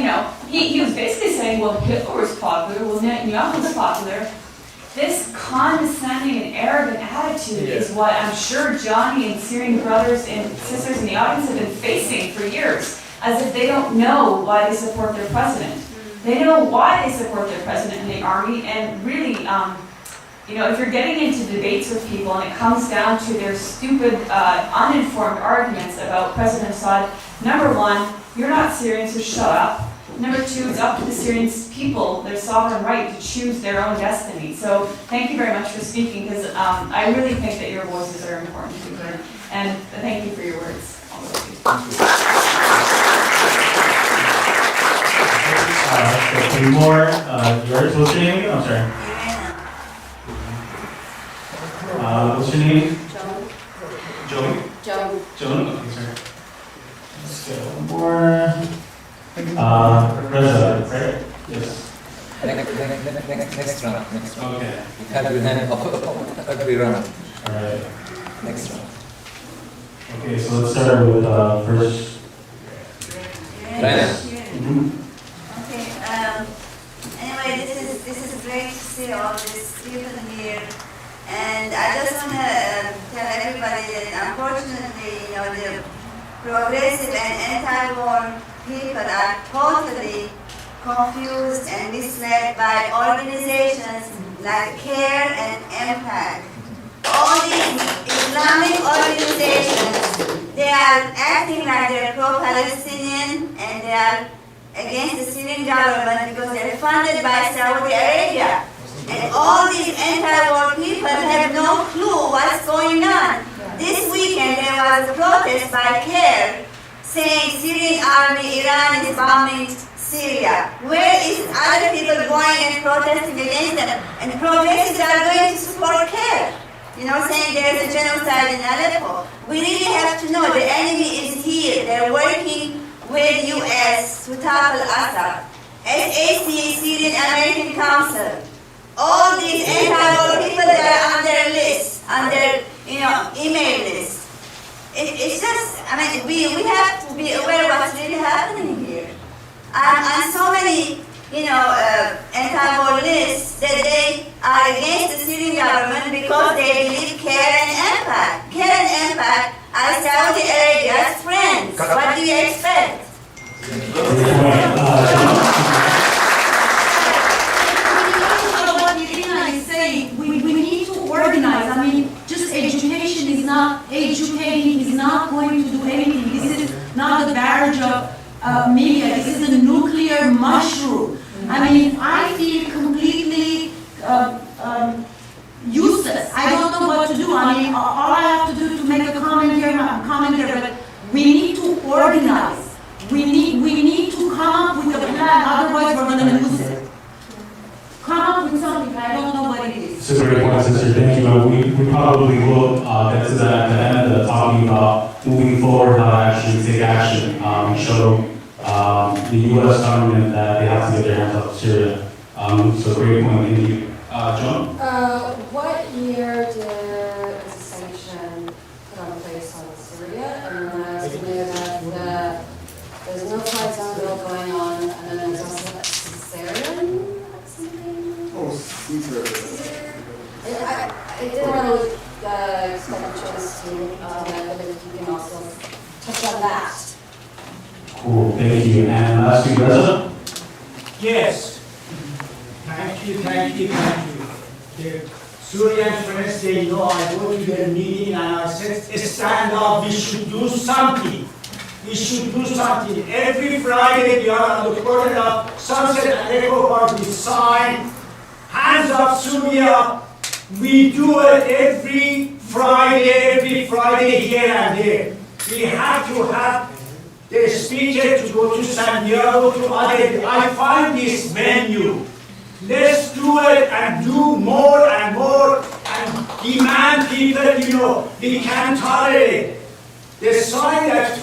he was basically saying, well, Hitler was popular, well, Netanyahu was popular. This condescending and arrogant attitude is what I'm sure Johnny and Syrian brothers and sisters in the audience have been facing for years, as if they don't know why they support their president. They know why they support their president and the army, and really, if you're getting into debates with people and it comes down to their stupid, uninformed arguments about President Assad, number one, you're not Syrian, so shut up. Number two, it's up to the Syrian people, their sovereign right to choose their own destiny. So thank you very much for speaking, because I really think that your voices are important to be heard. And thank you for your words. So 3 more. Yours, what's your name? I'm sorry. What's your name? Joan. Joan? Okay, sorry. Let's get one more. Reza, right? Yes. Next round. Okay. Every round. Alright. Next round. Okay, so let's start with first. Okay. Anyway, this is great to see all these people here, and I just want to tell everybody that unfortunately, the progressive and anti-war people are totally confused and misled by organizations like CARE and Impact. All these Islamic organizations, they are acting like they're pro-Palestinian and they are against the Syrian government because they're funded by Saudi Arabia. And all these anti-war people have no clue what's going on. This weekend there was a protest by CARE saying Syrian army, Iran is bombing Syria. Where is other people going and protesting against them? And the progressives are going to support CARE. Saying there's a genocide in Aleppo. We really have to know the enemy is here. They're working with U.S. to topple Assad. SAC, Syrian American Council. All these anti-war people that are on their list, on their email list. It's just, we have to be aware of what's really happening here. On so many, anti-war lists that they are against the Syrian government because they believe CARE and Impact. CARE and Impact are Saudi Arabia's friends. What do you expect? What Irina is saying, we need to organize. Just education is not, educating is not going to do anything. This is not a barrage of media. This is a nuclear mushroom. I mean, I feel completely useless. I don't know what to do. I mean, all I have to do to make a comment here, but we need to organize. We need to come up with a plan, otherwise we're going to lose it. Come up with something, I don't know what it is. It's a great point, Sister. Thank you. We probably will get to that at the end of the talking about moving forward, how to actually take action, show the U.S. government that they have to get their hands off Syria. So great point. Thank you. John? What year did the sanction put on place on Syria? And then I was clear that there's no flight zone bill going on, and then there's also that Caesarean something? Oh, Caesar. I didn't really expect you to see but if you can also touch on that. Cool. Thank you. And lastly, Reza? Yes. Thank you. The Syrian friends, they know I go to their meeting and I said, stand up, we should do something. Every Friday we are on the corner of Sunset and Echo Park, we sign, hands up Syria. We do it every Friday here and there. We have to have the speaker to go to San Diego, to other. I find this venue. Let's do it and do more and more and demand people, we can't tolerate. The sign that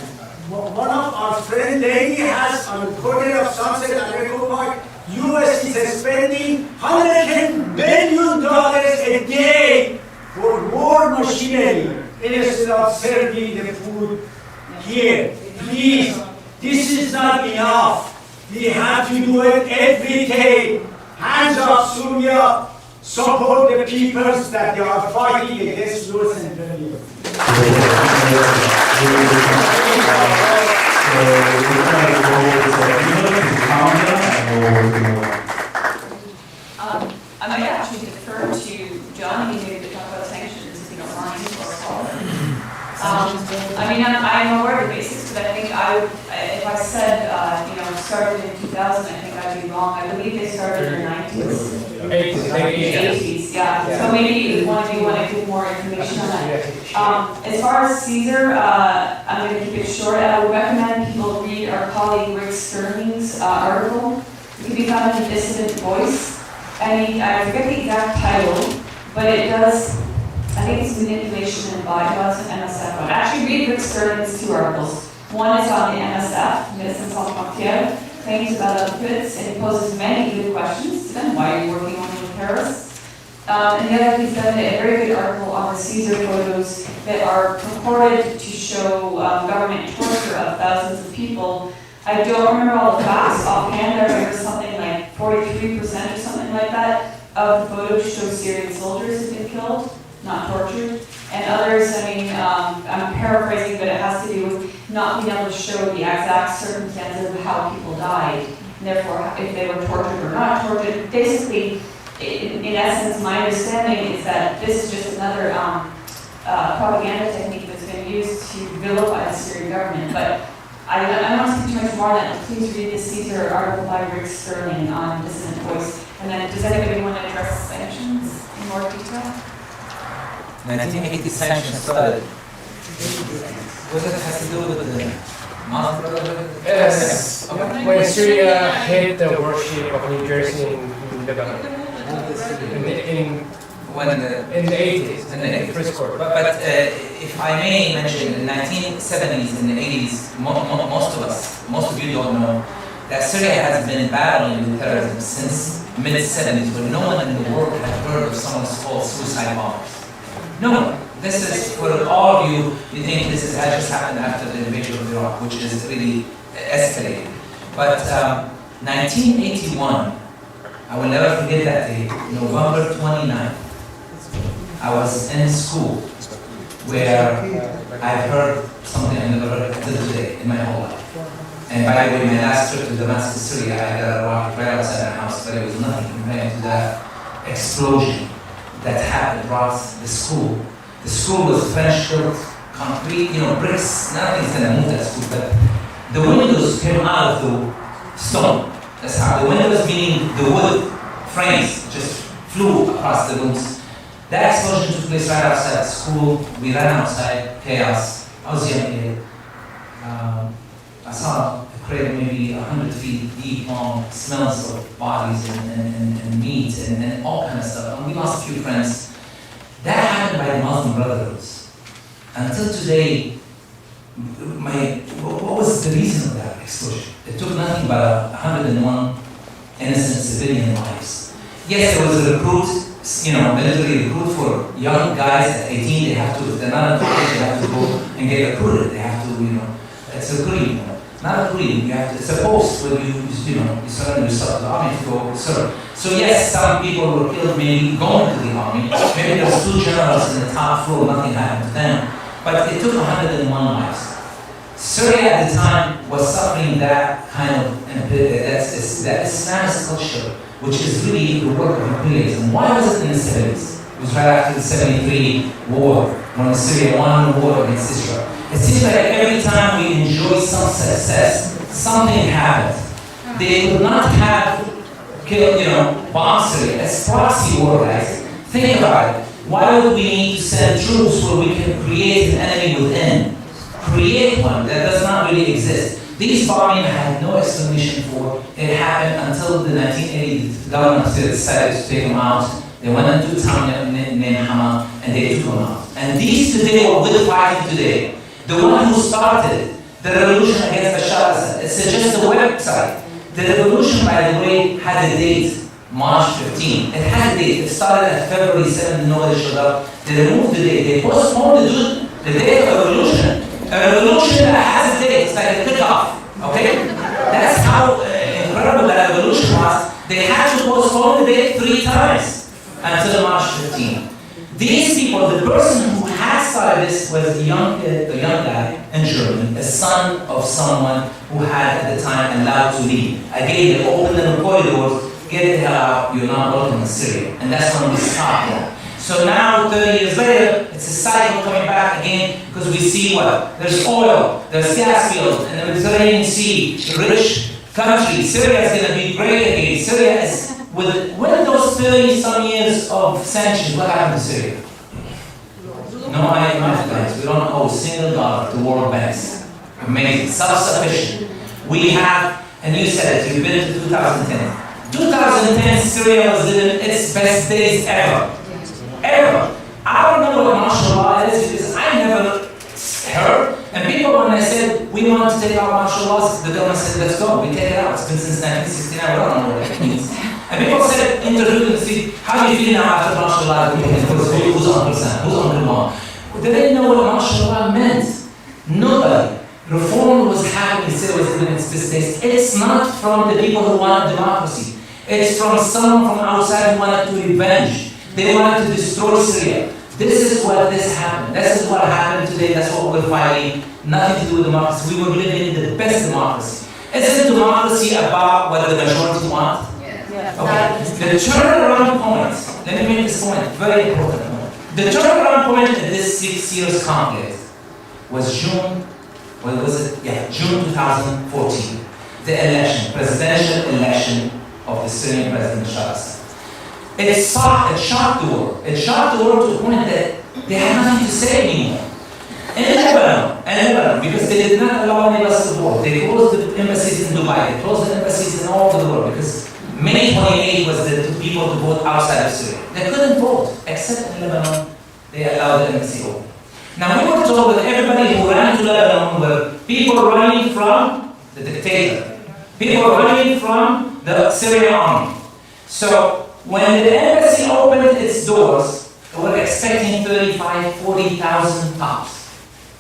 one of our friend lady has on the corner of Sunset and Echo Park, U.S. is spending $110 billion a day for war machinery instead of serving the food here. Please, this is not enough. We have to do it every day. Hands up Syria, support the peoples that they are fighting against Lewis and Berlin. I might actually defer to John, he maybe to talk about sanctions, if you don't mind, or Paul. I'm aware of the basics, but I think if I said, started in 2000, I think I'd be wrong. I believe they started in the 90s. 80s, yeah. So maybe one of you want to give more information on that. As far as Caesar, I'm going to keep it short. I would recommend people read our colleague Rick Sterling's article. It can be found in Dissident Voice. I forget the exact title, but it does, I think it's Manipulation and Bypass and MSF. But actually read Rick Sterling's two articles. One is on the MSF, Medicine Sans Frontières, claims about outfits, and he poses many good questions to them. Why are you working only with terrorists? And the other, he's done a very good article on the Caesar photos that are purported to show government torture of thousands of people. I don't remember all the facts offhand. I remember something like 43% or something like that of the photos show Syrian soldiers have been killed, not tortured. And others, I'm paraphrasing, but it has to do with not being able to show the exact circumstances of how people died, and therefore if they were tortured or not tortured. Basically, in essence, my understanding is that this is just another propaganda technique that's been used to vilify the Syrian government. But I don't want to speak too much more on that. Please read the Caesar article by Rick Sterling on Dissident Voice. And then, does anybody want to address sanctions in more detail? 1980 sanctions started. What does it have to do with the monster? Yes, when Syria hit the worship of New Jersey in Lebanon. In the 80s, in the first quarter. But if I may mention, in the 1970s and the 80s, most of you don't know that Syria has been battling with terrorism since mid-70s, but no one in the world had heard of someone's called suicide bombers. No one. This is for all of you. You think this has just happened after the invasion of Iraq, which is really escalated. But 1981, I will never forget that day, November 29th. I was in school where I heard something I never heard till today in my whole life. And by the way, my last trip to Damascus, Syria, I got a rocket right outside my house, but it was nothing compared to that explosion that happened across the school. The school was French built, concrete, bricks. Nothing's gonna move that school, but the windows came out of the stone. That's how the windows, meaning the wood frames, just flew across the rooms. That explosion took place right outside school. We ran outside, chaos. I was young kid. I saw a crater maybe 100 feet deep, long, smells of bodies and meat and all kind of stuff. And we lost a few friends. That happened by the Muslim Brotherhoods. Until today, what was the reason of that explosion? It took nothing but 101 innocent civilian lives. Yes, there was a recruit, military recruit for young guys at 18. They have to, if they're not at college, they have to go and get recruited. They have to, it's a recruiting. Not recruiting, you have to, it's a post where you surrender yourself to the army to go serve. So yes, some people were killed maybe going to the army. Maybe there was 2 generals in the top floor, nothing happened to them. But it took 101 lives. Syria at the time was suffering that kind of, that Islamist culture, which is really the work of imperialism. Why was it in the 70s? It was right after the 73 war, when Syria won the war against Israel. It seems like every time we enjoy some success, something happened. They would not have killed, bombed Syria. It's proxy war, guys. Think about it. Why would we need to send troops where we can create an enemy within? Create one that does not really exist. These bombings had no explanation for. It happened until the 1980s. The government decided to take them out. They went into a town named Hama and they took them out. And these today, what we're fighting today, the one who started the revolution against Bashar al-Assad, it's just a website. The revolution, by the way, had a date, March 15. It had a date. It started at February 7th, nobody showed up. They removed the date. They postponed the date of the revolution. A revolution that has a date, it's like a kickoff, okay? That's how incredible that revolution was. They had to postpone the date 3 times until March 15. These people, the person who had started this was a young guy in Germany, a son of someone who had at the time allowed to leave. Again, they opened the corridors, get the hell out, you're not welcome in Syria. And that's when we stopped them. So now, 30 years later, it's a cycle coming back again because we see what? There's oil, there's gas fields, and the Mediterranean Sea, rich country. Syria is going to be great again. Syria is, with those 30-some years of sanctions, what happened to Syria? No IMF, guys. We don't owe a single dollar to world banks. Amazing. Self-sufficient. We have, and you said it, you've been to 2010. 2010, Syria was living its best days ever. Ever. I don't know what martial law is because I never heard. And people, when I said we want to take out martial laws, the government said, let's go. We take it out. It's been since 1969. We don't know what that means. And people said, interviewed and see, how do you feel now after martial law? Who's on the law? They didn't know what martial law meant. Nobody. Reform was happening, Syria was living its best days. It's not from the people who want democracy. It's from someone from outside who wanted to revenge. They wanted to destroy Syria. This is what happened. This is what happened today. That's what we're fighting. Nothing to do with democracy. We were living in the best democracy. Isn't democracy about what the majority want? Yeah. Okay. The turnaround point, let me make this point, very important point. The turnaround point in this 6 years conflict was June 2014. The election, presidential election of the Syrian president Bashar al-Assad. It shocked the world. It shocked the world to the point that they had nothing to say anymore. In Lebanon, because they did not allow any vessels to board. They closed the embassies in Dubai. They closed the embassies in all over the world because May 28 was the people to vote outside of Syria. They couldn't vote, except in Lebanon. They allowed the embassy open. Now we were told that everybody who ran to Lebanon were people running from the dictator, people running from the Syrian army. So when the embassy opened its doors, they were expecting 35,000, 40,000 tops.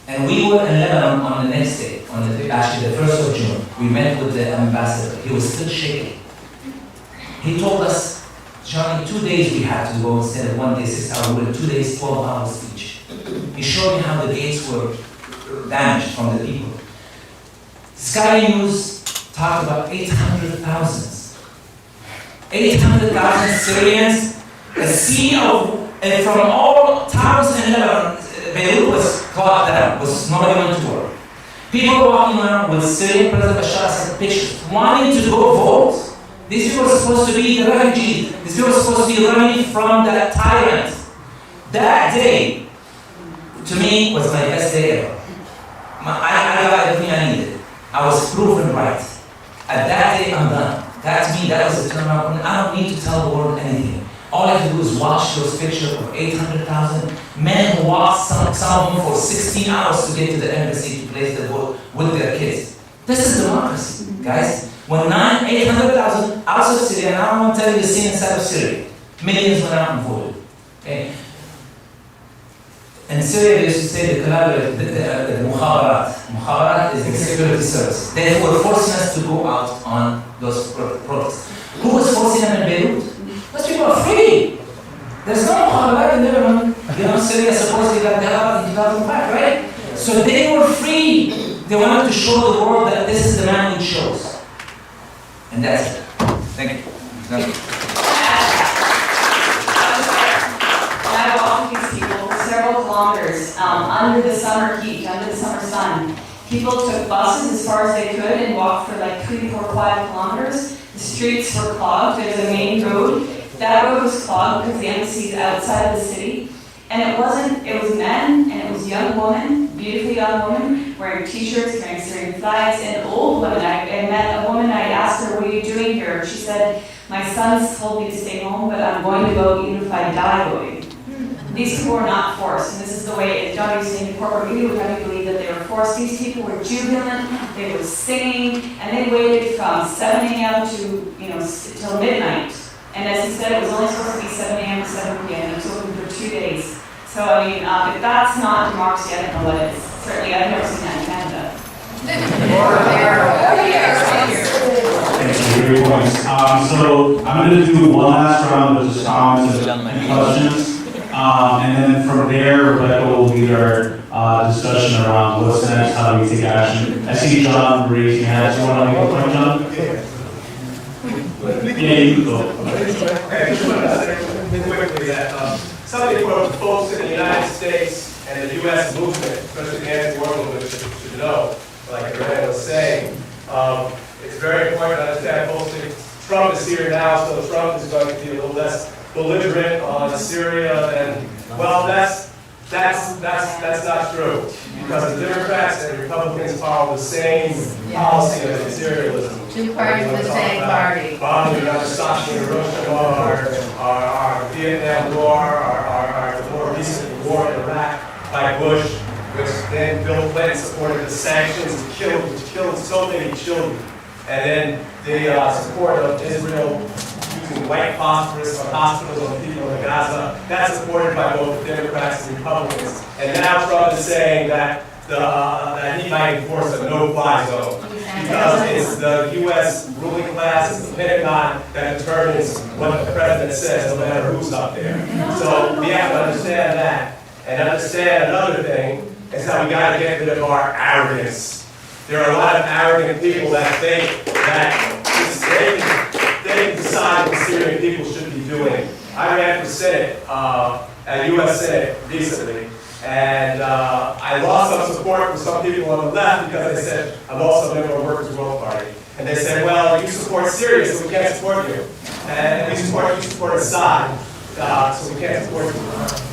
And we were in Lebanon on the next day, actually the 1st of June. We met with the ambassador. He was still shaking. He told us, Johnny, 2 days we had to go instead of 1 day, 6 hours. We were 2 days, 12 hours each. He showed me how the gates were damaged from the people. Sky News talked about 800,000. 800,000 Syrians, a sea of, from all towns in Lebanon. Beirut was clogged down, was not even to work. People are walking around with Syrian President Bashar Assad pictures, wanting to go vote. These people are supposed to be the refugees. These people are supposed to be running from that tyrant. That day, to me, was my best day ever. I got everything I needed. I was proven right. At that day, I'm done. That to me, that was the turnaround point. I don't need to tell the world anything. All I can do is watch those pictures of 800,000 men who walked, some of them for 16 hours to get to the embassy to place the vote with their kids. This is democracy, guys. When 800,000 outside of Syria, and I want to tell you the scene inside of Syria. Millions went out and voted. Okay? In Syria, they used to say the collaborative, the mukhabarat. Mukhabarat is the security service. They were forcing us to go out on those protests. Who was forcing them in Beirut? Those people are free. There's no mukhabarat in Lebanon. You know, Syria supposedly got the hell out in 2005, right? So they were free. They wanted to show the world that this is the man we chose. And that's it. Thank you. Thank you. I walked with these people for several kilometers under the summer heat, under the summer sun. People took buses as far as they could and walked for like 3, 4, 5 kilometers. The streets were clogged. There's a main road. That road was clogged because the embassy is outside of the city. And it was men and it was young women, beautifully young women, wearing t-shirts, carrying Syrian flags, and old women. I met a woman, I asked her, what are you doing here? She said, my sons told me to stay home, but I'm going to vote even if I die voting. These people were not forced, and this is the way it Johnny was saying the corporate media would have you believe that they were forced. These people were jubilant, they were singing, and they waited from 7 a.m. to, till midnight. And as he said, it was only supposed to be 7 a.m. to 7 p.m. It was open for 2 days. So, if that's not democracy, I don't know what is. Certainly, I've never seen that in Canada. Thank you, great points. So I'm going to do one last round of just comments and questions. And then from there, Rebecca will lead our discussion around what's next, how do we take action. I see John raising hands. You want to make a point, John? Yeah, you can go. Okay, I just want to say quickly that something for folks in the United States and the U.S. movement, especially the anti-war movement, should know, like Rebecca was saying, it's very important to understand folks think Trump is here now, so Trump is going to be a little less belligerent on Syria, and well, that's not true, because the Democrats and Republicans follow the same policy of imperialism. Two parties of the same party. Bombing Nagasaki and Hiroshima, our Vietnam War, our more recent war in Iraq by Bush, which then Bill Clinton supported the sanctions, which killed so many children, and then the support of Israel using white phosphorus on hospitals and people in Gaza. That's supported by both the Democrats and Republicans. And now Trump is saying that that he might enforce a no-fly zone because it's the U.S. ruling class, it's the Pentagon that determines what the president says, no matter who's up there. So we have to understand that. And understand another thing is how we got to get rid of our arrogance. There are a lot of arrogant people that think that they can decide what Syrian people should be doing. I ran for Senate, at U.S. Senate recently, and I lost some support from some people on the left because they said, I'm also a member of the Workers' World Party. And they said, well, you support Syria, so we can't support you. And you support Assad, so we can't support you.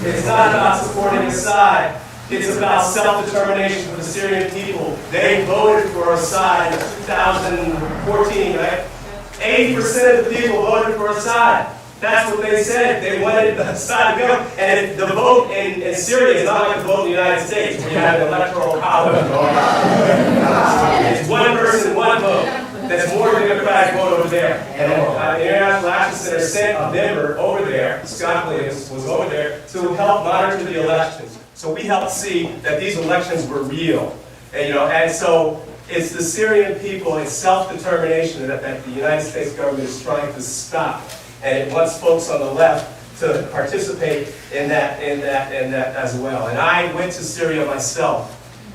It's not about supporting Assad. It's about self-determination for the Syrian people. They voted for Assad in 2014, right? 80% of the people voted for Assad. That's what they said. They wanted Assad to go. And the vote in Syria is not like the vote in the United States, where you have an electoral college. It's one person, one vote. That's more Democratic vote over there. And the International Action Center sent a member over there, Scott Williams, was over there to help monitor the elections. So we helped see that these elections were real. And so it's the Syrian people, it's self-determination that the United States government is trying to stop. And it wants folks on the left to participate in that as well. And I went to Syria myself.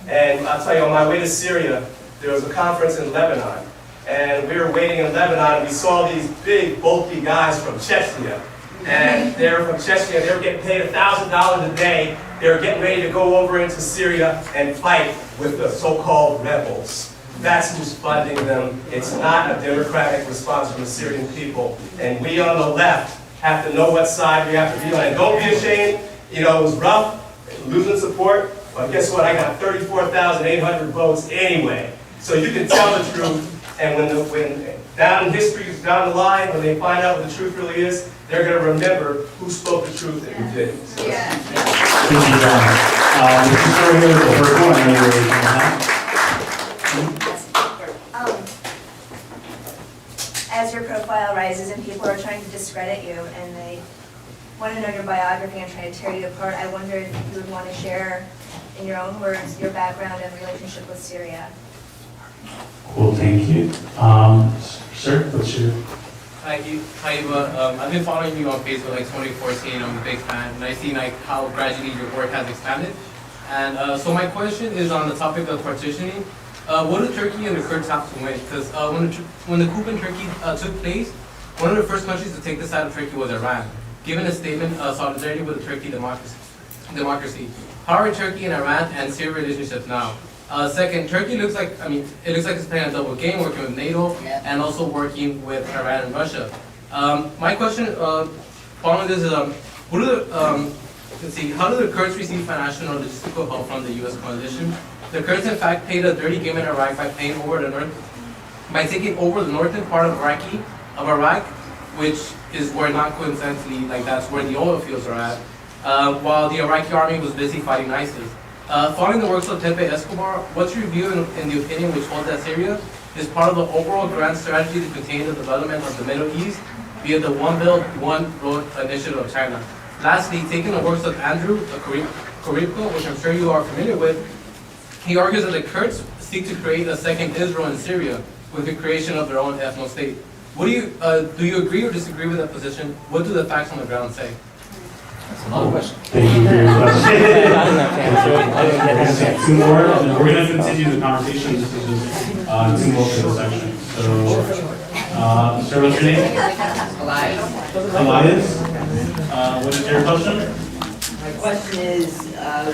And I'll tell you, on my way to Syria, there was a conference in Lebanon. And we were waiting in Lebanon, and we saw these big, bulky guys from Chechnya. And they were from Chechnya, they were getting paid $1,000 a day They're getting ready to go over into Syria and fight with the so-called rebels. That's who's funding them. It's not a democratic response from the Syrian people. And we on the left have to know what side we have to be on. And don't be ashamed. You know, it was rough, losing support, but guess what? I got 34,800 votes anyway. So you can tell the truth. And when down in history, down the line, when they find out what the truth really is, they're going to remember who spoke the truth and who didn't. So, Thank you, John. This is over here, the first one, and then as your profile rises and people are trying to discredit you and they want to know your biography and trying to tear you apart, I wondered if you would want to share, in your own words, your background and relationship with Syria. Cool, thank you. Sir, what's your... Hi, Eva. I've been following you on Facebook like 2014. I'm a big fan, and I see like how gradually your work has expanded. And so my question is on the topic of partitioning. What do Turkey and the Kurds have to win? Because when the coup in Turkey took place, one of the first countries to take the side of Turkey was Iran, given a statement of solidarity with the Turkey democracy. How are Turkey and Iran and Syria relationships now? Second, Turkey looks like, it looks like it's playing a double game, working with NATO and also working with Iran and Russia. My question following this is, what are the, let's see, how do the Kurds receive financial or logistical help from the U.S. coalition? The Kurds in fact played a dirty game in Iraq by taking over the northern part of Iraq, which is where not coincidentally, like that's where the oil fields are at, while the Iraqi army was busy fighting ISIS. Following the works of Tepe Escobar, what's your view in the opinion which holds that Syria is part of the overall grand strategy to contain the development of the Middle East via the One Belt, One Road initiative of China? Lastly, taking the works of Andrew Koripko, which I'm sure you are familiar with, he argues that the Kurds seek to create a second Israel in Syria with the creation of their own ethno state. What do you agree or disagree with that position? What do the facts on the ground say? That's another question. Thank you for your question. Two more, and we're going to continue the conversation. This is just two more for the section. So, sir, what's your name? Elias. What is your question? My question is,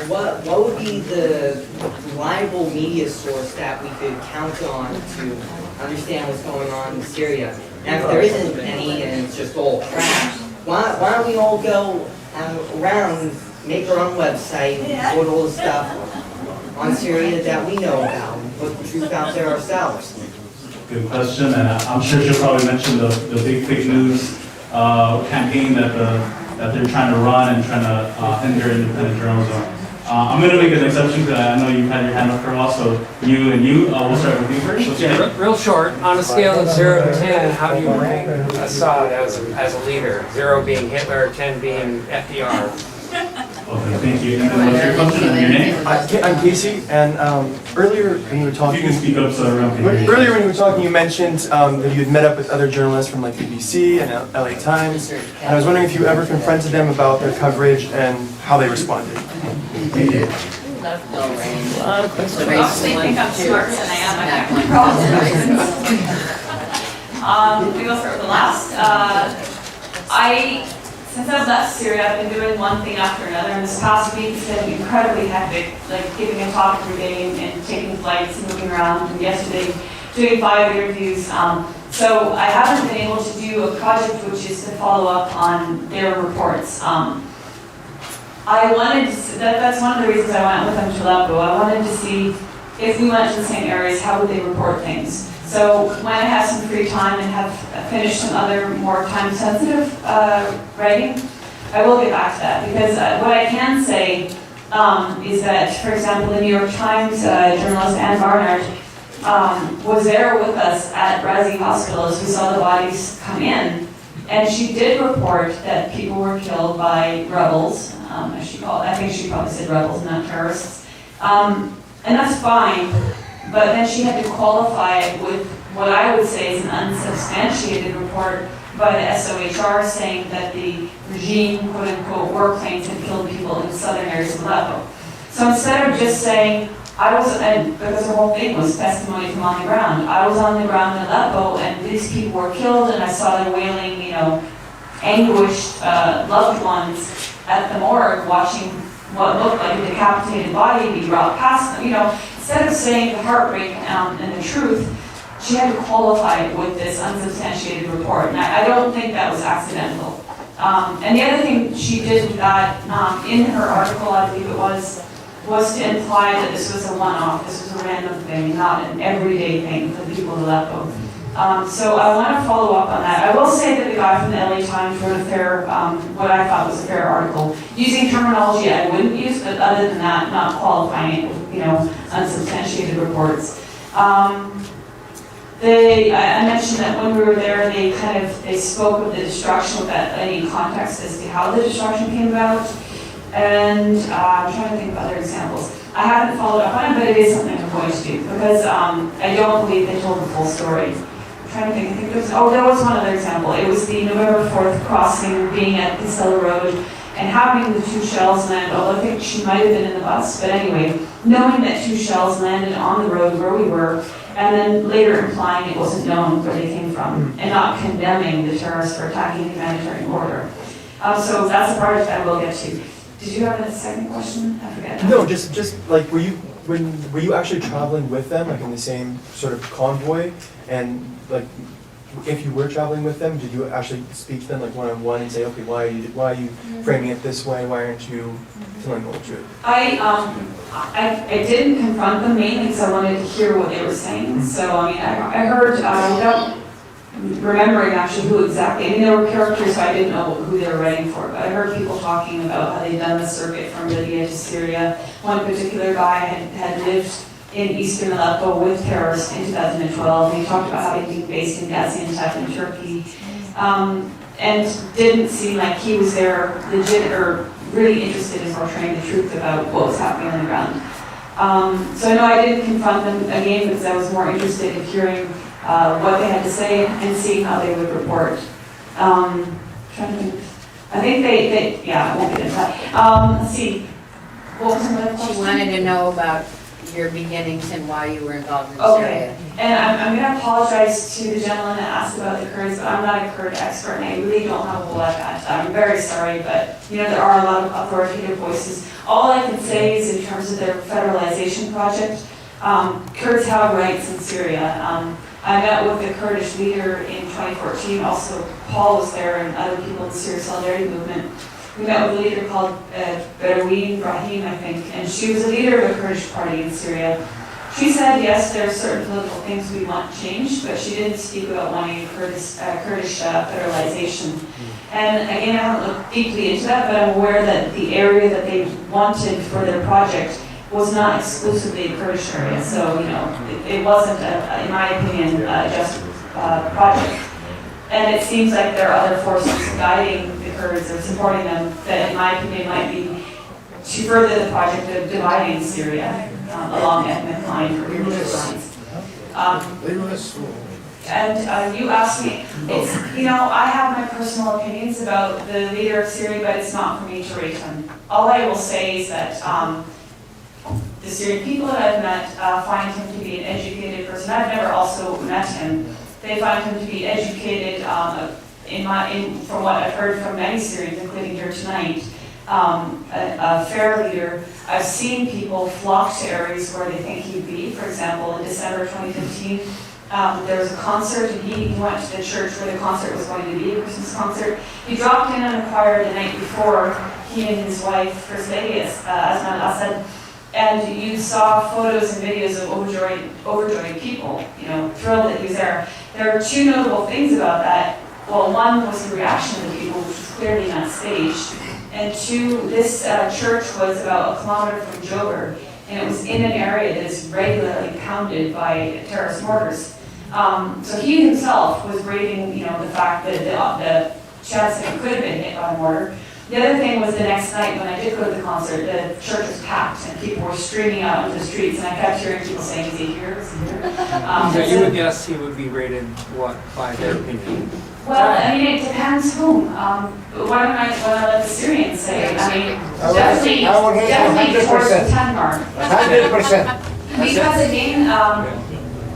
what would be the reliable media source that we could count on to understand what's going on in Syria? And if there isn't any and it's just all crap, why don't we all go around, make our own website, put all the stuff on Syria that we know about, and put the truth out there ourselves? Good question, and I'm sure she'll probably mention the big fake news campaign that they're trying to run and trying to hinder independent journalism. I'm going to make an exception because I know you've had your hand up for a while, so you, we'll start with you first. Yeah, real short. On a scale of 0 to 10, how do you rank Assad as a leader? 0 being Hitler, 10 being FDR. Okay, thank you. And then what's your question and your name? I'm Casey, and earlier when you were talking, you can speak up so everyone can hear you. Earlier when you were talking, you mentioned that you had met up with other journalists from like BBC and LA Times, and I was wondering if you ever confronted them about their coverage and how they responded. You obviously think I'm smarter than I am. I have no problem. We go start with the last. Since I've left Syria, I've been doing one thing after another, and this past week has been incredibly hectic, like giving a talk every day and taking flights and moving around, and yesterday doing 5 interviews. So I haven't been able to do a project which is to follow up on their reports. I wanted to see, that's one of the reasons I went with them to Aleppo. I wanted to see if we went to the same areas, how would they report things? So when I have some free time and have finished some other more time-sensitive writing, I will get back to that. Because what I can say is that, for example, the New York Times journalist Ann Barnard was there with us at Razi Hospital as we saw the bodies come in. And she did report that people were killed by rebels, as she called it. I think she probably said rebels, not terrorists. And that's fine, but then she had to qualify it with what I would say is an unsubstantiated report by the SOHR saying that the regime, quote unquote, war planes had killed people in the southern areas of Aleppo. So instead of just saying, and because the whole thing was testimony from on the ground, I was on the ground in Aleppo and these people were killed and I saw their wailing, anguished loved ones at the morgue watching what looked like a decapitated body be brought past them. Instead of saying the heartbreak and the truth, she had to qualify it with this unsubstantiated report. And I don't think that was accidental. And the other thing she did with that, in her article, I believe it was to imply that this was a one-off, this was a random thing, not an everyday thing for the people of Aleppo. So I want to follow up on that. I will say that the guy from the LA Times wrote a fair, what I thought was a fair article, using terminology I wouldn't use, but other than that, not qualifying it with, unsubstantiated reports. I mentioned that when we were there, they spoke of the destruction without any context as to how the destruction came about. And I'm trying to think of other examples. I haven't followed up on it, but it is something I'm going to do because I don't believe they told the full story. I'm trying to think. I think there was one other example. It was the November 4th crossing, being at Casella Road and having the 2 shells land. Although I think she might have been in the bus, but anyway, knowing that 2 shells landed on the road where we were, and then later implying it wasn't known where they came from, and not condemning the terrorists for attacking the humanitarian border. So that's a part of that I will get to. Did you have a second question? I forget. No, just like, were you actually traveling with them, like in the same sort of convoy? And like, if you were traveling with them, did you actually speak to them like one-on-one and say, okay, why are you framing it this way? Why aren't you telling the whole truth? I didn't confront them mainly because I wanted to hear what they were saying. So I heard, without remembering actually who exactly, there were characters, so I didn't know who they were writing for, but I heard people talking about how they'd done the circuit from Libya to Syria. One particular guy had lived in eastern Aleppo with terrorists in 2012, and he talked about having been based in Gaziantep in Turkey, and didn't seem like he was there legit or really interested in portraying the truth about what was happening on the ground. So no, I didn't confront them again because I was more interested in hearing what they had to say and seeing how they would report. Trying to think. I think they yeah, I won't get into that. Let's see. What was another question? She wanted to know about your beginnings and why you were involved in Okay. Syria. And I'm going to apologize to the gentleman that asked about the Kurds, but I'm not a Kurd expert and I really don't have a whole lot of that. I'm very sorry, but there are a lot of authoritative voices. All I can say is in terms of their federalization project, Kurds have rights in Syria. I met with the Kurdish leader in 2014, also Paul was there and other people in the Syria Solidarity Movement. We met with a leader called Berouin Brahim, I think, and she was a leader of a Kurdish party in Syria. She said, yes, there are certain political things we want changed, but she didn't speak about wanting Kurdish federalization. And again, I haven't looked deeply into that, but I'm aware that the area that they wanted for their project was not exclusively a Kurdish area. So, it wasn't, in my opinion, just a project. And it seems like there are other forces guiding the Kurds or supporting them that, in my opinion, might be to further the project of dividing Syria along ethnic lines or religious lines. And you asked me, I have my personal opinions about the leader of Syria, but it's not for me to rate him. All I will say is that the Syrian people that I've met find him to be an educated person. I've never also met him. They find him to be educated, from what I've heard from many Syrians, including here tonight, a fair leader. I've seen people flock to areas where they think he'd be. For example, in December 2015, there was a concert, and he went to the church where the concert was going to be, a Christmas concert. He dropped in on a choir the night before, he and his wife, First Lady Asma al-Assad, and you saw photos and videos of overjoyed people, thrilled that he was there. There are two notable things about that. Well, one was the reaction of the people, which was clearly not staged. And two, this church was about 1 kilometer from Joburg, and it was in an area that is regularly pounded by terrorist mortars. So he himself was braving, the fact that the chance that he could have been hit by a mortar. The other thing was the next night when I did go to the concert, the church was packed and people were streaming out into the streets, and I kept hearing people saying, is he here, is he here? So you would guess he would be rated, what, by their opinion? Well, it depends whom. Why don't I let the Syrians say it? Definitely towards the 10 mark. 100%. Because again,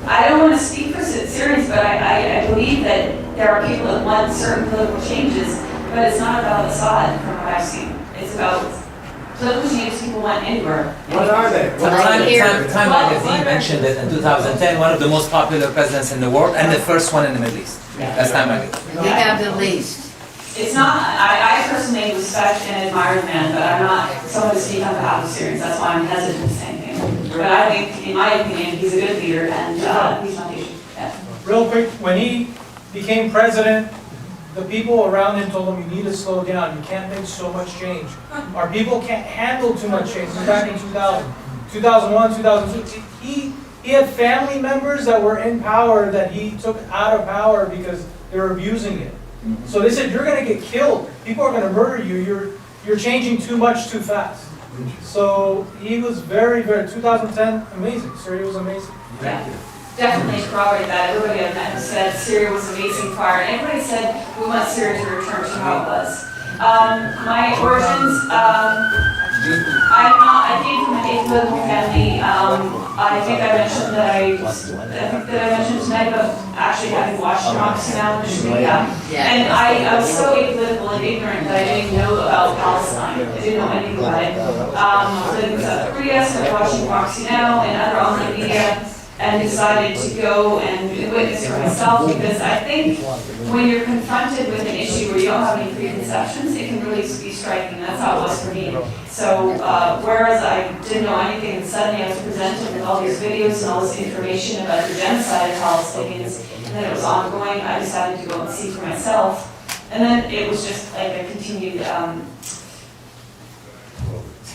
I don't want to speak for Syrians, but I believe that there are people that want certain political changes, but it's not about Assad from what I've seen. It's about So that means people went anywhere. What are they? Time magazine mentioned that in 2010, one of the most popular presidents in the world and the first one in the Middle East. That's Time magazine. We have the least. It's not, I personally respect and admire the man, but I'm not someone to speak on behalf of Syrians. That's why I'm hesitant to say anything. But I think, in my opinion, he's a good leader and he's not the issue. Yeah. Real quick, when he became president, the people around him told him, you need to slow down, you can't make so much change. Our people can't handle too much change. This was back in 2000, 2001, 2002. He had family members that were in power that he took out of power because they were abusing it. So they said, you're going to get killed. People are going to murder you. You're changing too much too fast. So he was very, 2010, amazing. Syria was amazing. Yeah. Definitely corroborate that. Everybody I've met said Syria was amazing prior. And everybody said we want Syria to return to how it was. My origins, I came from an apolitical family. I think I mentioned that I mentioned tonight about actually having watched Democracy Now! And I was so apolitical and ignorant that I didn't know about Palestine. I didn't know anything about it. I was living in South Korea, started watching Democracy Now! And other online media, and decided to go and witness for myself, because I think when you're confronted with an issue where you don't have any preconceptions, it can really be striking. That's how it was for me. So whereas I didn't know anything, and suddenly I was presented with all these videos and all this information about the genocide of Palestinians, and then it was ongoing, I decided to go and see for myself. And then it was just like a continued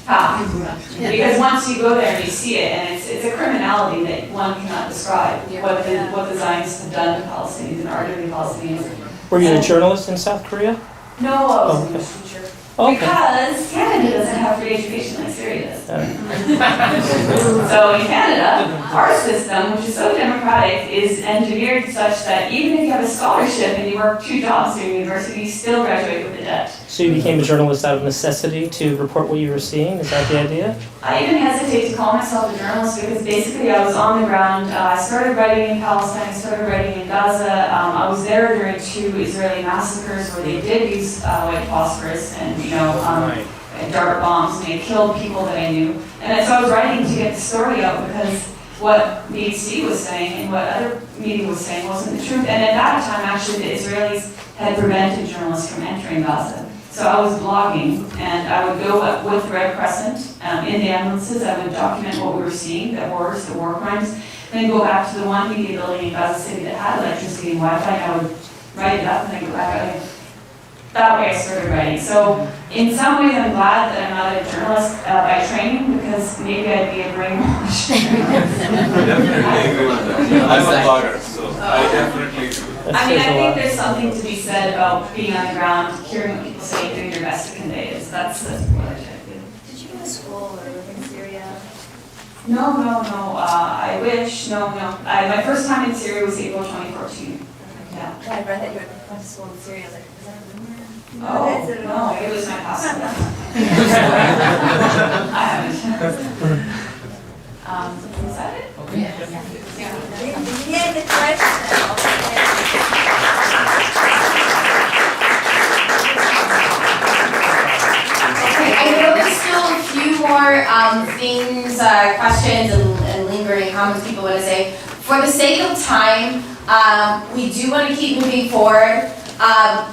because once you go there and you see it, and it's a criminality that one cannot describe, what the Zionists have done to Palestinians and are doing to Palestinians. Were you a journalist in South Korea? No, I was an English teacher. Okay. Because Canada doesn't have free education like Syria does. So in Canada, our system, which is so democratic, is engineered such that even if you have a scholarship and you work 2 jobs during university, you still graduate with a debt. So you became a journalist out of necessity to report what you were seeing? Is that the idea? I even hesitate to call myself a journalist because basically I was on the ground. I started writing in Palestine, I started writing in Gaza. I was there during 2 Israeli massacres where they did use white phosphorus and dart bombs, and they killed people that I knew. And so I was writing to get the story out because what BBC was saying and what other media was saying wasn't the truth. And at that time, actually, the Israelis had prevented journalists from entering Gaza. So I was blogging, and I would go up with the Red Crescent in the ambulances. I would document what we were seeing, the horrors, the war crimes, then go back to the one media building in Gaza City that had electricity and Wi-Fi, and I would write it up and then go back out. That way I started writing. So in some ways I'm glad that I'm not a journalist by training, because maybe I'd be a brainwashed. Definitely agree with that. I'm a blogger, so I definitely do. I mean, I think there's something to be said about being on the ground, hearing what people say, doing your best to convey it. So that's what I try to do. Did you go to school or live in Syria? No. I wish. No. My first time in Syria was April 2014. Yeah. I read that you went to school in Syria. I was like, is that a rumor? Oh, no, it was my passport. I haven't. Is that it? Okay. Did you hear the question? I know there's still a few more things, questions and lingering comments people want to say. For the sake of time, we do want to keep moving forward.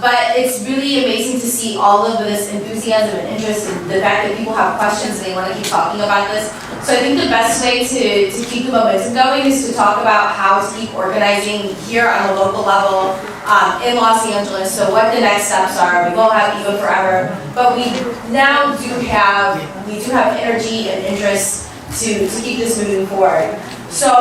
But it's really amazing to see all of this enthusiasm and interest and the fact that people have questions and they want to keep talking about this. So I think the best way to keep the momentum going is to talk about how to keep organizing here on the local level in Los Angeles. So what the next steps are. We won't have Eva forever, but we now do have energy and interest to keep this moving forward. So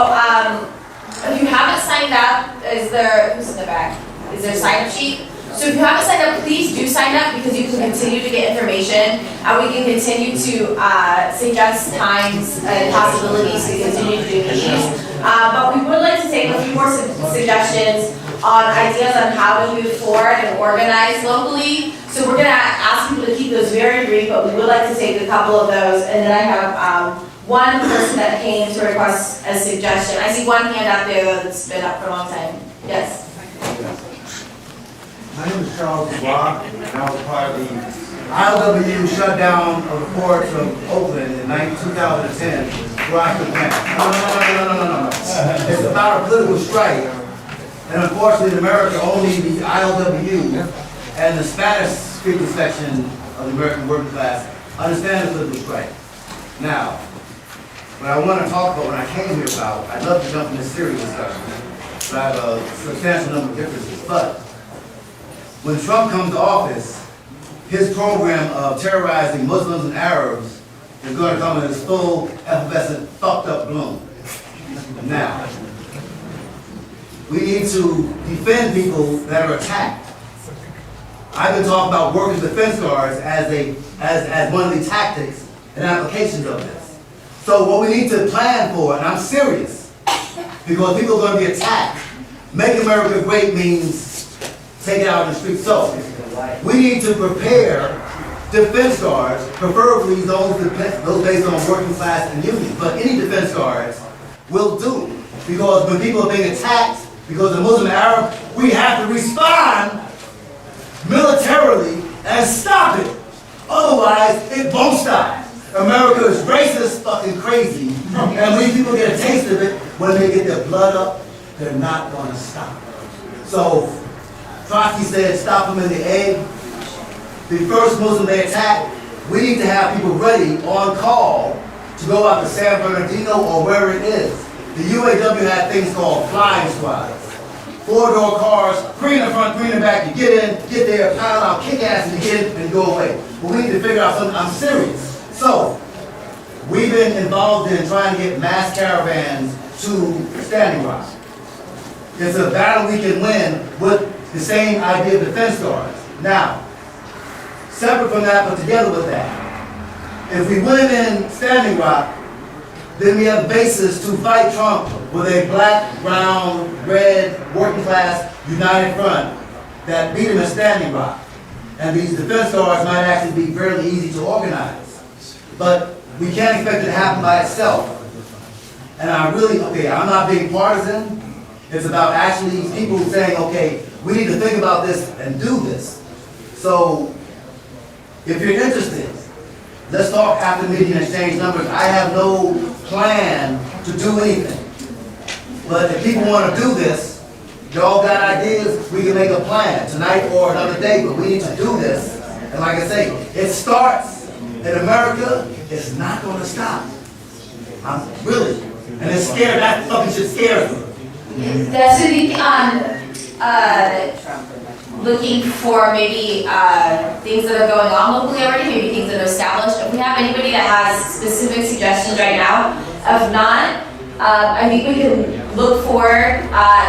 if you haven't signed up, who's in the back? Is there a sign-up sheet? So if you haven't signed up, please do sign up, because you can continue to get information and we can continue to suggest times and possibilities to continue to do meetings. But we would like to take a few more suggestions on ideas on how to move forward and organize locally. So we're going to ask people to keep those very brief, but we would like to take a couple of those. And then I have one person that came to request a suggestion. I see one hand up there that's been up for a long time. Yes. My name is Charles Block, and I was part of the ILW shut down of the ports of Oakland in 2010 for I could grant. No. It's about a political strike. And unfortunately in America, only the ILW and the Spanish-speaking section of the American working class understand the political strike. Now, what I want to talk about, when I came here about, I'd love to jump into Syria discussion, but I have a substantial number of differences. But when Trump comes to office, his program of terrorizing Muslims and Arabs is going to come in its full, effervescent, fucked up bloom. Now, we need to defend people that are attacked. I've been talking about workers' defense guards as one of the tactics and applications of this. So what we need to plan for, and I'm serious, because people are going to be attacked. Make America great means take it out in the street. So we need to prepare defense guards, preferably those based on working class and unions, but any defense guards will do. Because when people are being attacked because of Muslim and Arab, we have to respond militarily and stop it. Otherwise, it won't stop. America is racist, fucking crazy, and when people get a taste of it, when they get their blood up, they're not going to stop. So, Trotsky said, stop them in the egg. The first Muslim they attack, we need to have people ready on call to go out to San Bernardino or wherever it is. The UAW had things called flying squads. 4-door cars, 3 in the front, 3 in the back. You get in, get there, pile out, kick ass, and you get in and go away. But we need to figure out something. I'm serious. So, we've been involved in trying to get mass caravans to Standing Rock. It's a battle we can win with the same idea of defense guards. Now, separate from that, but together with that, if we win in Standing Rock, then we have a basis to fight Trump with a black, brown, red, working class, united front that beat him in Standing Rock. And these defense guards might actually be fairly easy to organize. But we can't expect it to happen by itself. And I'm not being partisan. It's about actually people saying, okay, we need to think about this and do this. So, if you're interested, let's talk after the meeting and exchange numbers. I have no plan to do anything. But if people want to do this, y'all got ideas, we can make a plan tonight or another day, but we need to do this. And like I say, it starts in America, it's not going to stop. I'm really, and it's scary, that fucking shit scares me. That's really looking for maybe things that are going on locally already, maybe things that are established. If we have anybody that has specific suggestions right now, if not, I think we can look forward.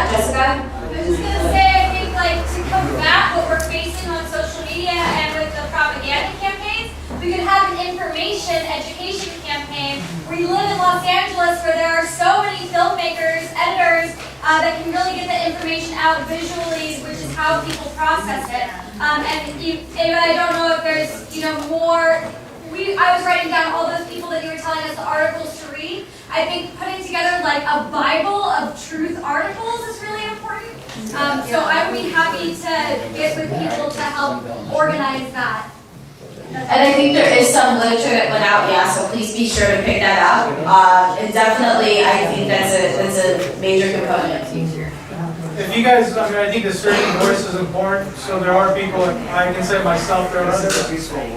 Jessica? I was just going to say, I think to combat what we're facing on social media and with the propaganda campaigns, we could have an information education campaign. We live in Los Angeles where there are so many filmmakers, editors that can really get the information out visually, which is how people process it. Eva, I don't know if there's more. I was writing down all those people that you were telling us the articles to read. I think putting together a Bible of truth articles is really important. So I would be happy to get with people to help organize that. And I think there is some literature that went out, yeah, so please be sure to pick that up. And definitely, I think that's a major component. If you guys, I think the certain voice is important, so there are people, I can say myself, there are others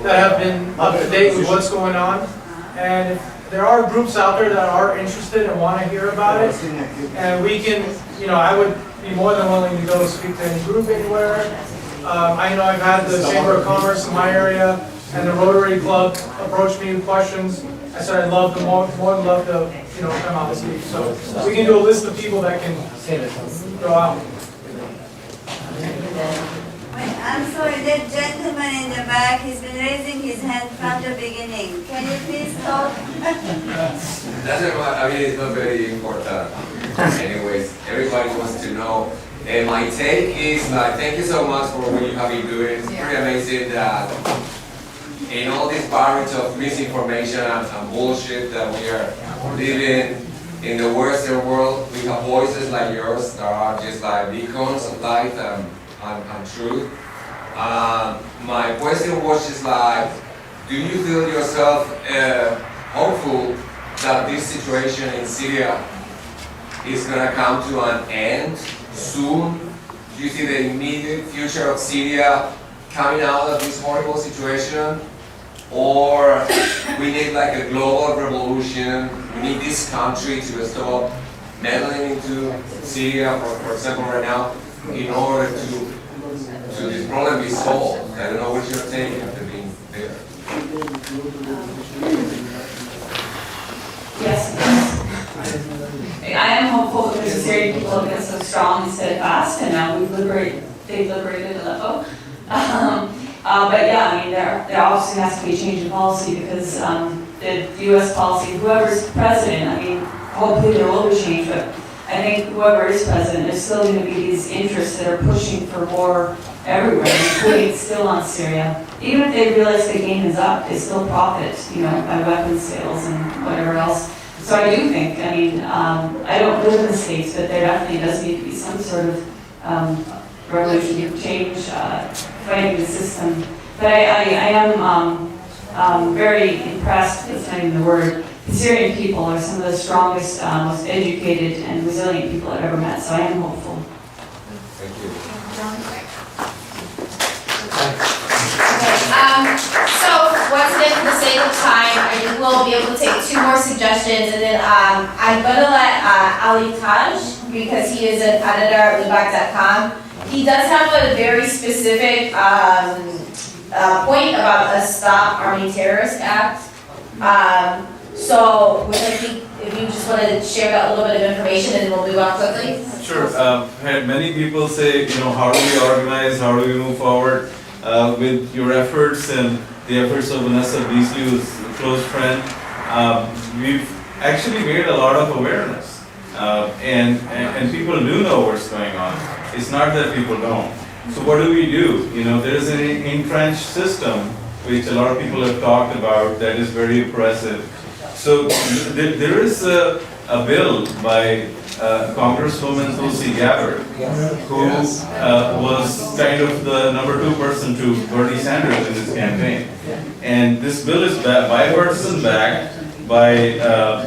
that have been up to date with what's going on. And if there are groups out there that are interested and want to hear about it, and we can, I would be more than willing to go speak to any group anywhere. I know I've had the Chamber of Commerce in my area and the Rotary Club approach me with questions. I said I'd love to more than love to come out and speak. So we can do a list of people that can go out. I'm sorry, that gentleman in the back, he's been raising his hand from the beginning. Can you please talk? It's not very important. Anyways, everybody wants to know. And my take is thank you so much for what you have been doing. It's pretty amazing that in all this barrage of misinformation and bullshit that we are living in the Western world, we have voices like yours that are just beacons of light and truth. My question was just like, do you feel yourself hopeful that this situation in Syria is going to come to an end soon? Do you see the immediate future of Syria coming out of this horrible situation? Or we need like a global revolution, we need this country to stop meddling into Syria, for example, right now, in order to this problem be solved? I don't know what you're taking after being there. Yes. I am hopeful because the Syrian people have been so strong and steadfast, and now they've liberated Aleppo. But yeah, I mean, there obviously has to be a change in policy because the U.S. policy, whoever's president, I mean, hopefully there will be change, but I think whoever is president, there's still going to be these interests that are pushing for war everywhere, including still on Syria. Even if they realize the game is up, they still profit, by weapons sales and whatever else. So I do think, I mean, I don't live in the States, but there definitely does need to be some sort of revolution, change, fighting the system. But I am very impressed, that's not even the word. The Syrian people are some of the strongest, most educated and resilient people I've ever met, so I am hopeful. Thank you. So once again, for the sake of time, I think we'll be able to take 2 more suggestions, and then I'm gonna let Ali Taj, because he is an editor at Boulevard.com. He does have a very specific point about the Stop Arming Terrorists Act. So, which I think if you just want to share that little bit of information, and we'll move on quickly. Sure. Had many people say, how do we organize, how do we move forward with your efforts and the efforts of Vanessa Beasley, who's a close friend. We've actually made a lot of awareness, and people do know what's going on. It's not that people don't. So what do? There is an entrenched system which a lot of people have talked about that is very oppressive. So there is a bill by Congresswoman Tulsi Gabbard, who was kind of the number 2 person to Bernie Sanders in his campaign. And this bill is bipartisan backed by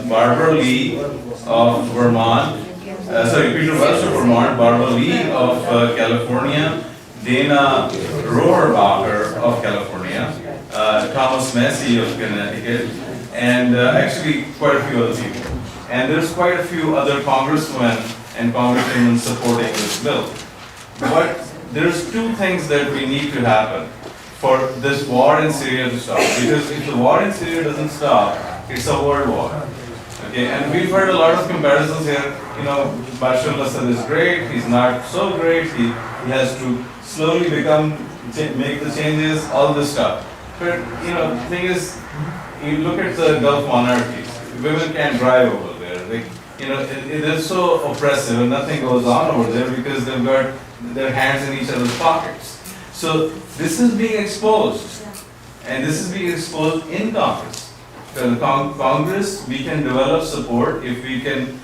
Barbara Lee of Vermont, Peter Welch of Vermont, Barbara Lee of California, Dana Rohrabacher of California, Thomas Massey of Connecticut, and actually quite a few other people. And there's quite a few other congressmen and congresswomen supporting this bill. But there's 2 things that we need to happen for this war in Syria to stop. Because if the war in Syria doesn't stop, it's a world war. Okay, and we've heard a lot of comparisons here. Bashar al-Assad is great, he's not so great, he has to slowly make the changes, all this stuff. But, the thing is, you look at the Gulf monarchies, women can't drive over there. It is so oppressive and nothing goes on over there because they've got their hands in each other's pockets. So this is being exposed, and this is being exposed in Congress. So the Congress, we can develop support if we can,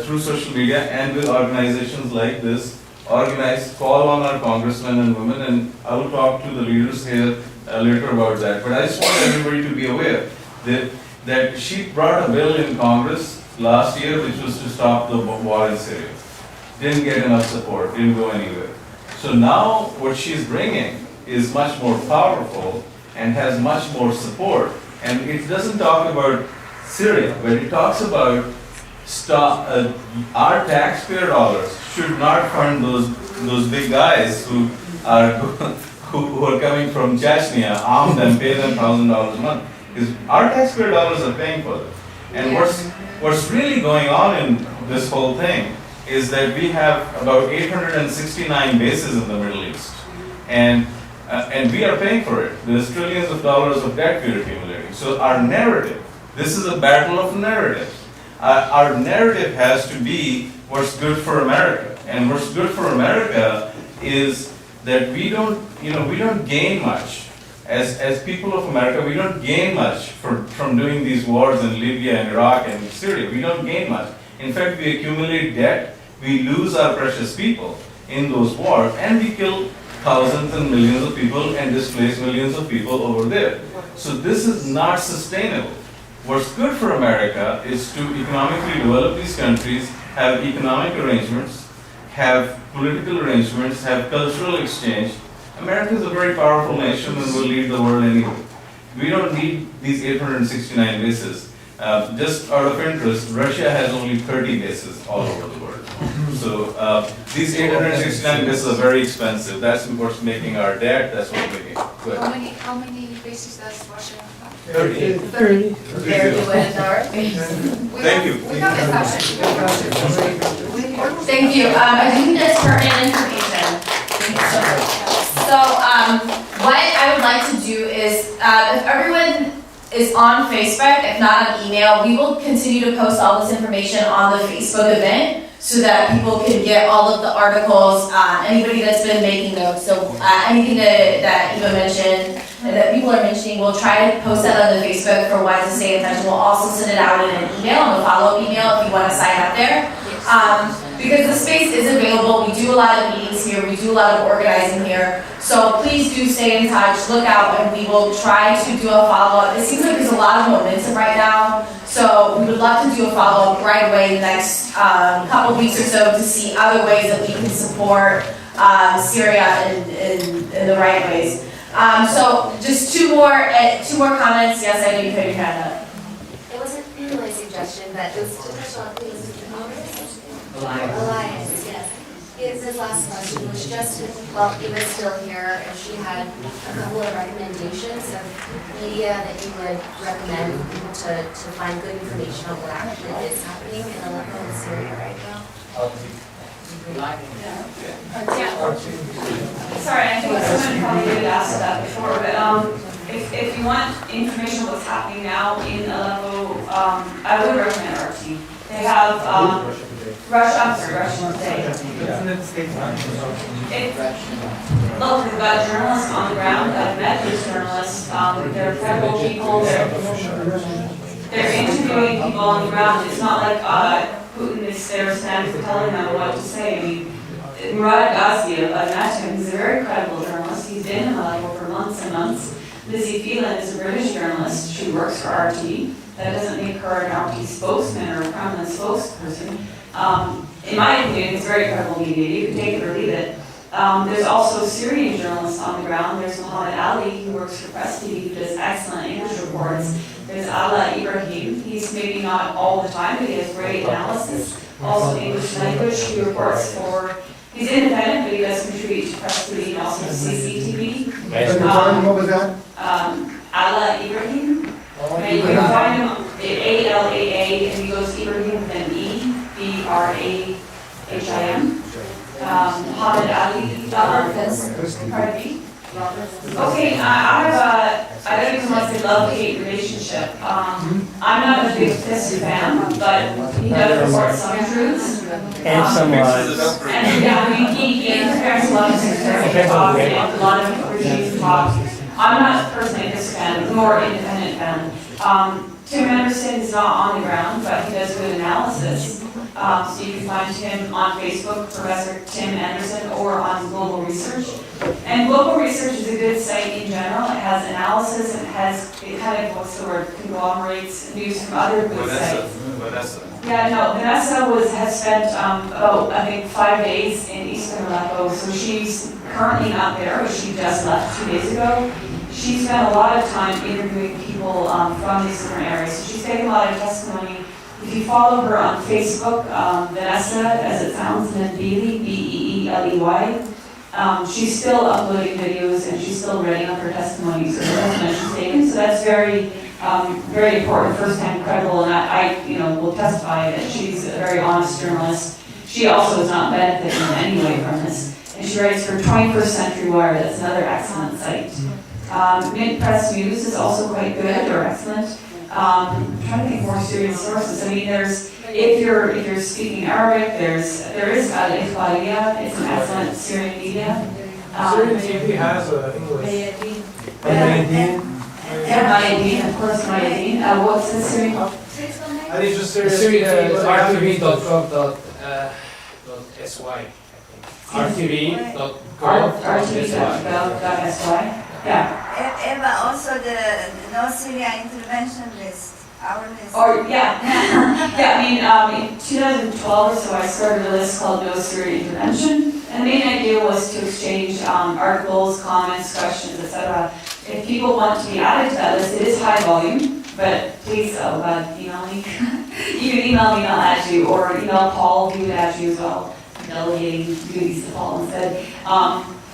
through social media and with organizations like this, call on our congressmen and women, and I will talk to the leaders here later about that. But I just want everybody to be aware that she brought a bill in Congress last year which was to stop the war in Syria. Didn't get enough support, didn't go anywhere. So now what she's bringing is much more powerful and has much more support. And it doesn't talk about Syria, but it talks about our taxpayer dollars should not fund those big guys who are coming from Chechnya, arm them, pay them $1,000 a month. Because our taxpayer dollars are paying for them. And what's really going on in this whole thing is that we have about 869 bases in the Middle East. And we are paying for it. There's trillions of dollars of debt we're accumulating. So our narrative, this is a battle of narratives. Our narrative has to be what's good for America. And what's good for America is that we don't gain much. As people of America, we don't gain much from doing these wars in Libya and Iraq and Syria. We don't gain much. In fact, we accumulate debt, we lose our precious people in those wars, and we kill thousands and millions of people and displace millions of people over there. So this is not sustainable. What's good for America is to economically develop these countries, have economic arrangements, have political arrangements, have cultural exchange. America is a very powerful nation and will lead the world anyway. We don't need these 869 bases. Just out of interest, Russia has only 30 bases all over the world. So these 869 bases are very expensive. That's what's making our debt, that's what's making it good. How many bases does Russia have? 30. 30. Very good, Dart. Thank you. We have a question. Thank you. I think that's pertinent information. Thank you so much. So, what I would like to do is, if everyone is on Facebook, if not on email, we will continue to post all this information on the Facebook event so that people can get all of the articles, anybody that's been making notes. So anything that Eva mentioned, and that people are mentioning, we'll try to post that on the Facebook for Wise to Stay in Touch. We'll also send it out in an email, in a follow-up email if you want to sign up there. Because the space is available, we do a lot of meetings here, we do a lot of organizing here. So please do stay in touch, look out, and we will try to do a follow-up. It seems like there's a lot of momentum right now, so we would love to do a follow-up right away in the next couple weeks or so to see other ways that we can support Syria in the right ways. So just two more comments. Yes, I know you put your hand up. It wasn't really my suggestion, but it was to touch on Alliance, yes. His last question was just, well, Eva's still here, and she had a couple of recommendations of media that you would recommend to find good information on what actually is happening in Aleppo and Syria right now. Sorry, I think someone probably did ask that before, but if you want information on what's happening now in Aleppo, I would recommend RT. They have Russian Today. Look, we've got journalists on the ground. I've met these journalists. They're credible people. They're interviewing people on the ground. It's not like Putin is there standing telling them what to say. I mean, Murad Ghazi, I've met him. He's a very credible journalist. He's been in Aleppo for months and months. Lizzie Phelan is a British journalist. She works for RT. That doesn't make her an RT spokesman or a Kremlin spokesperson. In my opinion, it's very credible media. You can take it or leave it. There's also Syrian journalists on the ground. There's Mohammed Ali, who works for Press TV, who does excellent English reports. There's Ala Ibrahim. He's maybe not all the time, but he has great analysis. Also English language. He reports for, he's independent, but he does contribute to Press TV and also CCTV. What was that? Ala Ibrahim. And you can find him at ALAA, and he goes Ibrahim with an E, B-R-A-H-I-M. Mohammed Ali, pardon me? Okay, I don't even want to say love-hate relationship. I'm not a big Fisk fan, but he does report some truths. And some lies. And yeah, he interferes a lot of security talk and a lot of regime talk. I'm not personally a Fisk fan, I'm more independent fan. Tim Anderson is not on the ground, but he does good analysis. So you can find him on Facebook, Professor Tim Anderson, or on Global Research. And Global Research is a good site in general. It has analysis, it kind of, what's the word, conglomerates news from other good sites. Vanessa. Yeah, no, Vanessa has spent I think 5 days in Eastern Aleppo, so she's currently not there, but she just left 2 days ago. She spent a lot of time interviewing people from these different areas, so she's taken a lot of testimony. If you follow her on Facebook, Vanessa, as it sounds, and then Beeley, B-E-E-L-E-Y, she's still uploading videos and she's still writing up her testimonies and testimony she's taken, so that's very, very important, first-hand credible, and I will testify that she's a very honest journalist. She also is not benefiting in any way from this, and she writes for 21st Century Wire. That's another excellent site. Mint Press News is also quite good or excellent. I'm trying to think more serious sources. I mean, if you're speaking Arabic, there is Al-Ikhbariyya. It's an excellent Syrian media. Syrian TV has English. Mayadeen, of course, Mayadeen. What's the Syrian? I think just Syrian TV. RTV.gov.sy. RTV.gov.sy. Yeah. Eva, also the no Syria intervention list, our list. Or, yeah. Yeah, I mean, in 2012 or so, I started a list called No Syria Intervention. And the main idea was to exchange articles, comments, questions, etc. If people want to be added to that list, it is high volume, but please, email me. You can email me, and I'll add you, or email Paul, he would add you as well. Delegating duties to Paul instead.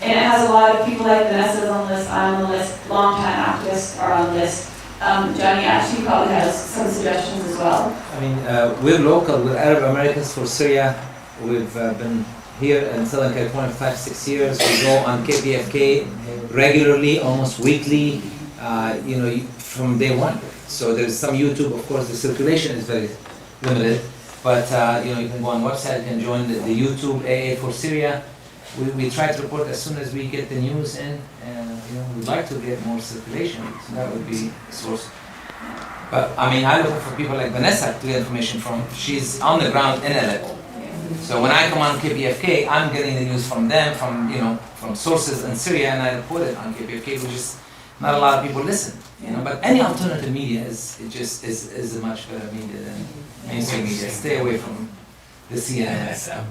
And it has a lot of people like Vanessa's on the list, I'm on the list, longtime activists are on the list. Johnny Achi probably has some suggestions as well. I mean, we're local, we're Arab Americans for Syria. We've been here in Southern California for 5-6 years. We go on KPFK regularly, almost weekly, from day one. So there's some YouTube, of course, the circulation is very limited. But you can go on website, you can join the YouTube AA for Syria. We try to report as soon as we get the news in, and we'd like to get more circulation, so that would be a source. But I mean, I look for people like Vanessa to get information from. She's on the ground in Aleppo. So when I come on KPFK, I'm getting the news from them, from sources in Syria, and I report it on KPFK, which is not a lot of people listen. But any alternative media is a much better media than mainstream media. Stay away from the CNN. MSM.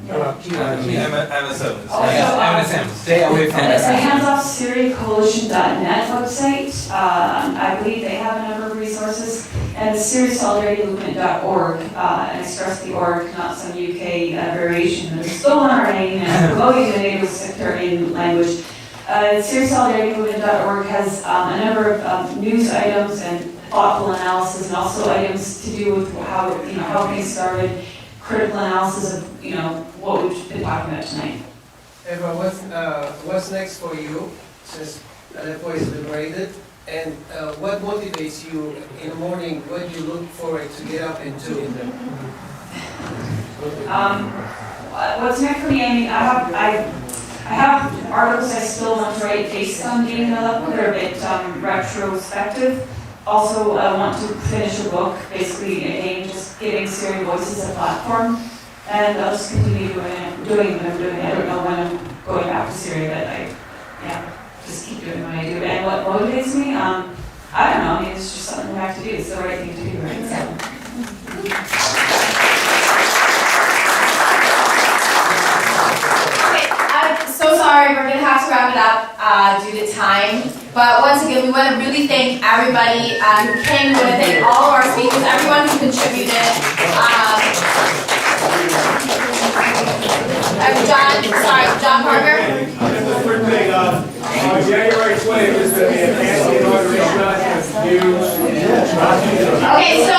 Stay away from It's the MSM. handsoffsyriacoalition.net website. I believe they have a number of resources. And the SyriaSolidarityMovement.org, and I stress the org, not some UK variation that is stolen our name and promoting the native sectarian language. SyriaSolidarityMovement.org has a number of news items and thoughtful analysis, and also items to do with how things started, critical analysis of what we've been talking about tonight. Eva, what's next for you since Aleppo is liberated? And what motivates you in the morning? What do you look forward to get up and do? What's next for me? I mean, I have articles I still want to write based on being in Aleppo. They're a bit retrospective. Also, I want to finish a book, basically again just giving Syrian voices a platform, and I'll just continue doing what I'm doing. I don't know when I'm going back to Syria, but just keep doing what I do. And what motivates me? I don't know. I mean, it's just something we have to do. It's the right thing to do, right? So sorry, we're gonna have to wrap it up due to time. But once again, we want to really thank everybody who came. We want to thank all of our speakers, everyone who contributed. John Parker. Just a quick thing, January 20th is the anti-inauguration. Okay, so